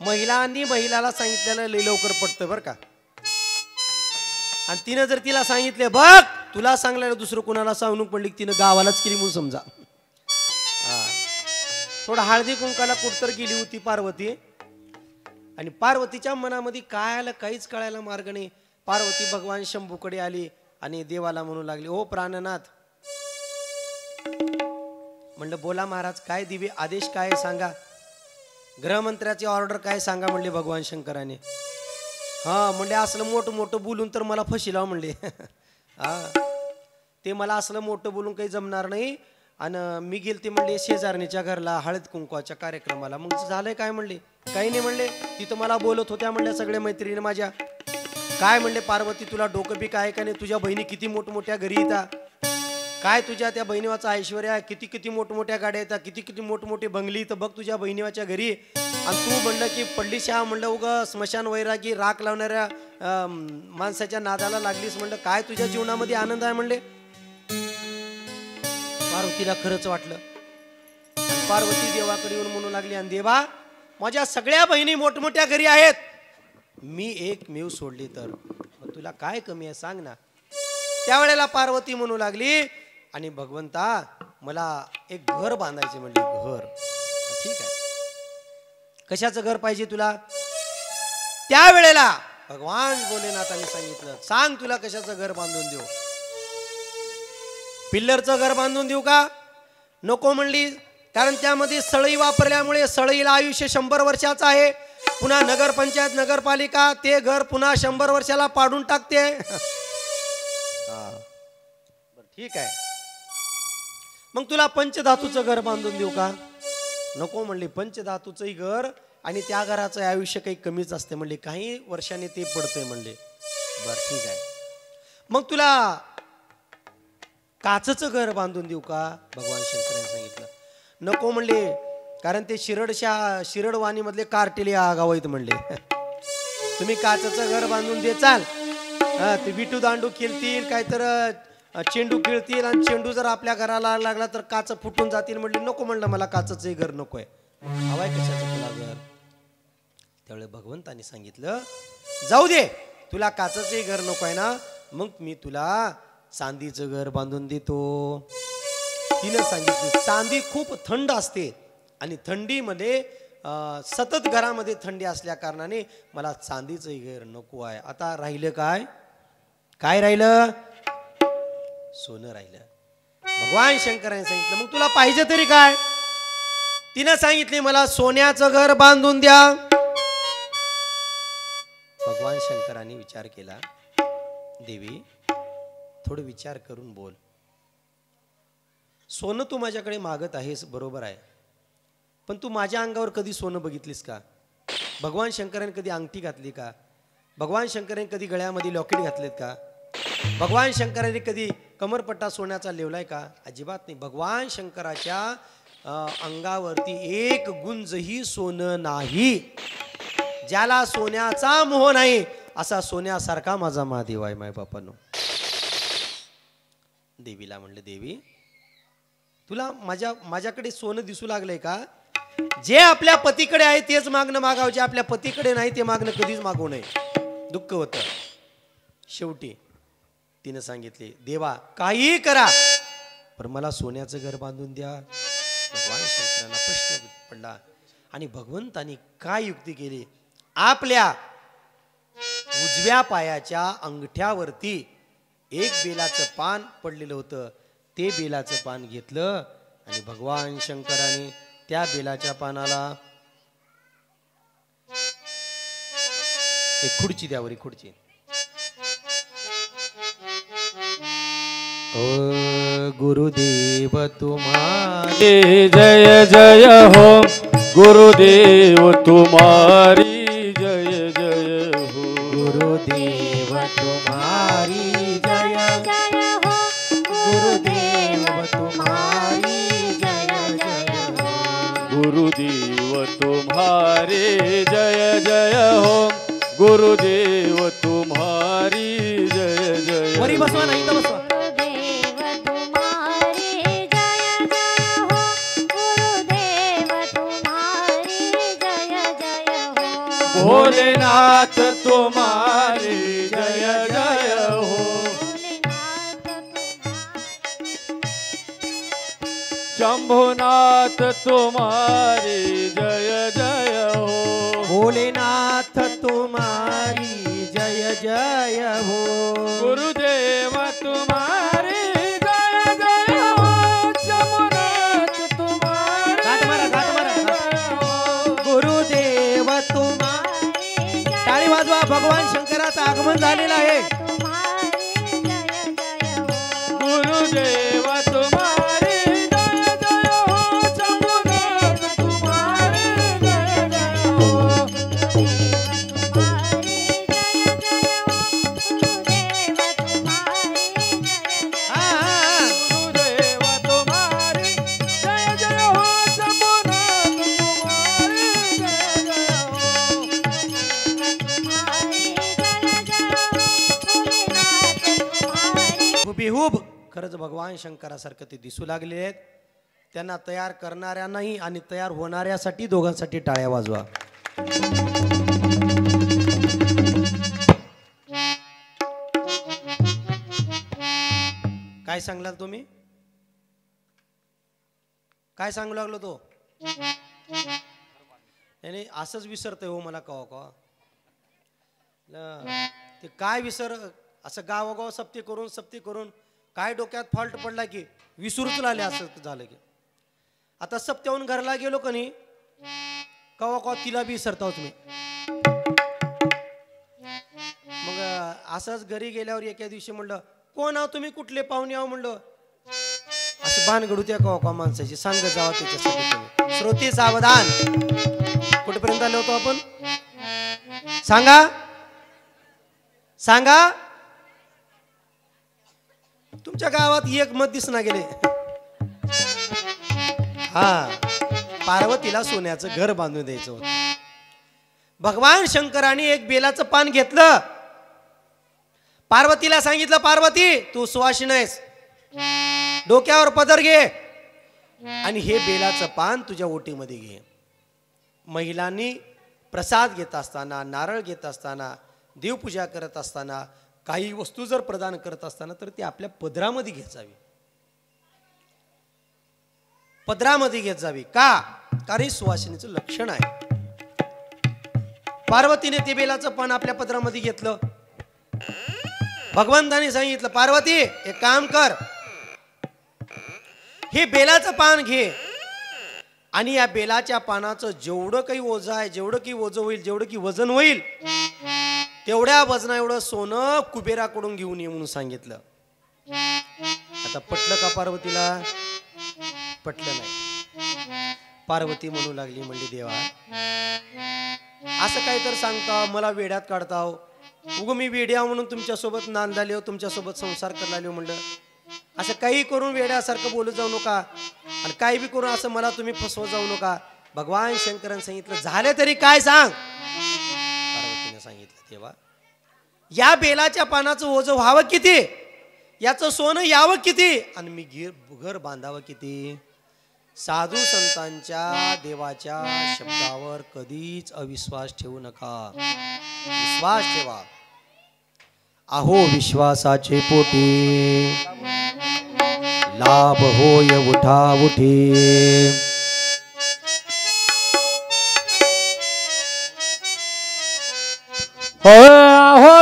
महिलांनी महिलाला सांगितलेलं लई लवकर पडतं बरं का. आणि तिनं जर तिला सांगितले बघ तुला सांगलेलं दुसरं कुणाला सांगून पडली तिनं गावालाच केली म्हणून समजा. थोडं हळदी कुंकाला कुठतर गेली होती पार्वती. आणि पार्वतीच्या मनामध्ये काय आलं काहीच कळायला मार्ग नाही. पार्वती भगवान शंभूकडे आली आणि देवाला म्हणू लागली, ओ प्राणनाथ. म्हणलं बोला महाराज काय दिवे आदेश काय सांगा. गृहमंत्र्याची ऑर्डर काय सांगा म्हणले भगवान शंकराने. हा म्हणले असलं मोठं मोठं बोलून तर मला फशी लाव म्हणले. ते मला असलं मोठं बोलून काही जमणार नाही. आणि मी गेलते म्हणले शेजारणीच्या घरला हळद कुंकवाच्या कार्यक्रमाला. मग झालंय काय म्हणले. काही नाही म्हणले. तिथं मला बोलत होत्या म्हणल्या सगळ्या मैत्रिणी माझ्या. काय म्हणले पार्वती तुला डोकं बी काय का नाही. तुझ्या बहिणी किती मोठमोठ्या घरी येतात. काय तुझ्या त्या बहिणीवाचा ऐश्वर्या किती किती मोठमोठ्या गाड्या येतात. किती किती मोठमोठी बंगली. तर बघ तुझ्या बहिणीवाच्या घरी. आणि तू म्हणलं की पडली शहा म्हणलं उगा स्मशान वैरागी राख लावणाऱ्या माणसाच्या नादाला लागलीस म्हणलं. काय तुझ्या जीवनामध्ये आनंद आहे म्हणले. पार्वतीला खरंच वाटलं. पार्वती देवाकडे येऊन म्हणू लागली, आणि देवा माझ्या सगळ्या बहिणी मोठमोठ्या घरी आहेत, मी एकमेव सोडली तर मग तुला काय कमी आहे सांग ना. त्यावेळेला पार्वती म्हणू लागली, आणि भगवंता मला एक घर बांधायचे म्हणजे घर. ठीक आहे, कशाचं घर पाहिजे तुला. त्यावेळेला भगवान भोलेनाथाने सांगितलं, सांग तुला कशाचं घर बांधून देऊ. पिल्लरचं घर बांधून देऊ का. नको म्हणली, कारण त्यामध्ये सळई वापरल्यामुळे सळईला आयुष्य 100 वर्षाचं आहे. पुन्हा नगरपंचायत नगरपालिका ते घर पुन्हा 100 वर्षाला पाडून टाकते. ठीक आहे, मग तुला पंचधातूचं घर बांधून देऊ का. नको म्हणली, पंचधातूचंही घर आणि त्या घराचं आयुष्य काही कमीच असते म्हणले, काही वर्षांनी ते पडतंय म्हणले. बर ठीक आहे, मग तुला काचचं घर बांधून देऊ का. भगवान शंकरांनी सांगितलं नको म्हणले, कारण ते शिरडवाणी मधले कार्टेले आगाव आहेत म्हणले. तुम्ही काचचं घर बांधून दे चाल. ते विटू दांडू खेळतील, काय तर चेंडू खेळतील, आणि चेंडू जर आपल्या घराला लागला तर काच फुटून जातील म्हणले. नको म्हणलं, मला काचंच घर नकोय. हवाय कशाचं तुला घर. त्यावेळेस भगवंतानी सांगितलं जाऊ दे, तुला काचंचंही घर नकोय ना, मग मी तुला चांदीचं घर बांधून देतो. तिनं सांगितलं चांदी खूप थंड असते, आणि थंडीमध्ये सतत घरामध्ये थंडी असल्या कारणाने मला चांदीचंही घर नको आहे. आता राहिलं काय. काय राहिलं. सोनं राहिलं. भगवान शंकराने सांगितलं मग तुला पाहिजे तरी काय. तिनं सांगितले मला सोन्याचं घर बांधून द्या. भगवान शंकराने विचार केला, देवी थोडं विचार करून बोल. सोनं तू माझ्याकडे मागत आहेस बरोबर आहे, पण तू माझ्या अंगावर कधी सोनं बघितलीस का. भगवान शंकराने कधी अंगठी घातली का. भगवान शंकराने कधी गळ्यामध्ये लॉकेट घातलेत का. भगवान शंकराने कधी कमरपट्टा सोन्याचा लेवलाय का. अजिबात नाही. भगवान शंकराच्या अंगावरती एक गुंजही सोनं नाही. ज्याला सोन्याचा मोह नाही असा सोन्यासारखा माझा महादेव आहे माय बापानो. देवीला म्हणलं देवी तुला माझ्याकडे सोनं दिसू लागलंय का. जे आपल्या पतीकडे आहे तेच मागणं मागावं, जे आपल्या पतीकडे नाही ते मागणं कधीच मागू नये. दुःख होतं. शेवटी तिनं सांगितले देवा काही करा पण मला सोन्याचं घर बांधून द्या. भगवान शंकरांना प्रश्न पडला, आणि भगवंतानी काय युक्ती केली. आपल्या उजव्या पायाच्या अंगठ्यावरती एक बेलाचं पान पडलेलं होतं. ते बेलाचं पान घेतलं, आणि भगवान शंकराने त्या बेलाच्या पानाला एक खुर्ची द्यावर खुर्ची. ओ गुरुदेव तुम्हारे जय जय हो. गुरुदेव तुम्हारी जय जय हो. गुरुदेव तुम्हारी जय जय हो. गुरुदेव तुम्हारी जय जय हो. गुरुदेव तुम्हारे जय जय हो. गुरुदेव तुम्हारी जय जय. वरी बसवा नाही तर बसवा. गुरुदेव तुम्हारी जय जय हो. गुरुदेव तुम्हारी जय जय हो. भोलेनाथ तुम्हारी जय जय हो. शंभुनाथ तुम्हारी जय जय हो. भोलेनाथ तुम्हारी जय जय हो. गुरुदेव तुम्हारी जय जय हो. शंभुनाथ तुम्हारी घाट मारा, घाट मारा. जय हो. गुरुदेव तुम्हारी. टाळी वाजवा. भगवान शंकराचं आगमन झालेलं आहे. गुरुदेव तुम्हारी जय जय हो. शंभुनाथ तुम्हारी जय जय हो. गुरुदेव तुम्हारी जय जय हो. शंभुनाथ तुम्हारी जय जय हो. हुबेहूब खरंच भगवान शंकरासारखं ते दिसू लागले आहेत. त्यांना तयार करणाऱ्यांनाही आणि तयार होणाऱ्यासाठी दोघांसाठी टाळ्या वाजवा. काय सांगलात तुम्ही? काय सांगू लागलो तो? नाही असंच विसरतोय हो मला कवा कवा. ते काय विसर असं गावोगाव सप्ती करून काय डोक्यात फॉल्ट पडला की विसरूच लागले. असं झालं की आता सप्त्याहून घरला गेलो का नाही कवा कवा तिला बी विसरता तुम्ही. मग असंच घरी गेल्यावर एका दिवशी म्हणलं कोण आहो तुम्ही, कुठले पाहुणे आहो म्हणलं. असं भानगडू त्या कवा कवा माणसाची सांग जावा त्याच्यासाठी तुम्ही. श्रोते सावधान. कुठेपर्यंत आलो होतो आपण? सांगा सांगा. तुमच्या गावात एक मत दिसना गेले. हा, पार्वतीला सोन्याचं घर बांधून द्यायचं होतं. भगवान शंकराने एक बेलाचं पान घेतलं. पार्वतीला सांगितलं पार्वती तू सुवासिनी आहेस, डोक्यावर पदर घे आणि हे बेलाचं पान तुझ्या ओटीमध्ये घे. महिलांनी प्रसाद घेत असताना, नारळ घेत असताना, देवपूजा करत असताना, काही वस्तू जर प्रदान करत असताना तर ती आपल्या पदरामध्ये घेत जावी. पदरामध्ये घेत जावी का? कारण सुवासिनीचं लक्षण आहे. पार्वतीने ते बेलाचं पान आपल्या पदरामध्ये घेतलं. भगवंताने सांगितलं पार्वती एक काम कर, हे बेलाचं पान घे आणि या बेलाच्या पानाचं जेवढं काही ओझं आहे, जेवढं काही ओझं होईल, जेवढं काही वजन होईल तेवढ्या वजना एवढं सोनं कुबेराकडून घेऊन ये म्हणून सांगितलं. आता पटलं का पार्वतीला? पटलं नाही. पार्वती म्हणू लागली म्हणली देवा असं काय तर सांगता मला वेड्यात काढताव. उगो मी वेड्या म्हणून तुमच्यासोबत नांदाले हो, तुमच्यासोबत संसार करायला म्हणलं. असं काही करून वेड्यासारखं बोलत जाऊ नका आणि काही बी करून असं मला तुम्ही फसवत जाऊ नका. भगवान शंकरांनी सांगितलं झाले तरी काय सांग. पार्वतीने सांगितलं तेव्हा या बेलाच्या पानाचं ओझं व्हावं किती, याचं सोनं यावं किती आणि मी घर बांधावं किती. साधू संतांच्या देवाच्या शब्दावर कधीच अविश्वास ठेवू नका, विश्वास ठेवा. अहो विश्वासाचे पोटी लाभ होय उठा उठी. हो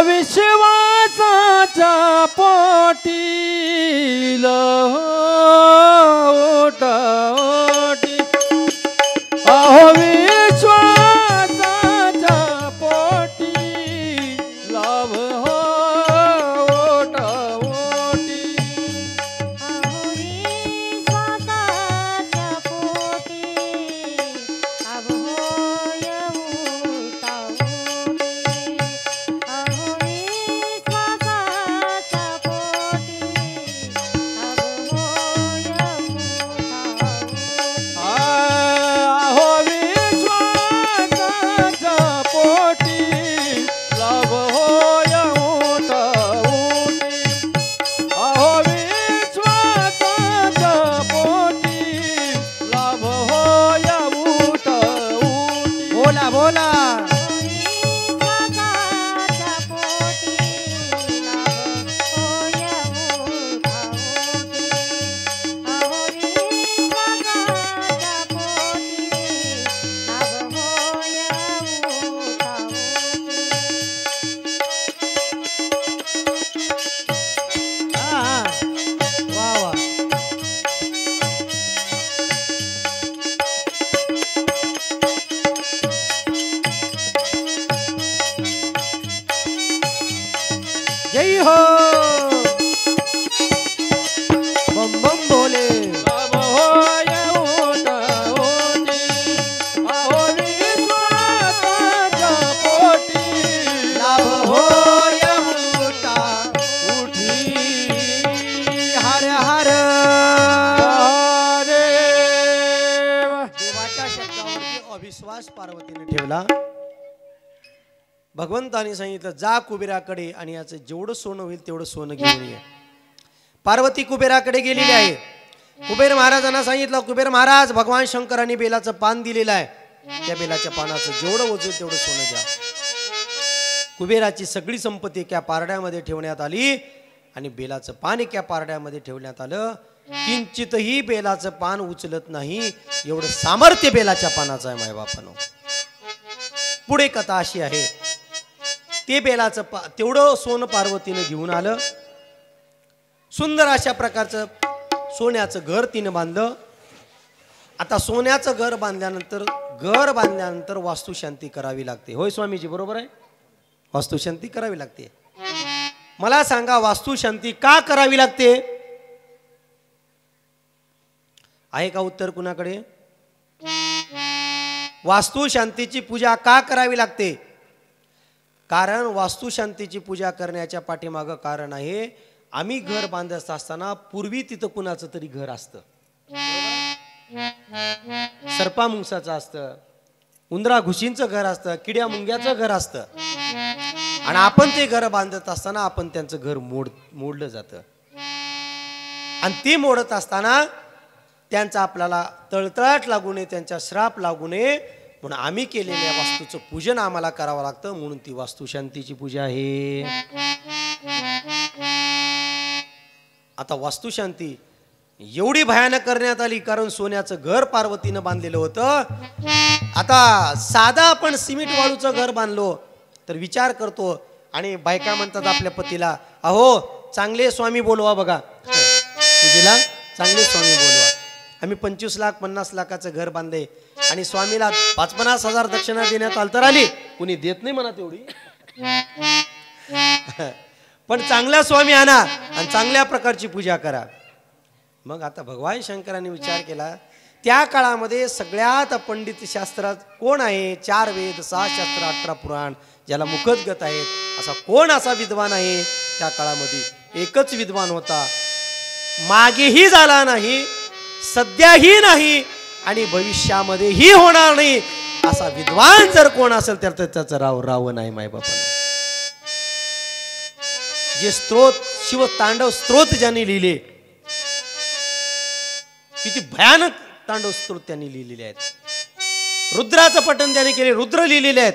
विश्वासाच्या पोटी ओटी. अहो विश्वासाच्या पोटी लाभ हो ओटा ओटी. अहो विश्वासाच्या पोटी लाभ होय उठा उठी. अहो विश्वासाच्या पोटी लाभ होय उठा उठी. अहो विश्वासाच्या पोटी लाभ होय उठा उठी. अहो विश्वासाच्या पोटी लाभ होय उठा उठी. बोला बोला. विश्वासाच्या पोटी लाभ होय उठा उठी. अहो विश्वासाच्या पोटी लाभ होय उठा उठी. हा, वा वा. जय हो बम बम बोले. लाभ होय उठा उठी. अहो विश्वासाच्या पोटी लाभ होय उठा उठी. हर हर देव. देवाच्या शब्दावरती अविश्वास पार्वतीने ठेवला. भगवंताने सांगितलं जा कुबेराकडे आणि याचं जेवढं सोनं होईल तेवढं सोनं घेऊन ये. पार्वती कुबेराकडे गेलेली आहे. कुबेर महाराजांना सांगितलं, कुबेर महाराज, भगवान शंकरांनी बेलाचं पान दिलेलं आहे, त्या बेलाच्या पानाचं जेवढं वजन तेवढं सोनं द्या. कुबेराची सगळी संपत्ती एका पारड्यामध्ये ठेवण्यात आली आणि बेलाचं पान एका पारड्यामध्ये ठेवण्यात आलं. किंचितही बेलाचं पान उचलत नाही एवढं सामर्थ्य बेलाच्या पानाचं आहे मायबापानो. पुढे कथा अशी आहे, ते बेलाचं तेवढं सोनं पार्वतीनं घेऊन आलं. सुंदर अशा प्रकारचं सोन्याचं घर तिनं बांधलं. आता सोन्याचं घर बांधल्यानंतर वास्तुशांती करावी लागते. होय स्वामीजी, बरोबर आहे, वास्तुशांती करावी लागते. मला सांगा, वास्तुशांती का करावी लागते? आहे का उत्तर कुणाकडे? वास्तुशांतीची पूजा का करावी लागते? कारण वास्तुशांतीची पूजा करण्याच्या पाठीमागं कारण आहे, आम्ही घर बांधत असताना पूर्वी तिथं कुणाचं तरी घर असतं, सर्पा मुंगसाचं असतं, उंदरा घुशींचं घर असतं, किड्या मुंग्याचं घर असतं, आणि आपण ते घर बांधत असताना आपण त्यांचं घर मोडलं जातं. आणि ते मोडत असताना त्यांचा आपल्याला तळतळाट लागू नये, त्यांचा श्राप लागू नये म्हणून आम्ही केलेल्या वास्तूचं पूजन आम्हाला करावं लागतं. म्हणून ती वास्तुशांतीची पूजा आहे. आता वास्तुशांती एवढी भयानक करण्यात आली कारण सोन्याचं घर पार्वतीनं बांधलेलं होतं. आता साधा आपण सिमेंट वाळूचं घर बांधलो तर विचार करतो आणि बायका म्हणतात आपल्या पतीला, अहो चांगले स्वामी बोलवा बघा, पूजेला चांगले स्वामी बोलवा. आम्ही 25 लाख 50 लाखाचं घर बांधले आणि स्वामीला 50,000 दक्षिणा देण्यात आली तर आली, कुणी देत नाही म्हणा तेवढी. पण चांगला स्वामी आणा आणि चांगल्या प्रकारची पूजा करा. मग आता भगवान शंकरांनी विचार केला, त्या काळामध्ये सगळ्यात पंडित शास्त्रात कोण आहे? 4 वेद 6 शास्त्र 18 पुराण ज्याला मुखदगत आहेत, असा कोण असा विद्वान आहे? त्या काळामध्ये एकच विद्वान होता, मागेही झाला नाही, सध्याही नाही आणि भविष्यामध्येही होणार नाही. असा विद्वान जर कोण असेल तर त्याचं रावण आहे मायबापानं. जे शिव तांडव स्तोत्र ज्यांनी लिहिले, किती भयानक तांडव स्तोत्र त्यांनी लिहिलेले आहेत. रुद्राचं पठण त्याने केले, रुद्र लिहिलेले आहेत.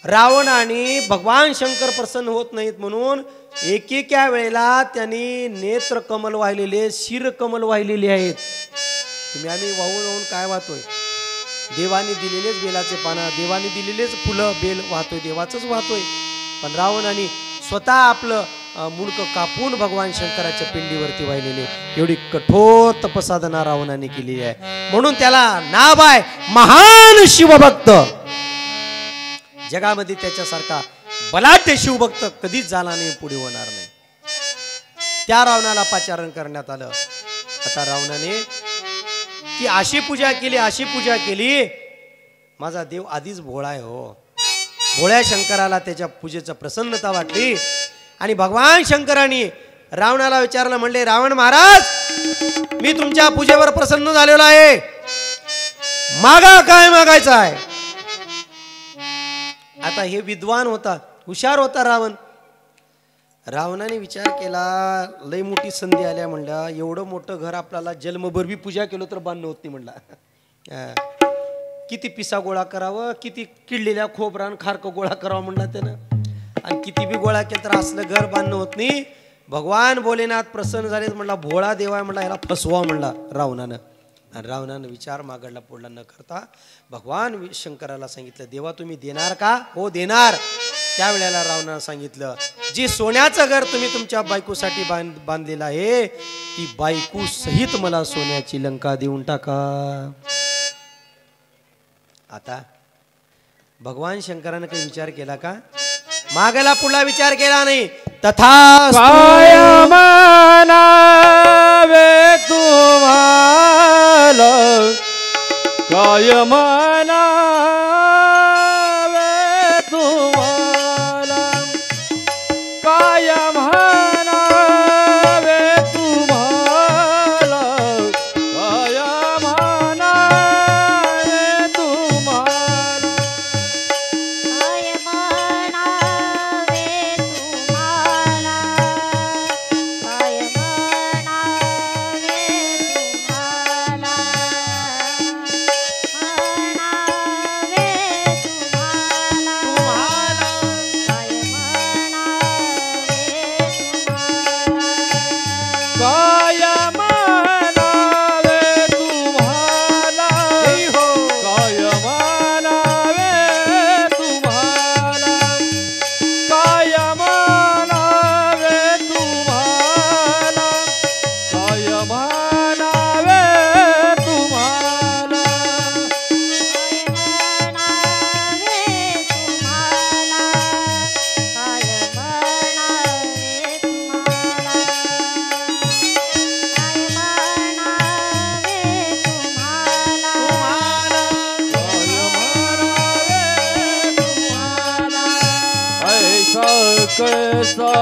रावण आणि भगवान शंकर प्रसन्न होत नाहीत म्हणून एकेका वेळेला त्यांनी नेत्र कमल वाहिलेले, शिर कमल वाहिलेले आहेत. तुम्ही आम्ही वाहून काय वाहतोय? देवाने दिलेलेच बेलाचे पानं, देवाने दिलेलेच फुलं बेल वाहतोय, देवाचंच वाहतोय. पण रावणाने स्वतः आपलं मुंडकं कापून भगवान शंकराच्या पिंडीवरती वाहिलेले. एवढी कठोर तपसाधना रावणाने केलेली आहे. म्हणून त्याला नाव आहे महान शिवभक्त. जगामध्ये त्याच्यासारखा बलाढ्य शिवभक्त कधीच झाला नाही, पुढे होणार नाही. त्या रावणाला पाचारण करण्यात आलं. आता रावणाने ती अशी पूजा केली, माझा देव आधीच भोळा आहे हो. भोळ्या शंकराला त्याच्या पूजेचं प्रसन्नता वाटली आणि भगवान शंकरांनी रावणाला विचारलं, म्हणले, रावण महाराज, मी तुमच्या पूजेवर प्रसन्न झालेलो आहे, मागा काय मागायचं आहे? आता हे विद्वान होता, हुशार होता रावण. रावणाने विचार केला, लय मोठी संधी आल्या म्हणला, एवढं मोठं घर आपल्याला जन्मभर बी पूजा केलं तर बांधणं होत नाही म्हणला. किती पिसा गोळा करावं, किती किडलेल्या खोबरान खारक गोळा करावं म्हणला त्यानं, आणि किती बी गोळा केलं तर असलं घर बांधणं होत नाही. भगवान भोलेनाथ प्रसन्न झाले म्हणला, भोळा देवा म्हणला, याला फसवा म्हणला रावणानं. आणि रावणानं विचार मागडला पुढला न करता भगवान शंकराला सांगितलं, देवा तुम्ही देणार का? हो देणार. त्यावेळेला रावणानं सांगितलं, जी सोन्याचं घर तुम्ही तुमच्या बायकोसाठी बांधलेलं आहे, ती बायको सहित मला सोन्याची लंका देऊन टाका. आता भगवान शंकरानं काही विचार केला का? मागला पुढला विचार केला नाही. तथा काय म्हणावे तुम्हाला, काय म्हणावे तुम्हाला, काय म्हणावे तुम्हाला, काय म्हणावे तुम्हाला, काय म्हणावे तुम्हाला, काय म्हणावे कैसा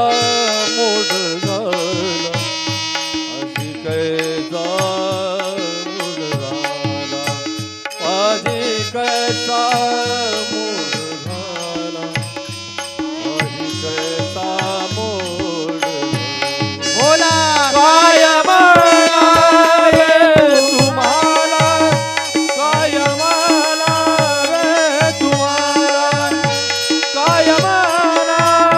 मूड झाला, माझी कैसा मूड झाला, माझी कैसा मूड झाला, माझी कैसा मूड झाला. बोला काय म्हणावे तुम्हाला, काय म्हणावे तुम्हाला, काय म्हणावे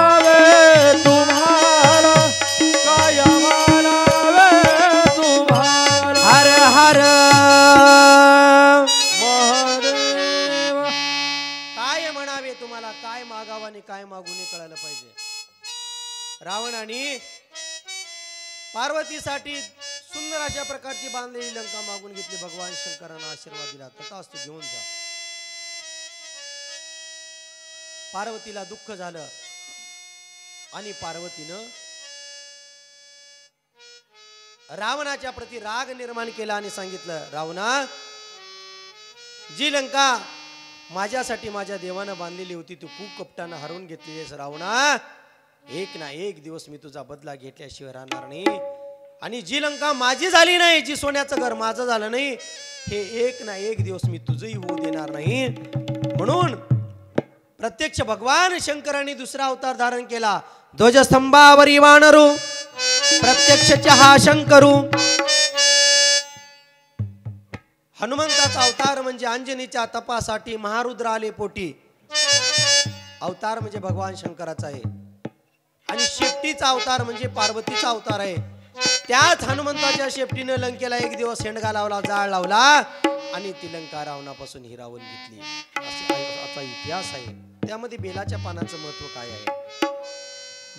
तुम्हाला, काय म्हणावे तुम्हाला. हर हर महादेव. काय म्हणावे तुम्हाला, काय मागावं आणि काय मागू नये कळायला पाहिजे. रावणाने पार्वतीसाठी सुंदर अशा प्रकारची बांधलेली लंका मागून घेतली. भगवान शंकरांना आशीर्वाद दिला, तथास्तु घेऊन जा. पार्वतीला दुःख झालं आणि पार्वतीनं रावणाच्या प्रती राग निर्माण केला आणि सांगितलं, रावणा, जी लंका माझ्यासाठी माझ्या देवानं बांधलेली होती तू खूप कपटानं हरवून घेतली आहेस. रावणा, एक ना एक दिवस मी तुझा बदला घेतल्याशिवाय राहणार नाही. आणि जी लंका माझी झाली नाही, जी सोन्याचं घर माझं झालं नाही, हे एक ना एक दिवस मी तुझंही होऊ देणार नाही. म्हणून प्रत्यक्ष भगवान शंकरांनी दुसरा अवतार धारण केला. ध्वजस्तंभावरी वानरू, प्रत्यक्ष चहा शंकरू. हनुमंताचा अवतार म्हणजे अंजनीच्या तपासाठी महारुद्र आले पोटी. अवतार म्हणजे भगवान शंकराचा आहे. आणि शेपटीचा अवतार म्हणजे पार्वतीचा अवतार आहे. त्याच हनुमंताच्या शेपटीने लंकेला एक दिवस शेंडगा लावला, जाळ लावला आणि ती लंका रावणापासून हिरावून घेतली. असा इतिहास आहे. त्यामध्ये बेलाच्या पानाचं महत्व काय आहे?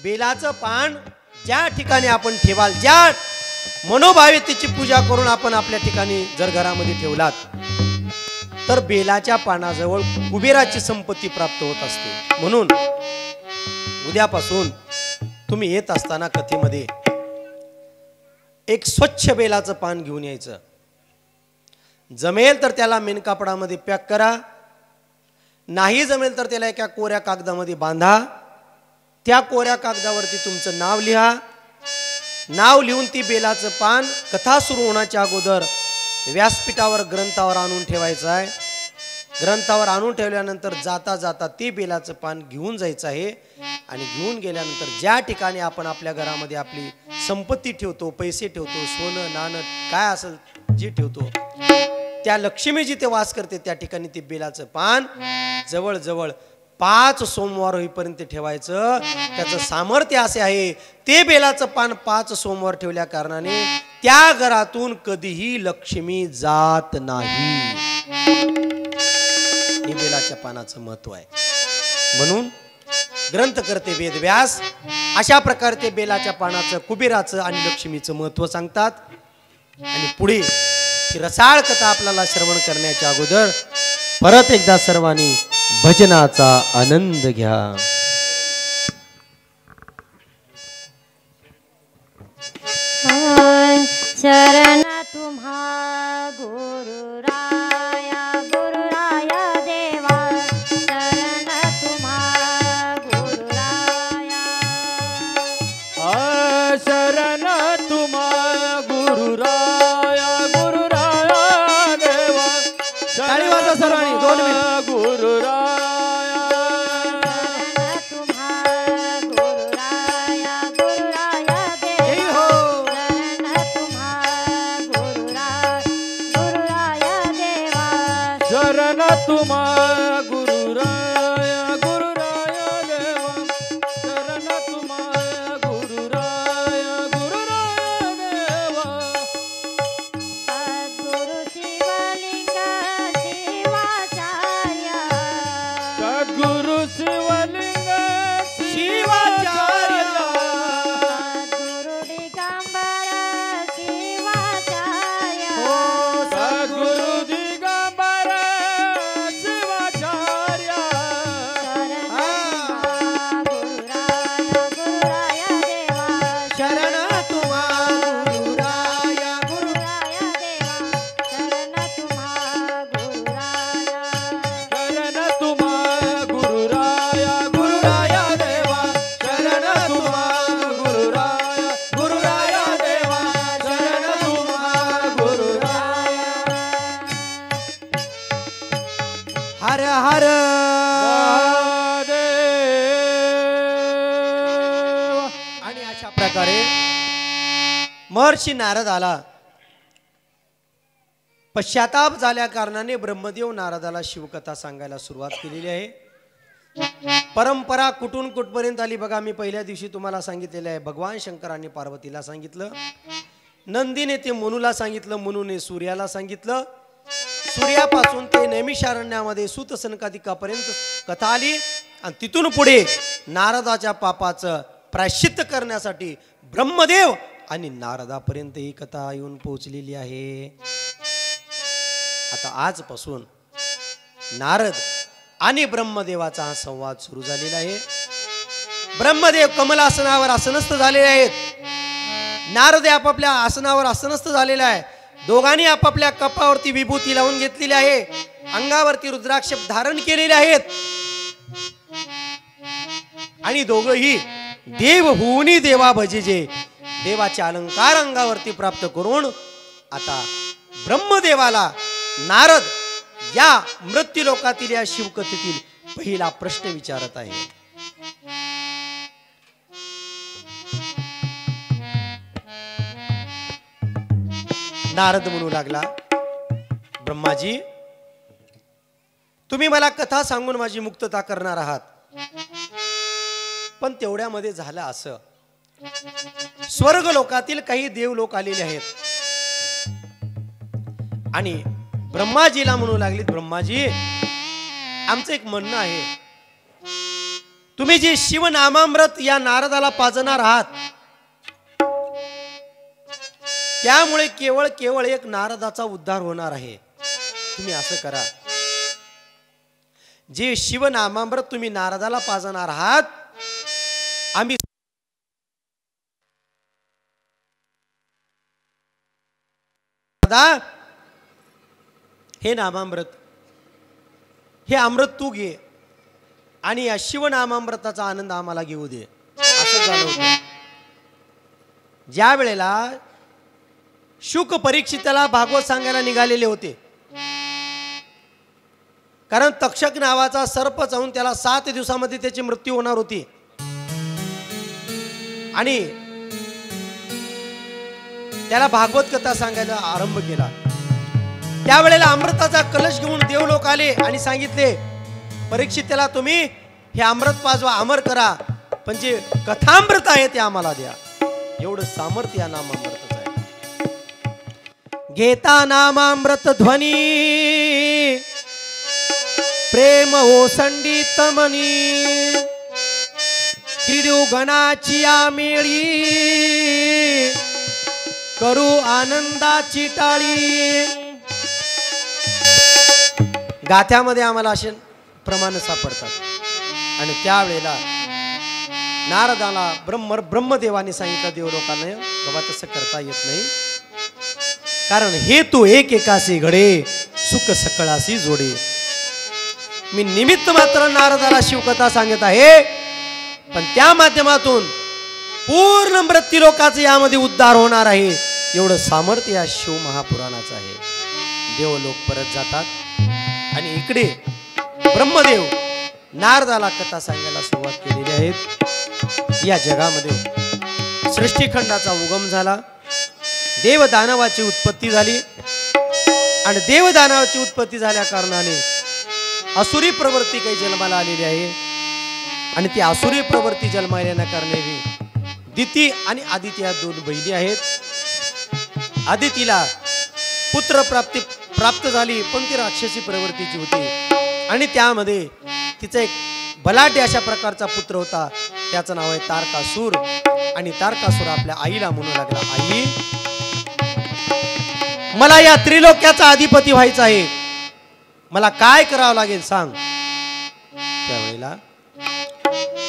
बेलाचं पान ज्या ठिकाणी आपण ठेवाल, ज्या मनोभावे त्याची पूजा करून आपण आपल्या ठिकाणी जर घरामध्ये ठेवलात, तर बेलाच्या पानाजवळ कुबेराची संपत्ती प्राप्त होत असते. म्हणून उद्यापासून तुम्ही येत असताना कथेमध्ये एक स्वच्छ बेलाचं पान घेऊन यायचं. जमेल तर त्याला मेनकापडामध्ये पॅक करा, नाही जमेल तर त्याला एका कोऱ्या कागदामध्ये बांधा. त्या कोऱ्या कागदावरती तुमचं नाव लिहा. नाव लिहून ती बेलाचं पान कथा सुरू होण्याच्या अगोदर व्यासपीठावर ग्रंथावर आणून ठेवायचं आहे. ग्रंथावर आणून ठेवल्यानंतर जाता जाता ते बेलाचं पान घेऊन जायचं आहे. आणि घेऊन गेल्यानंतर ज्या ठिकाणी आपण आपल्या घरामध्ये आपली संपत्ती ठेवतो, पैसे ठेवतो, सोनं नाणं काय असेल जे ठेवतो, त्या लक्ष्मी जिथे वास करते त्या ठिकाणी ते बेलाचं पान जवळजवळ 5 सोमवार होईपर्यंत ठेवायचं. त्याचं सामर्थ्य असे आहे, ते बेलाचं पान 5 सोमवार ठेवल्या कारणाने त्या घरातून कधीही लक्ष्मी जात नाही. हे बेलाच्या पानाचं महत्व आहे. म्हणून ग्रंथ करते वेदव्यास अशा प्रकारे ते बेलाच्या पानाचं, कुबेराचं आणि लक्ष्मीचं महत्व सांगतात. आणि पुढे ती रसाळ कथा आपल्याला श्रवण करण्याच्या अगोदर परत एकदा सर्वांनी भजनाचा आनंद घ्या. शरण तुम्हा गुरुराया, गुरुराया देवा, शरण तुम्हा गुरुराया. शरण तुम्हा गुरुराया, गुरुराया देवा. टाळी वाजवा सर्वांनी, 2 मिनिट. गुरुराया. शरण तुम्हा गुरुराया, गुरुराया देवा. शरण तुम्हा गुरुराया, गुरुराया देवा. सद्गुरु शिवलिंग शिवाचार्य, सद्गुरु शिवलिंग शिवाचार्य. सद्गुरु दिगंबर शिवाचार्य, सद्गुरु दिगंबर शिवाचार्य. हर महादेव. आणि अशा प्रकारे महर्षी नारद आला. पश्चाताप झाल्या कारणाने ब्रह्मदेव नारदाला शिवकथा सांगायला सुरुवात केलेली आहे. परंपरा कुठून कुठपर्यंत आली बघा. मी पहिल्या दिवशी तुम्हाला सांगितलेलं आहे. भगवान शंकरांनी पार्वतीला सांगितलं, नंदीने ते मनुला सांगितलं, मनुने सूर्याला सांगितलं, सूर्यापासून ते नैमिषारण्यामध्ये सूत सनकादिकापर्यंत कथा आली. आणि तिथून पुढे नारदाच्या पापाचं प्रायश्चित्त करण्यासाठी ब्रह्मदेव आणि नारदापर्यंत ही कथा येऊन पोहोचलेली आहे. आता आजपासून नारद आणि ब्रह्मदेवाचा हा संवाद सुरू झालेला आहे. ब्रह्मदेव कमलासनावर आसनस्थ झालेले आहेत. नारद आपापल्या आसनावर आसनस्थ झालेला आहे. दोघांनी आपापल्या कपावरती विभूती लावून घेतलेली आहे. अंगावरती रुद्राक्ष धारण केलेले आहेत. आणि दोघंही देव होऊनी देवा भजिजे, देवाचे अलंकार अंगावरती प्राप्त करून आता ब्रह्मदेवाला नारद या मृत्यू लोकातील या शिवकथेतील पहिला प्रश्न विचारत आहे. नारद म्हणू लागला, ब्रह्माजी तुम्ही मला कथा सांगून माझी मुक्तता करणार आहात, पण तेवढ्यामध्ये झालं असं, स्वर्ग लोकातील काही देवलोक आलेले आहेत आणि ब्रह्माजीला म्हणू लागले, ब्रह्माजी आमचं एक म्हणणं आहे, तुम्ही जे शिवनामामृत या नारदाला पाजणार आहात त्यामुळे केवळ केवळ एक नारदाचा उद्धार होणार आहे. तुम्ही असं करा, जे शिवनामामृत तुम्ही नारदाला पाजणार आहात आम्ही हे नामामृत हे अमृत तू घे आणि या शिवनामामृताचा आनंद आम्हाला घेऊ दे. असं झालं होतं. ज्या वेळेला शुक परीक्षिताला भागवत सांगायला निघालेले होते, कारण तक्षक नावाचा सर्प चावून त्याला 7 दिवसामध्ये त्याची मृत्यू होणार होती आणि त्याला भागवत कथा सांगायला आरंभ केला. त्यावेळेला अमृताचा कलश घेऊन देवलोक आले आणि सांगितले, परीक्षित त्याला तुम्ही हे अमृत पाजवा, अमर करा, पण जे कथामृत आहे ते आम्हाला द्या. एवढं सामर्थ्य या नामामृताचं आहे. घेता नामामृत ध्वनी प्रेम ओसंडी तमनी, क्रीडू गणाची आमेळी करू आनंदाची टाळी. गाथ्यामध्ये आम्हाला असे प्रमाण सापडतात. आणि त्यावेळेला नारदाला ब्रह्मदेवाने सांगितलं देवलोकांना, बाबा तसं करता येत नाही, कारण हे तू एक एकासी घडे सुख सकळासी जोडे. मी निमित्त मात्र नारदाला शिवकथा सांगत आहे, पण त्या माध्यमातून पूर्ण मृत्यू लोकांचे यामध्ये उद्धार होणार आहे. एवढं सामर्थ्य या शिव महापुराणाचं आहे. देवलोक परत जातात आणि इकडे ब्रह्मदेव नारदाला कथा सांगायला सुरुवात केलेली आहे. या जगामध्ये सृष्टीखंडाचा उगम झाला, देवदानवाची उत्पत्ती झाली आणि देवदानवाची उत्पत्ती झाल्या कारणाने असुरी प्रवृत्ती काही जन्माला आलेली आहे. आणि ती असुरी प्रवृत्ती जन्माला येण्या कारणाने दिती आणि आदिती या 2 बहिणी आहेत. आदितीला पुत्र प्राप्त झाली, पण ती राक्षसी प्रवृत्तीची होती आणि त्यामध्ये तिचा एक बलाढ्य अशा प्रकारचा पुत्र होता, त्याचं नाव आहे तारकासूर. आणि तारकासूर आपल्या आईला म्हणू लागला, आई मला या त्रिलोक्याचा अधिपती व्हायचं आहे, मला काय करावं लागेल सांग. त्यावेळेला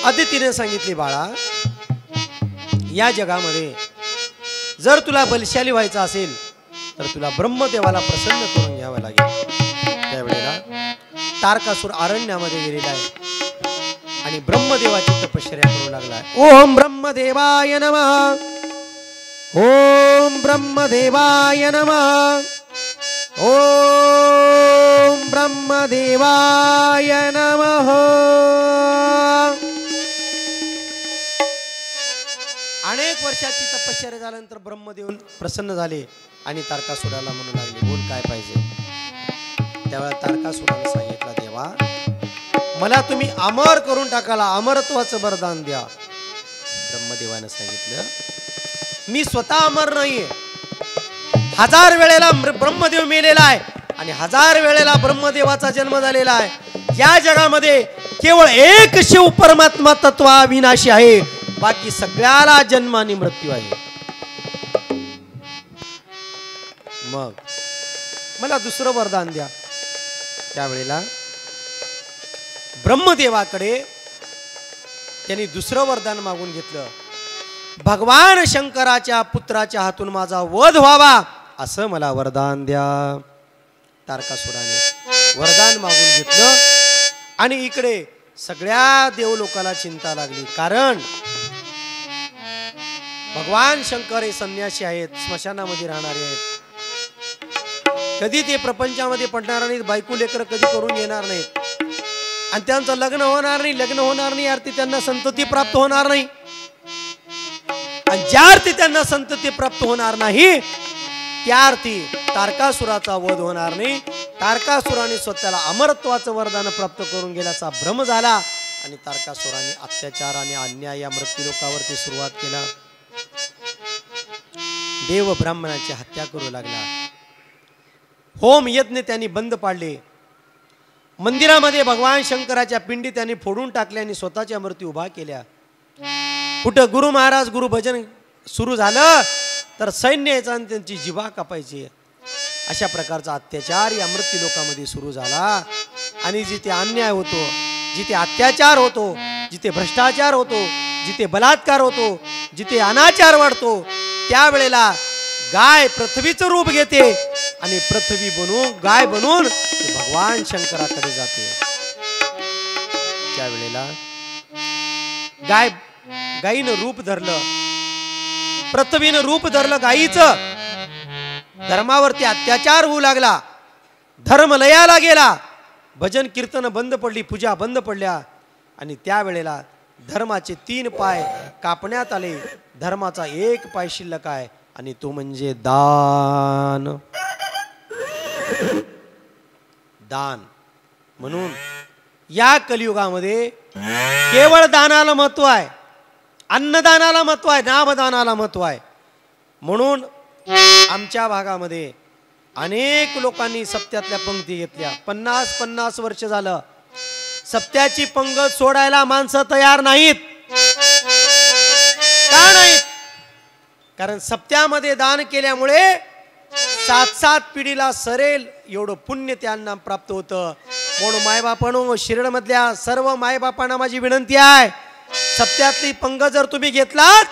आदितीने सांगितले, बाळा या जगामध्ये जर तुला बलशाली व्हायचं असेल तर तुला ब्रह्मदेवाला प्रसन्न करून घ्यावं लागेल. त्यावेळेला तारकासूर अरण्यामध्ये गेलेला आहे आणि ब्रह्मदेवाची तपश्चर्या करू लागला. ओम ब्रह्मदेवाय नमः, ओम ब्रह्मदेवाय नमः, ओम ब्रह्मदेवाय नमः. अनेक वर्षाची तपश्चर्या झाल्यानंतर ब्रह्मदेव प्रसन्न झाले आणि तारकासुराला म्हणू लागले, बोल काय पाहिजे. त्यावेळेला तारकासुराने सांगितलं, देवा मला तुम्ही अमर करून टाकाला, अमरत्वाचं वरदान द्या. ब्रह्मदेवाने सांगितलं, मी स्वतः अमर नाहीये. 1000 वेळेला ब्रह्मदेव मेलेला आहे आणि 1000 वेळेला ब्रह्मदेवाचा जन्म झालेला आहे. या जगामध्ये केवळ एक शिव परमात्मा तत्व अविनाशी आहे, बाकी सगळ्याला जन्म आणि मृत्यू आहे. मग मला दुसरं वरदान द्या. त्यावेळेला ब्रह्मदेवाकडे त्यांनी दुसरं वरदान मागून घेतलं. भगवान शंकराच्या पुत्राच्या हातून माझा वध व्हावा असं मला वरदान द्या. तारकासुराने वरदान मागून घेतलं आणि इकडे सगळ्या देवलोकाला चिंता लागली. कारण भगवान शंकर हे संन्यासी आहेत, स्मशानामध्ये राहणारे आहेत. कधी ते प्रपंचामध्ये पडणार नाहीत, बायको लेकर कधी करून येणार नाहीत आणि त्यांचं लग्न होणार नाही अर्थी त्यांना संतती प्राप्त होणार नाही. आणि ज्या अर्थी त्यांना संतती प्राप्त होणार नाही त्या अर्थी तारकासुराचा वध होणार नाही. तारकासुराने स्वतःला अमरत्वाचं वरदान प्राप्त करून गेल्याचा भ्रम झाला आणि तारकासुराने अत्याचार आणि अन्याय या मृत्यूलोकावरती सुरुवात केला. देव ब्राह्मणाची हत्या करू लागला. होम यज्ञ त्यांनी बंद पाडले. मंदिरामध्ये भगवान शंकराच्या पिंडी त्यांनी फोडून टाकल्या आणि स्वतःच्या मूर्ती उभा केल्या. कुठं गुरु महाराज गुरु भजन सुरू झालं तर सैन्य यायचं आणि त्यांची जिभा कापायची. अशा प्रकारचा अत्याचार या मृत्यू लोकामध्ये सुरू झाला. आणि जिथे अन्याय होतो, जिथे अत्याचार होतो, जिथे भ्रष्टाचार होतो, जिथे बलात्कार होतो, जिथे अनाचार वाढतो, त्यावेळेला गाय पृथ्वीचं रूप घेते आणि पृथ्वी बनून गाय बनून भगवान शंकराकडे जाते. त्यावेळेला गायीनं रूप धरलं, पृथ्वीनं रूप धरलं गायीचं. धर्मावरती अत्याचार होऊ लागला, धर्म लयाला गेला, भजन कीर्तन बंद पडली, पूजा बंद पडल्या. आणि त्यावेळेला धर्माचे 3 पाय कापण्यात आले. धर्माचा 1 पाय शिल्लक आहे आणि तो म्हणजे दान. दान म्हणून या कलियुगामध्ये केवळ दानाला महत्व आहे, अन्नदानाला महत्व आहे, नामदानाला महत्व आहे. म्हणून आमच्या भागामध्ये अनेक लोकांनी सप्त्यातल्या पंक्ती घेतल्या. 50-50 वर्ष झालं सप्त्याची पंगत सोडायला माणसं तयार नाहीत. का नाहीत? कारण सप्त्यामध्ये दान केल्यामुळे 7-7 पिढीला सरेल एवढं पुण्य त्यांना प्राप्त होतं. म्हणून मायबापांनो, शिरडमधल्या सर्व मायबापांना माझी विनंती आहे, सप्त्यातली पंगत जर तुम्ही घेतलात,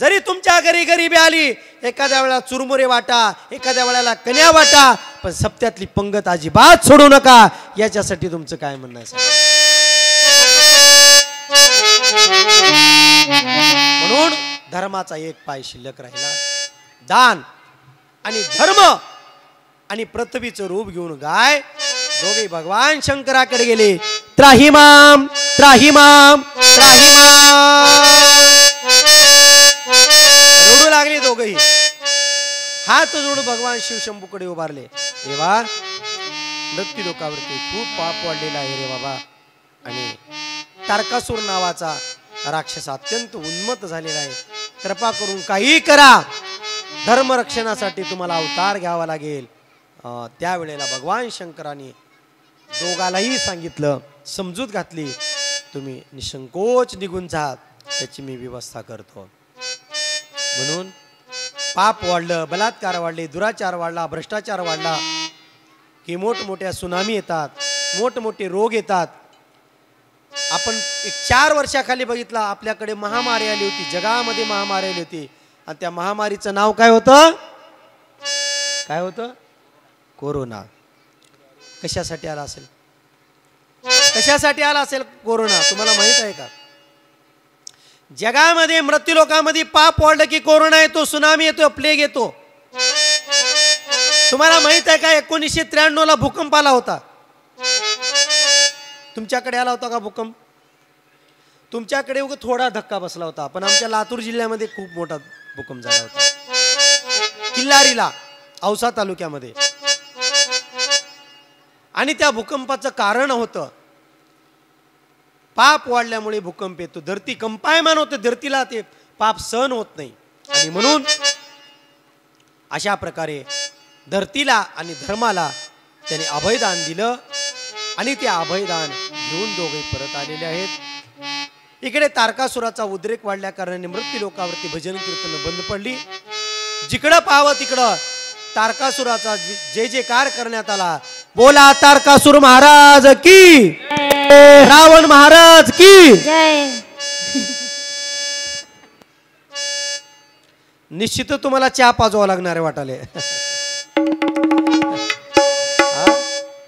जरी तुमच्या घरी गरिबी आली, एखाद्या वेळेला चुरमुरे वाटा, एखाद्या वेळेला कन्या वाटा, पण सप्त्यातली पंगत अजिबात सोडू नका. याच्यासाठी तुमचं काय म्हणणं आहे? म्हणून धर्माचा 1 पाय शिल्लक राहिला. दान आणि धर्म आणि पृथ्वीचं रूप घेऊन गाय दोघे भगवान शंकराकडे गेले. त्राहिमाम त्राहिमाम त्राहिमाम रडू लागले दोघेही. हात जोडून भगवान शिवशंभूकडे उभारले. देवा, मृत्यू लोकावरती खूप पाप वाढलेला आहे रे बाबा. आणि तारकासूर नावाचा राक्षस अत्यंत उन्मत्त झालेला आहे. कृपा करून काही करा, धर्मरक्षणासाठी तुम्हाला अवतार घ्यावा लागेल. त्यावेळेला भगवान शंकराने दोघालाही सांगितलं, समजूत घातली, तुम्ही निसंकोच निघून जा, त्याची मी व्यवस्था करतो. म्हणून पाप वाढलं, बलात्कार वाढले, दुराचार वाढला, भ्रष्टाचार वाढला की मोठमोठ्या सुनामी येतात, मोठमोठे रोग येतात. आपण 4 वर्षाखाली बघितला, आपल्याकडे महामारी आली होती, जगामध्ये महामारी आली होती. आणि त्या महामारीचं नाव काय होतं? काय होतं? कोरोना. कशासाठी आला असेल? कशासाठी आला असेल कोरोना? तुम्हाला माहित आहे का? जगामध्ये मृत्यू लोकांमध्ये पाप वाढलं की कोरोना येतो, सुनामी येतो, प्लेग येतो. तुम्हाला माहित आहे का 1993 ला भूकंप आला होता. तुमच्याकडे आला होता का भूकंप? तुमच्याकडे उगा थोडा धक्का बसला होता, पण आमच्या लातूर जिल्ह्यामध्ये खूप मोठा भूकंप झाला होता, किल्लारीला, औसा तालुक्यामध्ये. आणि त्या भूकंपाचं कारण होतं पाप वाढल्यामुळे भूकंप येतो. धरती कंपायमान होते, धरतीला ते पाप सहन होत नाही. आणि म्हणून अशा प्रकारे धरतीला आणि धर्माला त्याने अभयदान दिलं आणि ते अभयदान घेऊन दोघे परत आलेले आहेत. इकडे तारकासुराचा उद्रेक वाढल्या कारणाने मृत्यू लोकावरती भजन कीर्तन बंद पडली. जिकडं पाहावं तिकडं तारकासुराचा जय जयकार करण्यात आला. बोला तारकासुर महाराज की, रावण महाराज की जय. निश्चित तुम्हाला चहा पाजवा लागणार आहे वाटाले.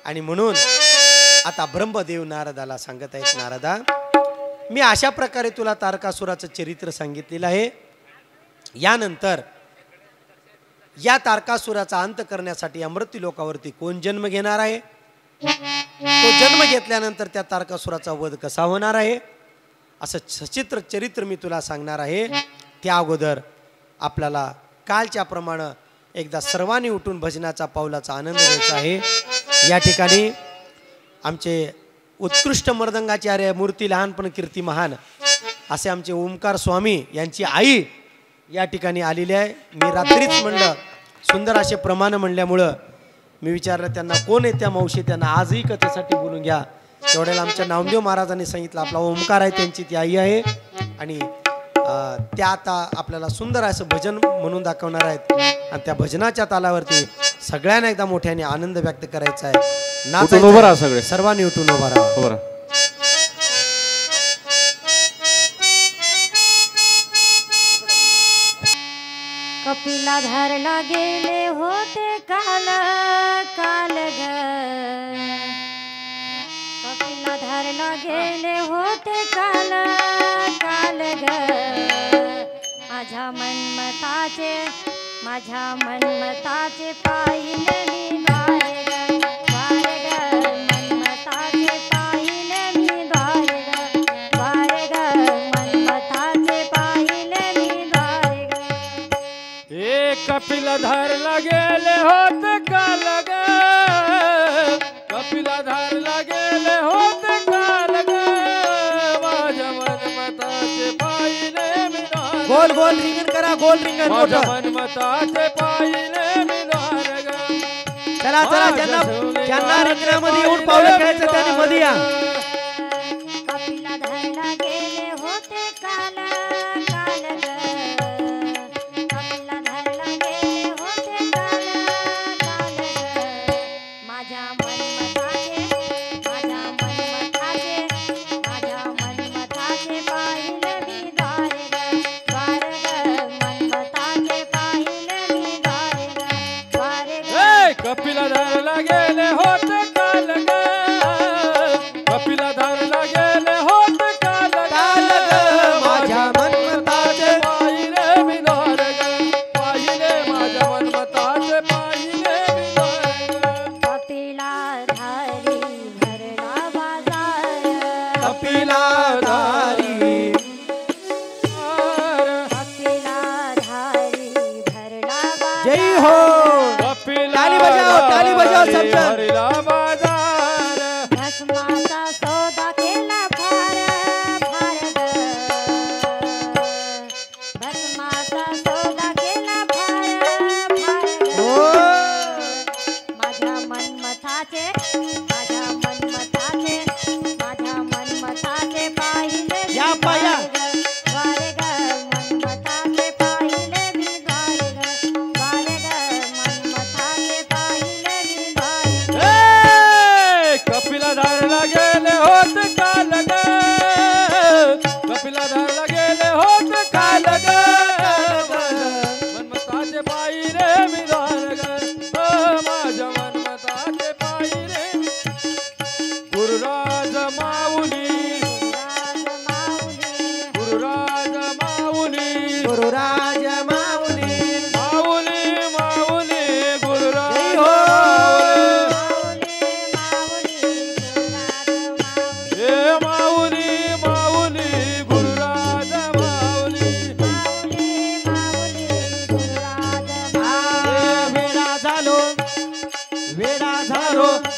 आणि म्हणून आता ब्रह्मदेव नारदाला सांगत आहेत, नारदा मी अशा प्रकारे तुला तारकासुराचं चरित्र सांगितलेलं आहे. यानंतर या तारकासुराचा अंत करण्यासाठी अमृत्यू लोकावरती कोण जन्म घेणार आहे, तो जन्म घेतल्यानंतर त्या तारकासुराचा वध कसा होणार आहे, असं सचित्र चरित्र मी तुला सांगणार आहे. त्या अगोदर आपल्याला कालच्या प्रमाणे एकदा सर्वांनी उठून भजनाचा पावलाचा आनंद घ्यायचा आहे. या ठिकाणी आमचे उत्कृष्ट मृदंगाचार्य, मूर्ती लहानपण कीर्ती महान असे आमचे ओमकार स्वामी यांची आई या ठिकाणी आलेली आहे. मी रात्रीच म्हणलं, सुंदर असे प्रमाण म्हणल्यामुळं मी विचारलं त्यांना कोण आहे त्या मावशी, त्यांना आजही कथेसाठी बोलून घ्या. तेवढ्याला आमच्या नामदेव महाराजांनी सांगितलं आपला ओमकार आहे, त्यांची ती आई आहे. आणि त्या आता आपल्याला सुंदर असं भजन म्हणून दाखवणार आहेत. आणि त्या भजनाच्या तालावरती सगळ्यांना एकदा मोठ्याने आनंद व्यक्त करायचा आहे. उभं राहा सगळे, सर्वांनी उठून उभा राहा. उभं राहा. कपिला धरला गेले होते काल काल ग. कपिला धरला गेले होते काल काल ग. माझ्या मनमताचे पाहिले मी द्वार ग. द्वार ग मनमताचे पाहिले मी द्वार ग. द्वार ग मनमताचे पाहिले मी द्वार ग. ए कपिला धरला गेले होते काल ग. कपिला धरला गेले होते काल ग. माझ्या मनमताचे पाहिले मी द्वार. गोल गोल रिंगण करा, गोल रिंगण माझ्या मोठं. मनमताचे पाहिले मी द्वार ग. चला चला, ज्यांना रिंगणामध्ये येऊन पावलं खेळायचं त्याने मध्ये या. कपिला धरला गेले होते काल काल ग. कपिला धरला गेले होते काल काल ग. माझ्या मनमताचे पाहिले मी द्वार ग. द्वार ग मनमताचे पाहिले मी द्वार ग. द्वार ग. कपिला धरला गेले होते काल ग. कपिला धरला गेले होते काल ग. माझ्या मनमताचे पाहिले मी द्वार ग. पाहिले माझ्या मनमताचे पाहिले मी द्वार ग. कपिला धारी भरला बाजार. कपिला धारी. कपिला धारी भरला बाजार. जय हो. कपिला ताली बजाव, ताली बजाव सबजण. भरला बाजार. भस्माचा सौदा केला फार फार ग. भस्माचा सौदा केला फार फार ग. हो. माझ्या मनमताचे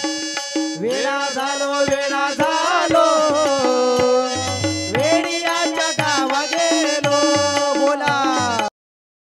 वेडा झालो वेडा झालो